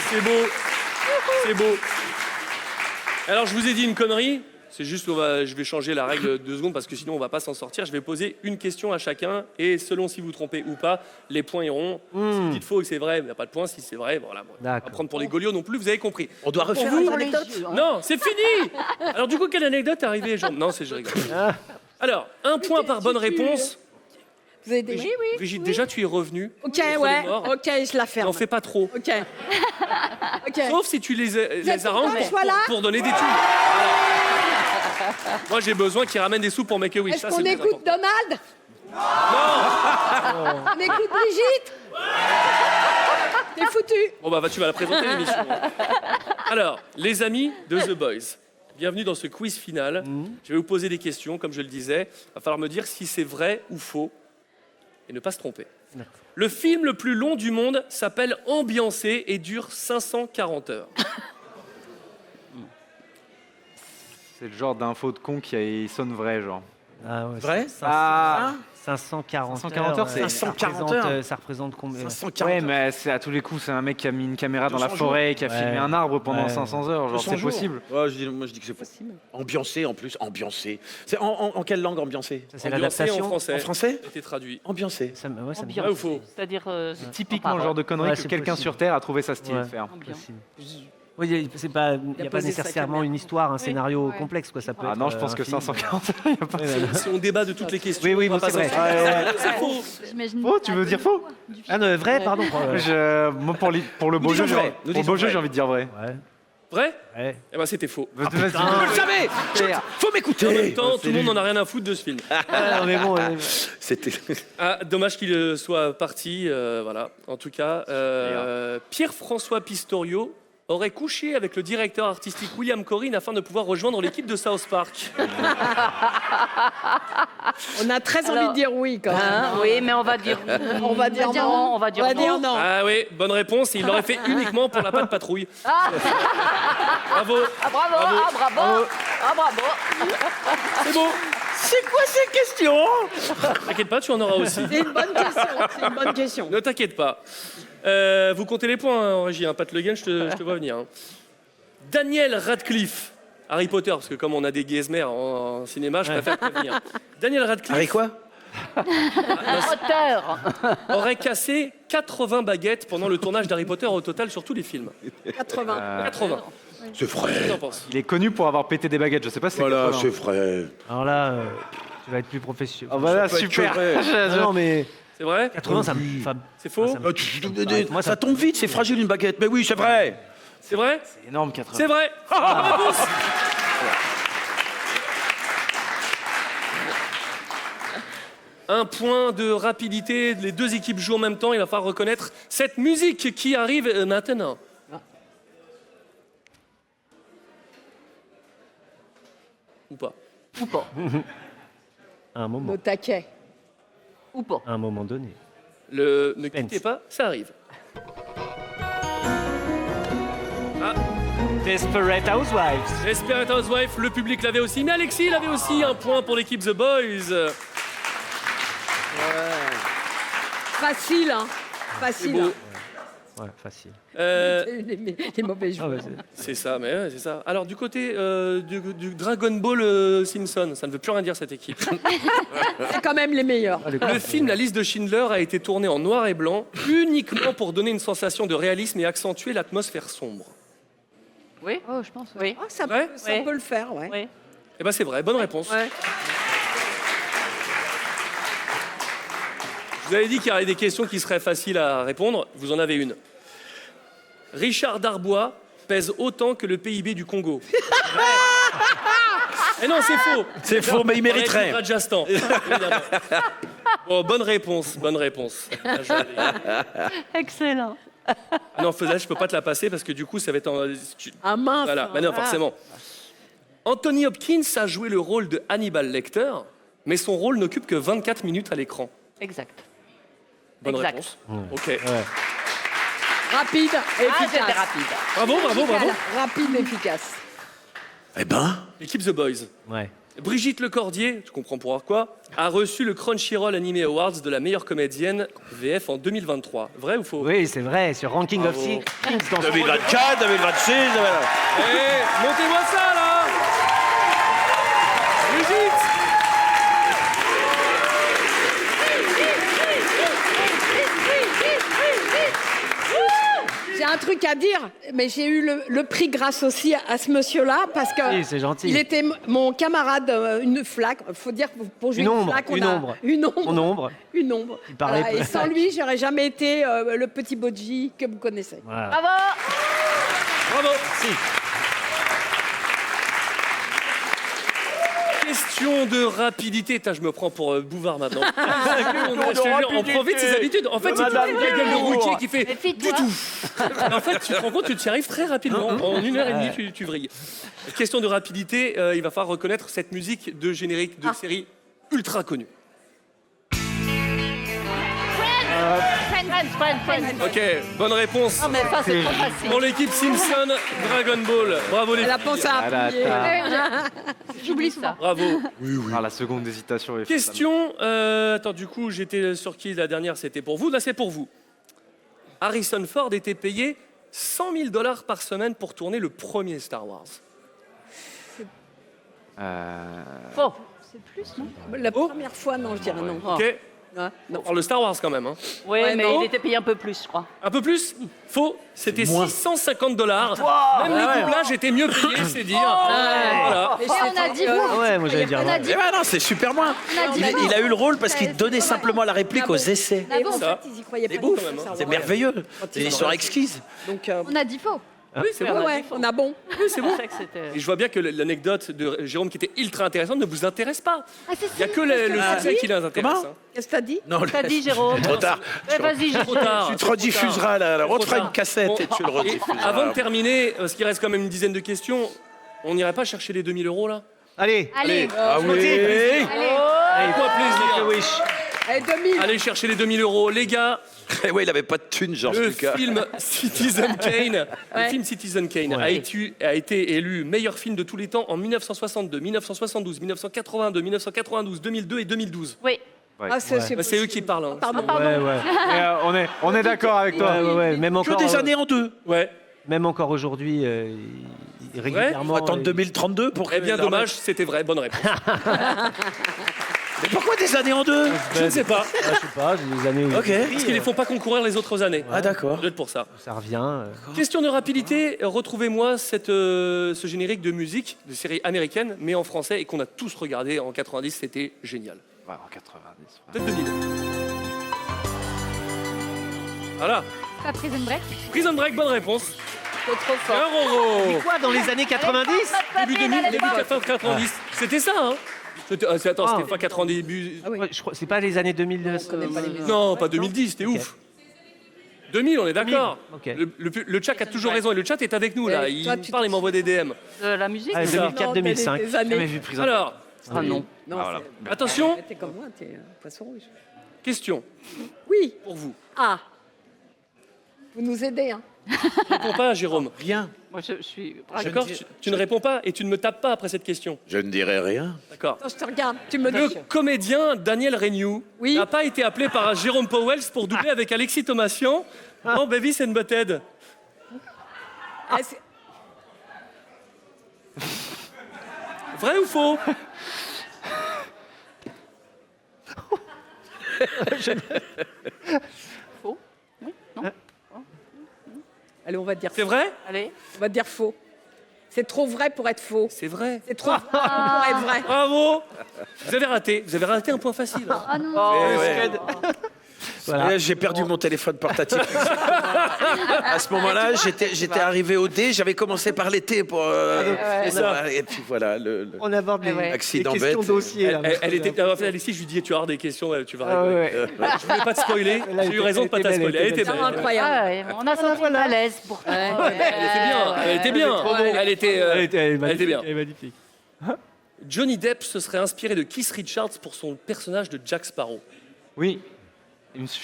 C'est beau. C'est beau. Alors je vous ai dit une connerie. C'est juste je vais changer la règle 2 secondes parce que sinon on va pas s'en sortir. Je vais poser une question à chacun et selon si vous trompez ou pas, les points iront. Si vous dites faux et que c'est vrai, il n'y a pas de points. Si c'est vrai, voilà. On va pas prendre pour les Gaulios non plus, vous avez compris. On doit refaire Pour vous- une anecdote. Non, c'est fini. Alors du coup, quelle anecdote est arrivée, Jean? Non, je rigole. Alors, 1 point par bonne réponse. Vous avez des... Brigitte, déjà tu es revenue. Ok, Entre ouais. les morts. Ok, je la ferme. N'en fais pas trop. Ok. Ok. Sauf si tu les êtes arranges content que je sois là pour donner des sous. Moi, j'ai besoin qu'ils ramènent des sous pour Make a Wish. Est-ce Ça, qu'on c'est plus écoute important. Donald? On écoute Brigitte? T'es foutu. Bon, bah, tu vas la présenter, l'émission. Alors, les amis de The Boys, bienvenue dans ce quiz final. Je vais vous poser des questions, comme je le disais. Il va falloir me dire si c'est vrai ou faux et ne pas se tromper. Le film le plus long du monde s'appelle Ambiancé et dure 540 heures. C'est le genre d'info de con qui sonne vrai, genre. Ah ouais, Vrai? 540 540 heures, c'est 540 heures. Ça représente combien? 540 Ouais, mais c'est à tous les coups, c'est un mec qui a mis une caméra dans la 200 forêt, qui a jours. filmé Ouais. un arbre pendant Ouais. 500 heures. Genre, 200 c'est jours. possible. Ouais, moi je dis que c'est possible. Ambiancé en plus, ambiancé. C'est en quelle langue ambiancé? Ça, c'est Ambiancé l'adaptation. en français. En français? Ça a été traduit. Ambiancé. Ça me- ouais, ça me- Vrai ou faux? C'est-à-dire. Typiquement le genre de connerie Ouais, que c'est quelqu'un possible. sur Terre a trouvé ça stylé Ouais. de faire. Possible. Oui, il n'y a pas posé sa nécessairement caméra. une histoire, un scénario ouais. complexe. Quoi. Ça peut Ah être, non, je pense un que film, 540 heures, il n'y a pas. Ouais, voilà. Si on débat de toutes les questions, Oui, on va bon, pas c'est vrai. s'en sortir. C'est faux. J'imagine. Oh, tu veux dire faux? Ah non, vrai, pardon. Moi, pour le beau Nous jeu, disons vrai. Nous pour le disons beau jeu, vrai. j'ai envie de dire vrai. Ouais. Vrai? Ouais. Eh ben c'était faux. Vas-y. Je le savais. Faut En même m'écouter. temps, tout le monde n'en a rien à foutre de ce film. Ah, non, mais bon, C'était. Ah, dommage qu'il soit parti, voilà. En tout cas, Pierre-François Pistorio aurait couché avec le directeur artistique William Corrin afin de pouvoir rejoindre l'équipe de South Park? On a très envie de dire oui, quand même. Hein, oui, mais on va dire On va dire non. On va dire non. Ah oui, bonne réponse. Et il l'aurait fait uniquement pour la patte patrouille. Bravo. Ah, bravo, bravo. Ah, bravo. C'est beau. C'est quoi ces questions? T'inquiète pas, tu en auras aussi. C'est une bonne question. C'est une bonne question. Ne t'inquiète pas. Vous comptez les points, hein, en régie. Hein. Pat Le Guen, je te vois venir. Hein. Daniel Radcliffe. Harry Potter, parce que comme on a des Guesmer en cinéma, je préfère prévenir. Daniel Radcliffe. Harry quoi? Potter. Aurait cassé 80 baguettes pendant le tournage d'Harry Potter au total sur tous les films. 80. 80. C'est vrai. Qu'est-ce que t'en penses? Il est connu pour avoir pété des baguettes, je sais pas si c'est Voilà, 80. c'est vrai. Alors là, tu vas être plus professionnel. Ah voilà, Ça peut être super. que Non, mais C'est vrai? 80, ça me... C'est faux? Moi, Ça tombe vite, c'est fragile une baguette. Mais oui, c'est vrai. C'est vrai? C'est énorme, 80. C'est vrai. Bonne réponse. Un point de rapidité, les deux équipes jouent en même temps, il va falloir reconnaître cette musique qui arrive maintenant. Ou pas? Ou pas. à un moment. Au taquet. Ou pas. À un moment donné. Ne quittez pas, ça arrive. Ah. Desperate Housewives. Desperate Housewives, le public l'avait aussi, mais Alexis l'avait aussi, un point pour l'équipe The Boys. Facile, hein. Facile. beau. Ouais, facile. Les mauvais joueurs. C'est ça, mais ouais, c'est ça. Alors du côté du Dragon Ball Simpson, ça ne veut plus rien dire cette équipe. C'est quand même les meilleurs. Le film La Liste de Schindler a été tourné en noir et blanc, uniquement pour donner une sensation de réalisme et accentuer l'atmosphère sombre. Oui. Oh, je pense. Oui. Ah, ça Ouais. peut le faire, ouais. Oui. Eh ben c'est vrai, bonne réponse. Ouais. Je vous avais dit qu'il y avait des questions qui seraient faciles à répondre. Vous en avez une. Richard Darbois pèse autant que le PIB du Congo. Eh non, c'est faux. C'est faux, mais il mériterait. Rajasthan. Évidemment. Bon, bonne réponse, bonne réponse. Bien joué. Excellent. Ah non, je peux pas te la passer parce que du coup, ça va être Ah mince. Voilà, mais non, forcément. Anthony Hopkins a joué le rôle de Hannibal Lecter, mais son rôle n'occupe que 24 minutes à l'écran. Exact. Bonne Exact. réponse. Ok. Rapide, efficace. C'était rapide. Bravo, bravo, bravo. Rapide, efficace. Eh ben. L'équipe The Boys. Ouais. Brigitte Lecordier, tu comprends pourquoi, a reçu le Crunchyroll Anime Awards de la meilleure comédienne VF en 2023. Vrai ou faux? Oui, c'est vrai, sur Ranking of Kings. 2024, 2026, Eh, montez-moi ça là! Brigitte! J'ai un truc à dire, mais j'ai eu le prix grâce aussi à ce monsieur-là, parce que Oui, c'est gentil. il était mon camarade, une flaque. Faut dire pour jouer Une une ombre, flaque, on une a ombre. une ombre, Mon ombre. une ombre. Il parlait Voilà, et sans lui, j'aurais jamais été le petit Bodji que vous connaissez. Voilà. Bravo. Bravo! Si. Question de rapidité. Putain, je me prends pour Bouvard maintenant. On prend vite ses habitudes. En fait, c'est la gueule de routier qui fait du tout. En fait, tu te rends compte, tu t'y arrives très rapidement. En 1h30, tu vrilles. Question de rapidité, il va falloir reconnaître cette musique de générique de série ultra connue. Friends. Ok, bonne réponse. Non, mais ça, c'est trop facile. Pour l'équipe Simpson, Dragon Ball. Bravo les Elle a filles. pensé à appuyer. J'oublie souvent. Bravo. Ah, la seconde hésitation est Question. Attends, du coup, j'étais sur qui la dernière? C'était pour vous. Là, c'est pour vous. Harrison Ford était payé $100 000 par semaine pour tourner le premier Star Wars. Faux. C'est plus, non? La première fois, non, je dirais non. Ok. Ah, non. On parle de Star Wars quand même. Hein. Oui, Ouais, mais non. il était payé un peu plus, je crois. Un peu plus? Faux. C'était $650. Même le doublage était mieux payé, c'est dire. Voilà. Mais on a dit vous. Ouais, moi j'allais dire. On a ouais. dit Eh ben non, c'est super moins. On a dit Il a eu le rôle parce qu'il donnait simplement la réplique aux essais. Et en Ça. fait, ils y croyaient C'est pas beau du quand tout, même, hein. ça, C'est ouais. merveilleux. C'est une histoire exquise. Donc, On a dit faux. Oui, c'est bon. Ouais, on a bon. Oui, c'est bon. C'est que c'était- Et je vois bien que l'anecdote de Jérôme, qui était ultra intéressante, ne vous intéresse pas. Ah, si, Il n'y a si. que le Ah, succès oui. qui les intéresse. Comment hein. Qu'est-ce que t'as dit? Non, T'as dit, Jérôme. trop tard. Vas-y, Trop Jérôme. tard. Tu te trop rediffuseras, tard. là. On te Trop fera tard. une cassette Bon. et tu le Et rediffuseras. avant de terminer, parce qu'il reste quand même une dizaine de questions, on n'irait pas chercher les 2000 € là? Allez. Allez. Ah oui. Allez. Quoi plaisir. Wish. Allez, 2000. Allez chercher les 2000 €. Les gars, Eh ouais, il avait pas de thune, Georges le Lucas. film Citizen Kane, Ouais. le film Citizen Kane a été élu meilleur film de tous les temps en 1962, 1972, 1982, 1992, 2002 et 2012. Oui. Ah, c'est Bah, c'est eux qui parlent. hein. Pardon. Ouais, ouais. Et, on est d'accord avec toi. Ouais, ouais, ouais. Même Que encore, des années en deux. Ouais. même encore aujourd'hui, régulièrement. On va attendre 2032 pour que... Eh bien, dommage, c'était vrai. Bonne réponse. Mais pourquoi des années en deux? Je ne sais pas. Je sais pas, j'ai des années où. Ok. Parce qu'ils ne les font pas concourir les autres années. Ah d'accord. Peut-être pour ça. Ça revient. Question de rapidité, retrouvez-moi ce générique de musique de série américaine, mais en français, et qu'on a tous regardé en 90, c'était génial. Ouais, en 90. Peut-être 2000. Voilà. Pas Prison Break. Prison Break, bonne réponse. C'est trop fort. Un Roro. Mais quoi, dans les années 90? Début 2000, début 90. C'était ça, hein? Attends, c'était pas 90 début. Ouais, je crois, c'est pas les années 2000. Non, pas 2010, c'était ouf. 2000, on est d'accord. Ok. Le chat a toujours raison, et le chat est avec nous, là. Il parle, il m'envoie des DM. La musique. Ah, C'est ça. 2004-2005. des années. Jamais vu Prison. Alors, Ah non. Non, voilà. attention, T'es comme moi, t'es poisson rouge. question Oui. pour vous. Ah. Vous nous aidez, hein. Réponds pas, Jérôme. Rien. Moi, je suis. D'accord, tu ne réponds pas et tu ne me tapes pas après cette question. Je ne dirai rien. D'accord. Attends, je te regarde. Tu me Le dis. comédien Daniel Reignoux Oui. n'a pas été appelé par Jérôme Powells pour doubler avec Alexis Thomasian dans Baby and Butthead. Ah, c'est- Vrai ou faux? Faux. Oui. Non. Allez, on va dire C'est faux. vrai? Allez. On va dire faux. C'est trop vrai pour être faux. C'est vrai. C'est trop vrai pour être vrai. Bravo. Vous avez raté un point facile. hein. Ah non. Eh ouais. Voilà. Eh, j'ai perdu mon téléphone portatif. À ce moment-là, j'étais arrivé au D, j'avais commencé par l'été pour. C'est ça. Et puis voilà, On aborde les, accident les questions bête. dossiers. Là, Elle était. En fait, Alexis, je lui dis, tu vas avoir des questions, tu vas Ah, rigoler. ouais. Je voulais pas te spoiler. Là, J'ai eu raison de pas elle te était spoiler. belle, Elle était belle. Non, incroyable. Ah, ouais, on a senti à l'aise pour toi. Elle était bien. Elle était bien. Elle était bien. Elle est magnifique. Johnny Depp se serait inspiré de Keith Richards pour son personnage de Jack Sparrow. Oui.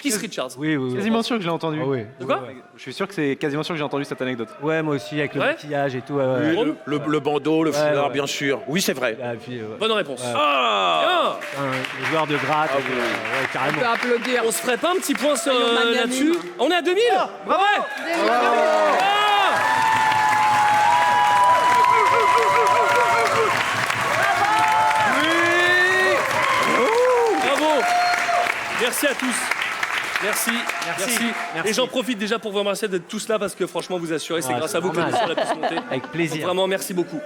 Keith Richards. Oui, oui, oui. Quasiment sûr que je l'ai entendu. Ah oui. De quoi? Je suis sûr que c'est quasiment sûr que j'ai entendu cette anecdote. Ouais, moi aussi, avec le Ouais. maquillage et tout. Oui, le bandeau, le foulard, ouais. bien sûr. Oui, c'est vrai. Et puis, Bonne réponse. Ah le joueur de gratte, ouais, On carrément. peut applaudir. On se ferait pas un petit point Soyons magnanimes. là-dessus? On est à 2000. Bravo. Bravo. Merci à tous. Merci. Merci. Et j'en profite déjà pour vous remercier d'être tous là parce que franchement vous assurez, c'est Ah, grâce c'est à vous que normal. l'émission a pu se monter. Avec plaisir. Donc vraiment merci beaucoup.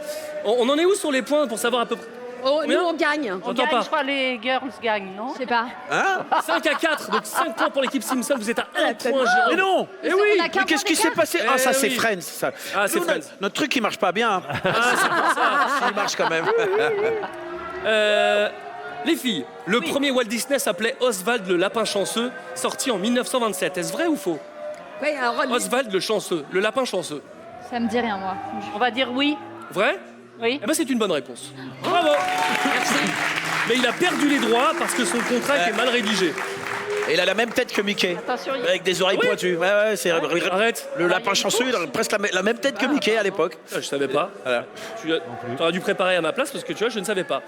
On en est où sur les points pour savoir à peu près? Oh, nous, Combien? on gagne. On J'entends gagne, pas. je crois, les girls gagnent, non? Je sais pas. Hein 5 à 4, donc 5 points pour l'équipe Simpson, vous êtes à 1 point, Jérôme. Mais non Eh oui. On a qu'un Mais qu'est-ce point qui s'est d'écart. passé? Ah, ça, Eh c'est oui. Friends, ça. Ah, c'est Nous, Friends. Notre truc, il marche pas bien. Ah, c'est pour ça. Il marche quand même. Les filles, le premier Walt Disney s'appelait Oswald le lapin chanceux, sorti en 1927. Est-ce vrai ou faux? Oui, alors, Oswald le chanceux, le lapin chanceux. Ça me dit rien, moi. On va dire oui. Vrai? Oui. Eh ben c'est une bonne réponse. Bravo. Merci. Mais il a perdu les droits parce que son contrat était mal rédigé. Et il a la même tête que Mickey. Attention, il- Avec des oreilles Ah oui pointues. Ouais, c'est... Arrête. Le lapin chanceux, il a presque la même tête que Mickey à l'époque. Ah, je savais pas. Voilà. Tu aurais dû préparer à ma place parce que tu vois, je ne savais pas.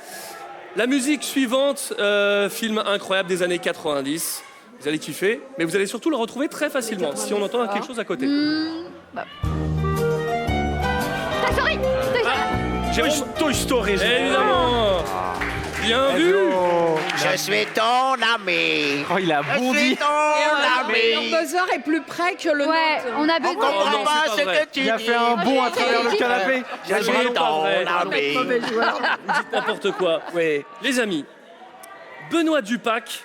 La musique suivante, film incroyable des années 90. Vous allez kiffer, mais vous allez surtout le retrouver très facilement si on entend quelque chose à côté. Toy Story. Jérôme, Toy Story, évidemment. Bien vu. Je suis ton ami. Oh, il a Je bondi. suis ton ami. Leur buzzer est plus près que le Ouais, nôtre. on a On besoin. comprend non, pas c'est pas ce vrai. que tu dis. Il a fait un bond à travers le canapé. Je suis Vraiment pas ton vrai. ami. Mauvais joueur. Vous dites n'importe quoi. Oui. Les amis, Benoît Dupac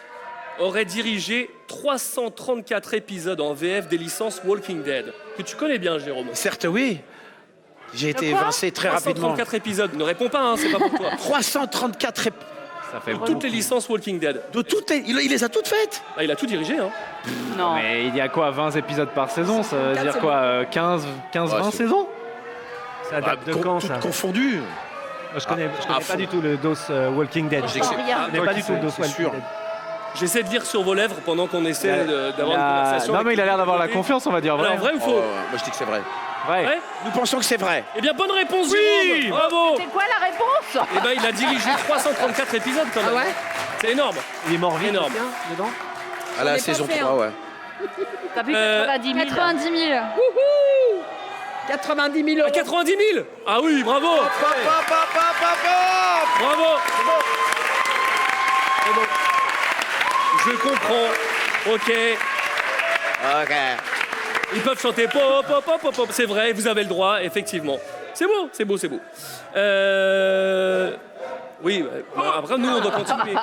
aurait dirigé 334 épisodes en VF des licences Walking Dead, que tu connais bien, Jérôme. Certes, oui. J'ai été évincé très rapidement. 334 épisodes. Ne réponds pas, hein, c'est pas pour toi. 334 épisodes. Ça fait de toutes les licences Walking Dead. Il les a toutes faites. Ah, il a tout dirigé, hein. Non. Mais il y a quoi, 20 épisodes par saison? Ça veut dire quoi, 15-20 saisons? Ça date de quand, ça? Confondu. Moi, je connais pas du tout le dos Walking Dead. Je connais pas du tout le dos Walking Dead. J'essaie de lire sur vos lèvres pendant qu'on essaie d'avoir une conversation. Non, mais il a l'air d'avoir la confiance, on va dire vrai. Alors, vrai ou faux? Moi, je dis que c'est vrai. Vrai. Nous pensons que c'est vrai. Eh bien, bonne réponse, Oui. Jérôme. Bravo. C'est quoi la réponse? Eh ben, il a dirigé 334 épisodes quand même. Ah ouais? C'est énorme. Il est mort vite Énorme. dedans. À la ai pas saison fait, 3, ouais. T'as vu 90 000? 90 000. Wouhou 90 000 euros. 90 000. Ah oui, bravo. Bravo. C'est bon. Je comprends. Ok. Ils peuvent chanter pop, pop, pop, pop, pop. C'est vrai, vous avez le droit, effectivement. C'est beau, c'est beau, c'est beau. Oui, après, nous, on doit continuer.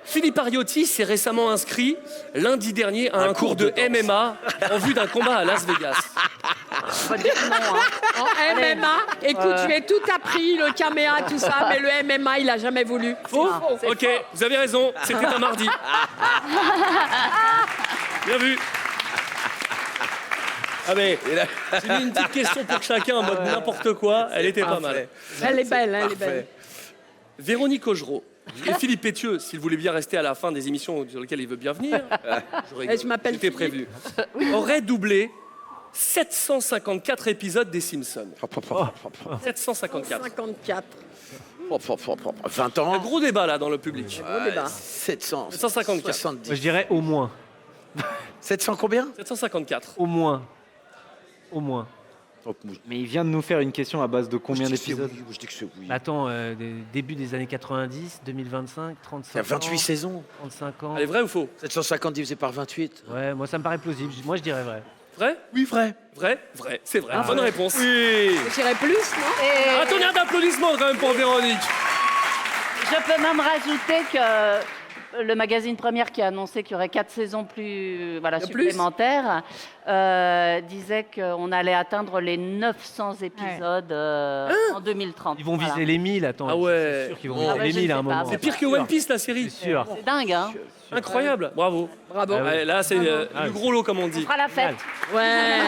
Philippe Ariotti s'est récemment inscrit lundi dernier à un cours de MMA en vue d'un combat à Las Vegas. Faut dire non, hein. En MMA, écoute, je lui ai tout appris, le caméra, tout ça, mais le MMA, il a jamais voulu. Faux. Ok, vous avez raison, c'était un mardi. Bien vu. Ah mais, j'ai mis une petite question pour chacun en mode n'importe quoi, elle était pas mal. Elle est belle, elle est belle. Véronique Augereau et Philippe Pétieux, s'il voulait bien rester à la fin des émissions sur lesquelles il veut bien venir, Je m'appelle c'était prévu, aurait doublé 754 épisodes des Simpsons. 754. 54. 20 ans. Un gros débat là dans le public. Gros débat. 754. Moi, je dirais au moins. 700 combien? 754. Au moins. Au moins. Mais il vient de nous faire une question à base de combien d'épisodes? Je dis que c'est oui. Attends, début des années 90, 2025, 35 Il y a 28 saisons. 35 ans. Allez, vrai ou faux? 750 divisé par 28. Ouais, moi ça me paraît plausible. Moi je dirais vrai. Vrai? Oui, vrai. Vrai? Vrai, c'est vrai. Ah, Bonne ouais. réponse. Oui. J'irais plus, non? Attendez, un applaudissement quand même pour Véronique. Je peux même rajouter que le magazine Première qui a annoncé qu'il y aurait 4 saisons supplémentaires disait qu'on allait atteindre les 900 épisodes en 2030. Ils vont viser les 1000, attends. Ah ouais. C'est sûr qu'ils vont viser les 1000 à un moment. C'est pire que One Piece la série. C'est sûr. C'est dingue, hein? Incroyable. Bravo. Bravo. Ouais, là, c'est du gros lot, comme on dit. On fera la fête. Ouais.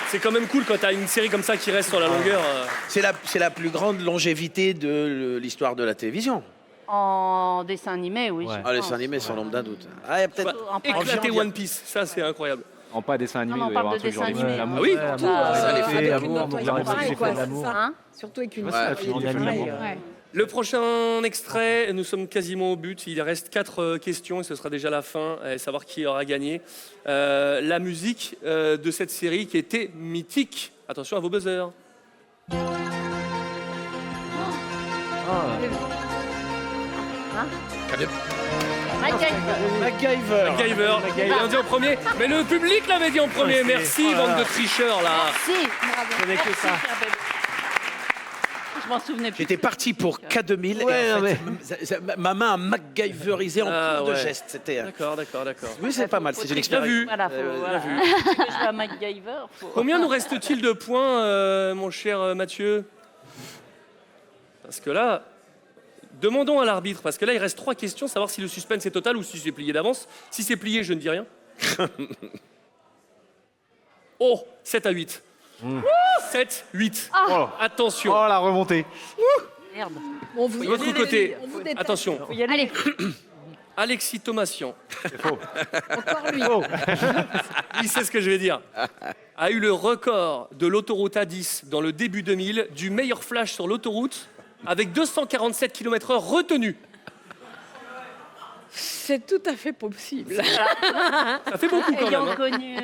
C'est quand même cool quand t'as une série comme ça qui reste sur la longueur. C'est la plus grande longévité de l'histoire de la télévision. En dessin animé, oui. Ouais. je Ah, les pense. dessins animés, sans l'ombre d'un doute. Ah, il y a peut-être. En Éclater viande, One Piece, ça c'est incroyable. En pas dessin animé, Non, il doit y on avoir un parle de truc genre dessin animé. l'amour. Ah oui. ça, les faits, Avec l'amour, une donc autre, la pareil, réponse, quoi, c'est c'est l'amour. ça. Surtout avec une Ouais, histoire, c'est il y a en du animé. pareil, ouais. Le prochain extrait, nous sommes quasiment au but. Il reste 4 questions et ce sera déjà la fin, et savoir qui aura gagné. La musique de cette série qui était mythique. Attention à vos buzzers. MacGyver. Il a dit en premier. Mais le public l'avait dit en premier. Merci, bande de tricheurs là. Si. Je connais que ça. Je m'en souvenais plus. J'étais parti pour K2000 Ouais, et en non, fait, ma main a MacGyverisé en cours de ouais. geste. C'était. D'accord. Oui, c'est pas mal. C'est une Bien expérience. vu. Voilà, Bien vu. Si tu veux jouer à MacGyver, faut... Combien nous reste-t-il de points, mon cher Mathieu? Parce que là, demandons à l'arbitre, parce que là, il reste 3 questions, savoir si le suspense est total ou si c'est plié d'avance. Si c'est plié, je ne dis rien. Oh, 7 à 8. 7, 8. Oh. Attention. Oh, la remontée. Merde. On vous, De votre côté, on vous déteste. attention. Faut y aller. Allez. Alexis Thomasian, Encore lui. il sait ce que je vais dire, a eu le record de l'autoroute A10 dans le début 2000 du meilleur flash sur l'autoroute avec 247 km/h retenu. C'est tout à fait possible. Ça fait beaucoup quand Ayant même. Hein. connu,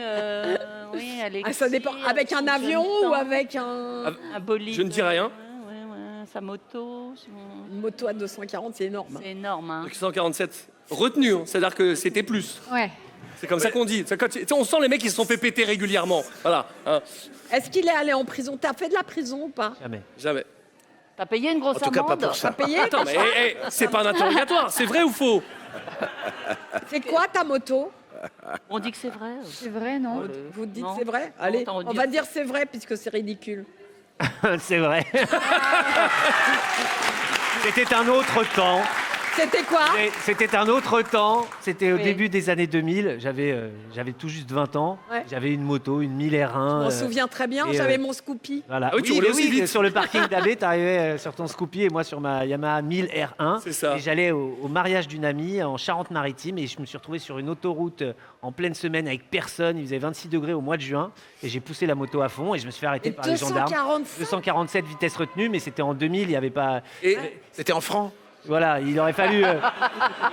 oui, Alexis. Ah, ça dépend. Avec un son avion jeune ou temps. avec un... Un bolide. Je ne dis rien. Ouais, sa moto. Une moto à 240, c'est énorme. C'est énorme. Hein. 247 retenu, hein. C'est-à-dire que c'était plus. Ouais. C'est comme ça qu'on dit. C'est quand on sent les mecs qui se sont fait péter régulièrement. Voilà. Hein. Est-ce qu'il est allé en prison? T'as fait de la prison ou pas? Jamais. Jamais. T'as payé une grosse En tout cas, amende? pas pour ça. T'as payé? Attends, mais c'est pas un interrogatoire. C'est vrai ou faux? C'est quoi ta moto? On dit que c'est vrai. C'est vrai, non? Vous dites Non. c'est vrai? Allez, Non, on va dire c'est vrai puisque c'est ridicule. C'est vrai. C'était un autre temps. C'était quoi? C'était un autre temps. C'était au Oui. début des années 2000. J'avais tout juste 20 ans. Ouais. J'avais une moto, une 1000 R1. Je m'en souviens très bien, et, j'avais mon Scoopy. Voilà. Ah oui, tu roulais aussi vite. Sur le parking d'Abbé, tu arrivais sur ton Scoopy et moi sur ma Yamaha 1000 R1. C'est ça. Et j'allais au mariage d'une amie en Charente-Maritime et je me suis retrouvé sur une autoroute en pleine semaine avec personne. Il faisait 26 degrés au mois de juin et j'ai poussé la moto à fond et je me suis fait arrêter Et par les gendarmes. 247? 247 vitesse retenue, mais c'était en 2000, il n'y avait pas. Et c'était en francs. Voilà, il aurait fallu.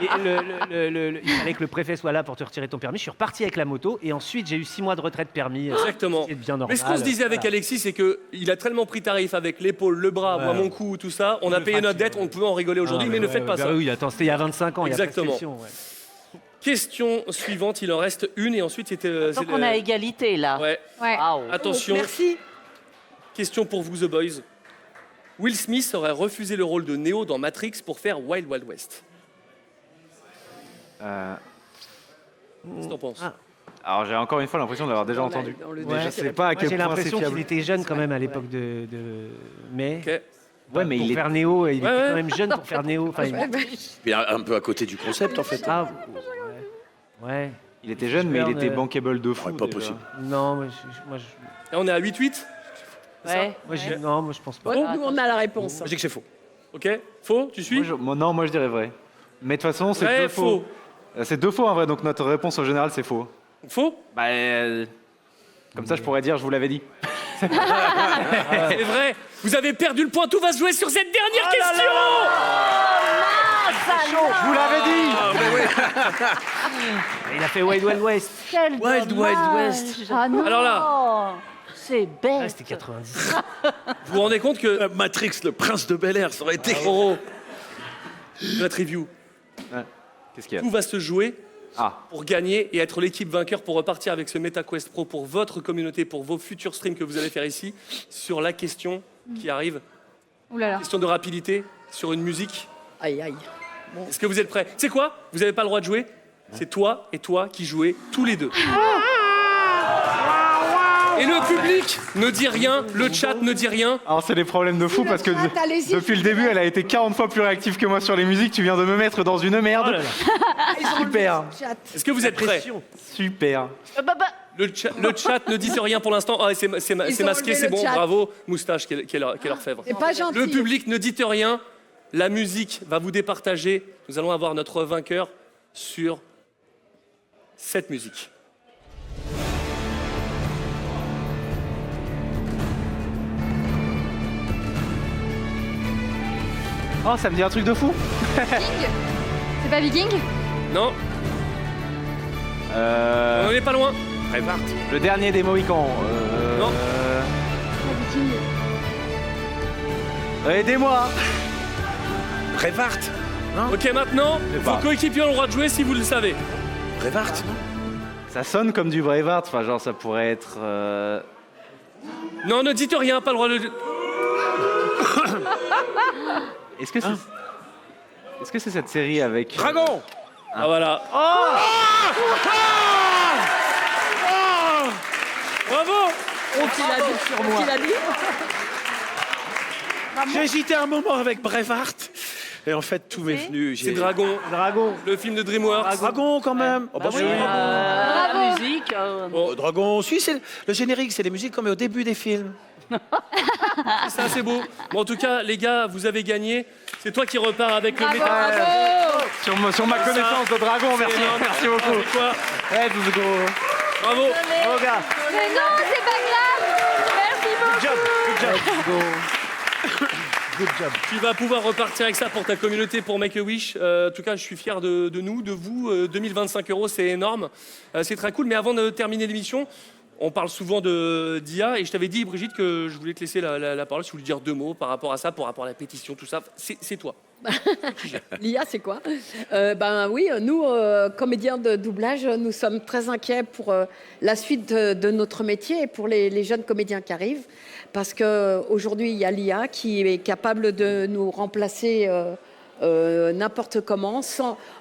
Il fallait que le préfet soit là pour te retirer ton permis. Je suis reparti avec la moto et ensuite j'ai eu 6 mois de retraite permis. Exactement. C'est bien normal. Mais ce qu'on se disait avec Voilà. Alexis, c'est qu'il a tellement pris tarif avec l'épaule, le bras, moi, mon cou, tout ça. On a payé notre dette, on pouvait en rigoler aujourd'hui, mais ne faites pas ça. Oui, attends, c'était il y a 25 ans. Exactement. Il y a prescription, Question suivante, il en reste une et ensuite c'était. Donc on a égalité là. Ouais. Ouais. Waouh. Attention. Merci. Question pour vous, The Boys. Will Smith aurait refusé le rôle de Neo dans Matrix pour faire Wild Wild West. Qu'est-ce que t'en penses? Alors j'ai encore une fois l'impression d'avoir déjà entendu. Mais je sais pas à Moi, quel j'ai point c'est l'impression qu'il fiable. était jeune quand même à l'époque de... Mais. Ok. Ouais, mais pour il est- faire Néo, il était Ouais, ouais. quand même jeune pour faire Néo. Enfin, Puis un peu à côté du concept, en fait. Ah, ouais. Il était jeune, mais il Super, était bankable de fou. Ouais, pas déjà. possible. Non, moi, Et on est à 8-8. Ouais. non, moi je pense pas. Ouais, nous, on a la réponse. Je dis que c'est faux. Ok. Faux, tu suis? Non, moi je dirais vrai. Mais de toute façon, c'est Vrai, deux faux. C'est deux faux en vrai, donc notre réponse en général c'est faux. Faux? Bah, comme ça je pourrais dire je vous l'avais dit. C'est vrai. Vous avez perdu le point. Tout va se jouer sur cette dernière question. Je vous l'avais dit. Il a fait Wild Wild West. Quel Wild dommage. Wild West. Ah non. Alors là. C'est bête. C'était 90. Vous vous rendez compte que Matrix, le prince de Bel-Air, ça aurait été. Roro, notre review, Qu'est-ce qu'il y a tout va se jouer Ah. pour gagner et être l'équipe vainqueur pour repartir avec ce MetaQuest Pro pour votre communauté, pour vos futurs streams que vous allez faire ici, sur la question qui arrive. Ouh là là. Question de rapidité sur une musique. Aïe, aïe. Est-ce que vous êtes prêts? Tu sais quoi? Vous n'avez pas le droit de jouer. C'est toi et toi qui jouez tous les deux. Et le public ne dit rien, le chat ne dit rien. Alors c'est des problèmes de fou parce que allez-y. depuis le début elle a été 40 fois plus réactive que moi sur les musiques. Tu viens de me mettre dans une merde. Oh là là. Super. Est-ce que vous êtes prêts? Super. Le chat ne dit rien pour l'instant. Ah, c'est Ils masqué, ont c'est enlevé bon, le chat. bravo. Moustache, quelle orfèvre. C'est pas gentil. Le public ne dit rien. La musique va vous départager. Nous allons avoir notre vainqueur sur cette musique. Oh ça me dit un truc de fou. C'est pas Viking? Non, on n'est pas loin. Brevard. Le dernier des Mohicans. Non. Pas Viking. Aidez-moi. Brevard. Non. Ok, maintenant, sais vos pas. coéquipiers ont le droit de jouer si vous le savez. Brevard, non. Ça sonne comme du Braveheart. Enfin genre ça pourrait être. Non, ne dites rien, pas le droit de... Est-ce que c'est. Est-ce que c'est cette série avec. Dragon. Ah voilà. Bravo. Qui l'a dit sur moi? Qui l'a dit? J'ai hésité un moment avec Brevard. Et en fait, tout m'est venu. C'est Dragon. Dragon. Le film de DreamWorks. Dragon, quand même. Oh, bah oui. La musique. Oh, Dragon, si, c'est le générique, c'est les musiques comme au début des films. Ça, c'est beau. Bon, en tout cas, les gars, vous avez gagné. C'est toi qui repars avec le métal. Sur ma connaissance de Dragon, merci. énorme. Merci beaucoup. Avec toi. Let's go. Bravo. Bravo, gars. Mais non, c'est pas grave. Merci beaucoup. Good job. Tu vas pouvoir repartir avec ça pour ta communauté, pour Make a Wish. En tout cas, je suis fier de nous, de vous. 2025 €, c'est énorme. C'est très cool. Mais avant de terminer l'émission, on parle souvent d'IA. Et je t'avais dit, Brigitte, que je voulais te laisser la parole. Si tu voulais dire 2 mots par rapport à ça, par rapport à la pétition, tout ça. C'est toi. L'IA, c'est quoi? Ben oui, nous, comédiens de doublage, nous sommes très inquiets pour la suite de notre métier et pour les jeunes comédiens qui arrivent. Parce qu'aujourd'hui, il y a l'IA qui est capable de nous remplacer n'importe comment,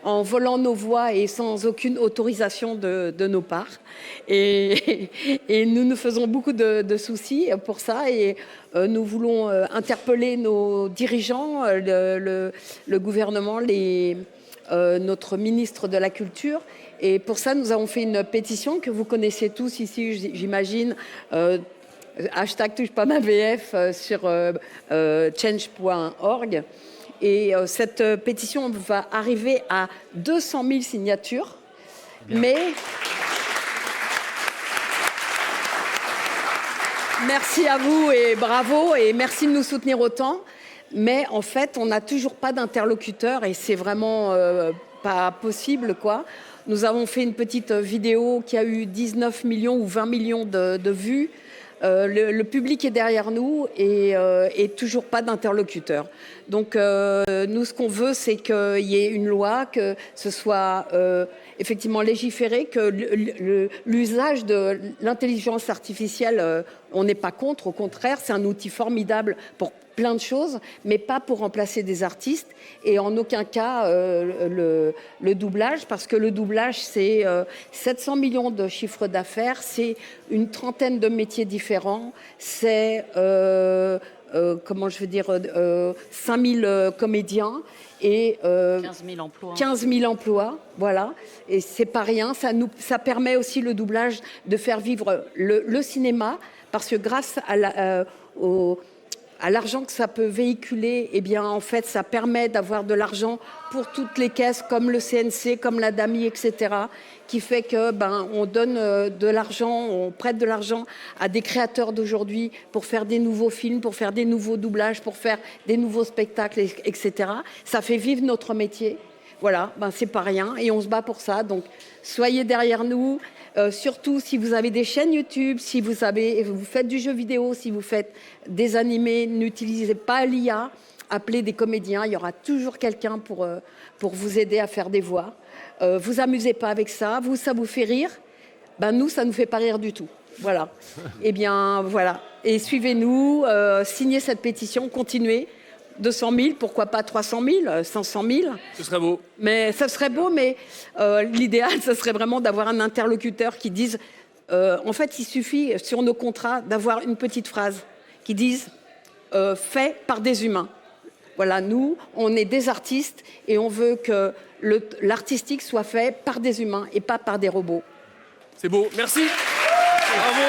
en volant nos voix et sans aucune autorisation de nos parts. Et nous nous faisons beaucoup de soucis pour ça. Et nous voulons interpeller nos dirigeants, le gouvernement, notre ministre de la Culture. Et pour ça, nous avons fait une pétition que vous connaissez tous ici, j'imagine. Hashtag touche pas ma VF sur change.org. Et cette pétition va arriver à 200 000 signatures. Bien. Mais merci à vous et bravo et merci de nous soutenir autant. Mais en fait, on n'a toujours pas d'interlocuteur et c'est vraiment pas possible, quoi. Nous avons fait une petite vidéo qui a eu 19 millions ou 20 millions de vues. Le public est derrière nous et toujours pas d'interlocuteur. Donc nous, ce qu'on veut, c'est qu'il y ait une loi, que ce soit effectivement légiféré, que l'usage de l'intelligence artificielle, on n'est pas contre, au contraire, c'est un outil formidable pour plein de choses, mais pas pour remplacer des artistes et en aucun cas le doublage, parce que le doublage, c'est 700 millions de chiffre d'affaires, c'est une trentaine de métiers différents, c'est, comment je veux dire, 5000 comédiens et 15 000 emplois. 15 000 emplois, voilà. Et c'est pas rien, ça permet aussi le doublage de faire vivre le cinéma, parce que grâce à l'argent que ça peut véhiculer, eh bien, en fait, ça permet d'avoir de l'argent pour toutes les caisses, comme le CNC, comme la DAMI, etc., qui fait que, on donne de l'argent, on prête de l'argent à des créateurs d'aujourd'hui pour faire des nouveaux films, pour faire des nouveaux doublages, pour faire des nouveaux spectacles, etc. Ça fait vivre notre métier. Voilà, c'est pas rien et on se bat pour ça. Donc, soyez derrière nous. Surtout si vous avez des chaînes YouTube, si vous faites du jeu vidéo, si vous faites des animés, n'utilisez pas l'IA, appelez des comédiens, il y aura toujours quelqu'un pour vous aider à faire des voix. Vous amusez pas avec ça, ça vous fait rire, nous ça nous fait pas rire du tout. Voilà. Eh bien voilà. Et suivez-nous, signez cette pétition, continuez. 200 000, pourquoi pas 300 000, 500 000. Ce serait beau. Mais ça serait beau, mais l'idéal, ce serait vraiment d'avoir un interlocuteur qui dise... en fait, il suffit, sur nos contrats, d'avoir une petite phrase qui dise « fait par des humains ». Voilà, nous, on est des artistes et on veut que l'artistique soit fait par des humains et pas par des robots. C'est beau, merci. Bravo.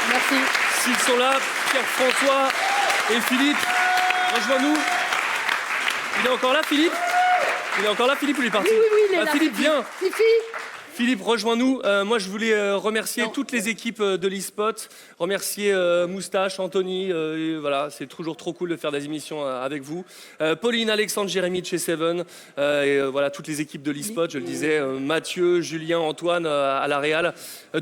Merci. S'ils sont là, Pierre-François et Philippe, rejoins-nous. Il est encore là, Philippe? Il est encore là, Philippe, ou il est parti? Oui, il est là. Philippe, viens. Fifi. Philippe, rejoins-nous. Moi, je voulais remercier toutes les équipes de l'e-spot, remercier Moustache, Anthony. Voilà, c'est toujours trop cool de faire des émissions avec vous. Pauline, Alexandre, Jérémy de chez Seven. Et voilà, toutes les équipes de l'e-spot, je le disais. Mathieu, Julien, Antoine à la Réal.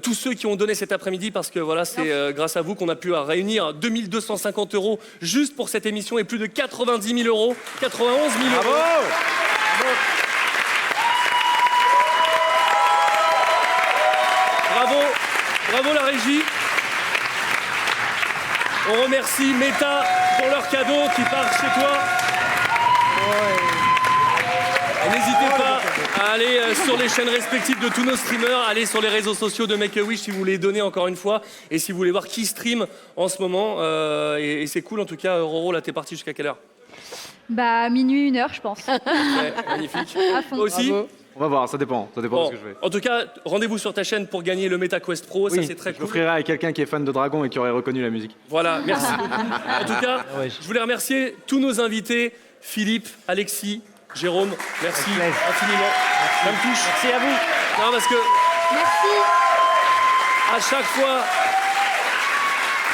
Tous ceux qui ont donné cet après-midi, parce que voilà, c'est grâce à vous qu'on a pu réunir 2250 € juste pour cette émission et plus de 90 000 €, 91 000 €. Bravo. Bravo la régie. On remercie Meta pour leur cadeau qui part chez toi. Et n'hésitez pas à aller sur les chaînes respectives de tous nos streamers, aller sur les réseaux sociaux de Make-A-Wish si vous voulez donner encore une fois et si vous voulez voir qui stream en ce moment. Et c'est cool en tout cas. Roro, là t'es parti jusqu'à quelle heure? Minuit, 1h, je pense. Ouais, magnifique. À fond. Toi aussi? Bravo. On va voir, ça dépend de ce que je fais. En tout cas, rendez-vous sur ta chaîne pour gagner le MetaQuest Pro, ça c'est très cool. Je l'offrirai à quelqu'un qui est fan de Dragon et qui aurait reconnu la musique. Voilà, merci beaucoup. En tout cas, je voulais remercier tous nos invités, Philippe, Alexis, Jérôme, merci infiniment. Merci. Ça me touche. Merci à vous. Non, parce que... Merci.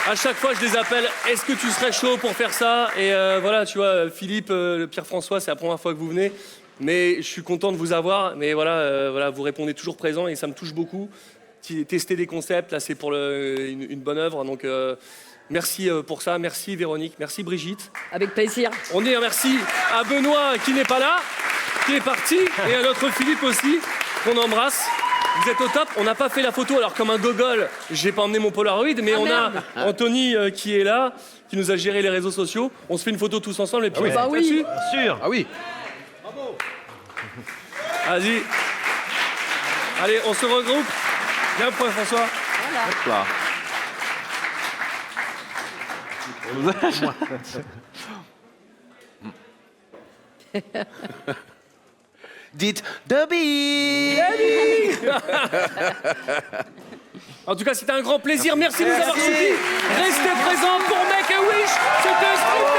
À chaque fois, je les appelle. Est-ce que tu serais chaud pour faire ça? Et voilà, tu vois, Philippe, Pierre-François, c'est la première fois que vous venez. Mais je suis content de vous avoir. Mais voilà, vous répondez toujours présent et ça me touche beaucoup. Tester des concepts, là, c'est pour une bonne œuvre. Donc, merci pour ça. Merci Véronique. Merci Brigitte. Avec plaisir. On dit un merci à Benoît qui n'est pas là, qui est parti, et à notre Philippe aussi, qu'on embrasse. Vous êtes au top. On n'a pas fait la photo, alors comme un gogol, j'ai pas emmené mon Polaroid, mais on a Anthony qui est là, qui nous a géré les réseaux sociaux. On se fait une photo tous ensemble et puis on Bah se oui. là-dessus. Bien sûr. Ah oui. Vas-y. Allez, on se regroupe. Viens, François. Hop là. Dites Dobby. En tout cas, c'était un grand plaisir. Merci de nous avoir suivis. Restez présents pour Make a Wish. C'était Street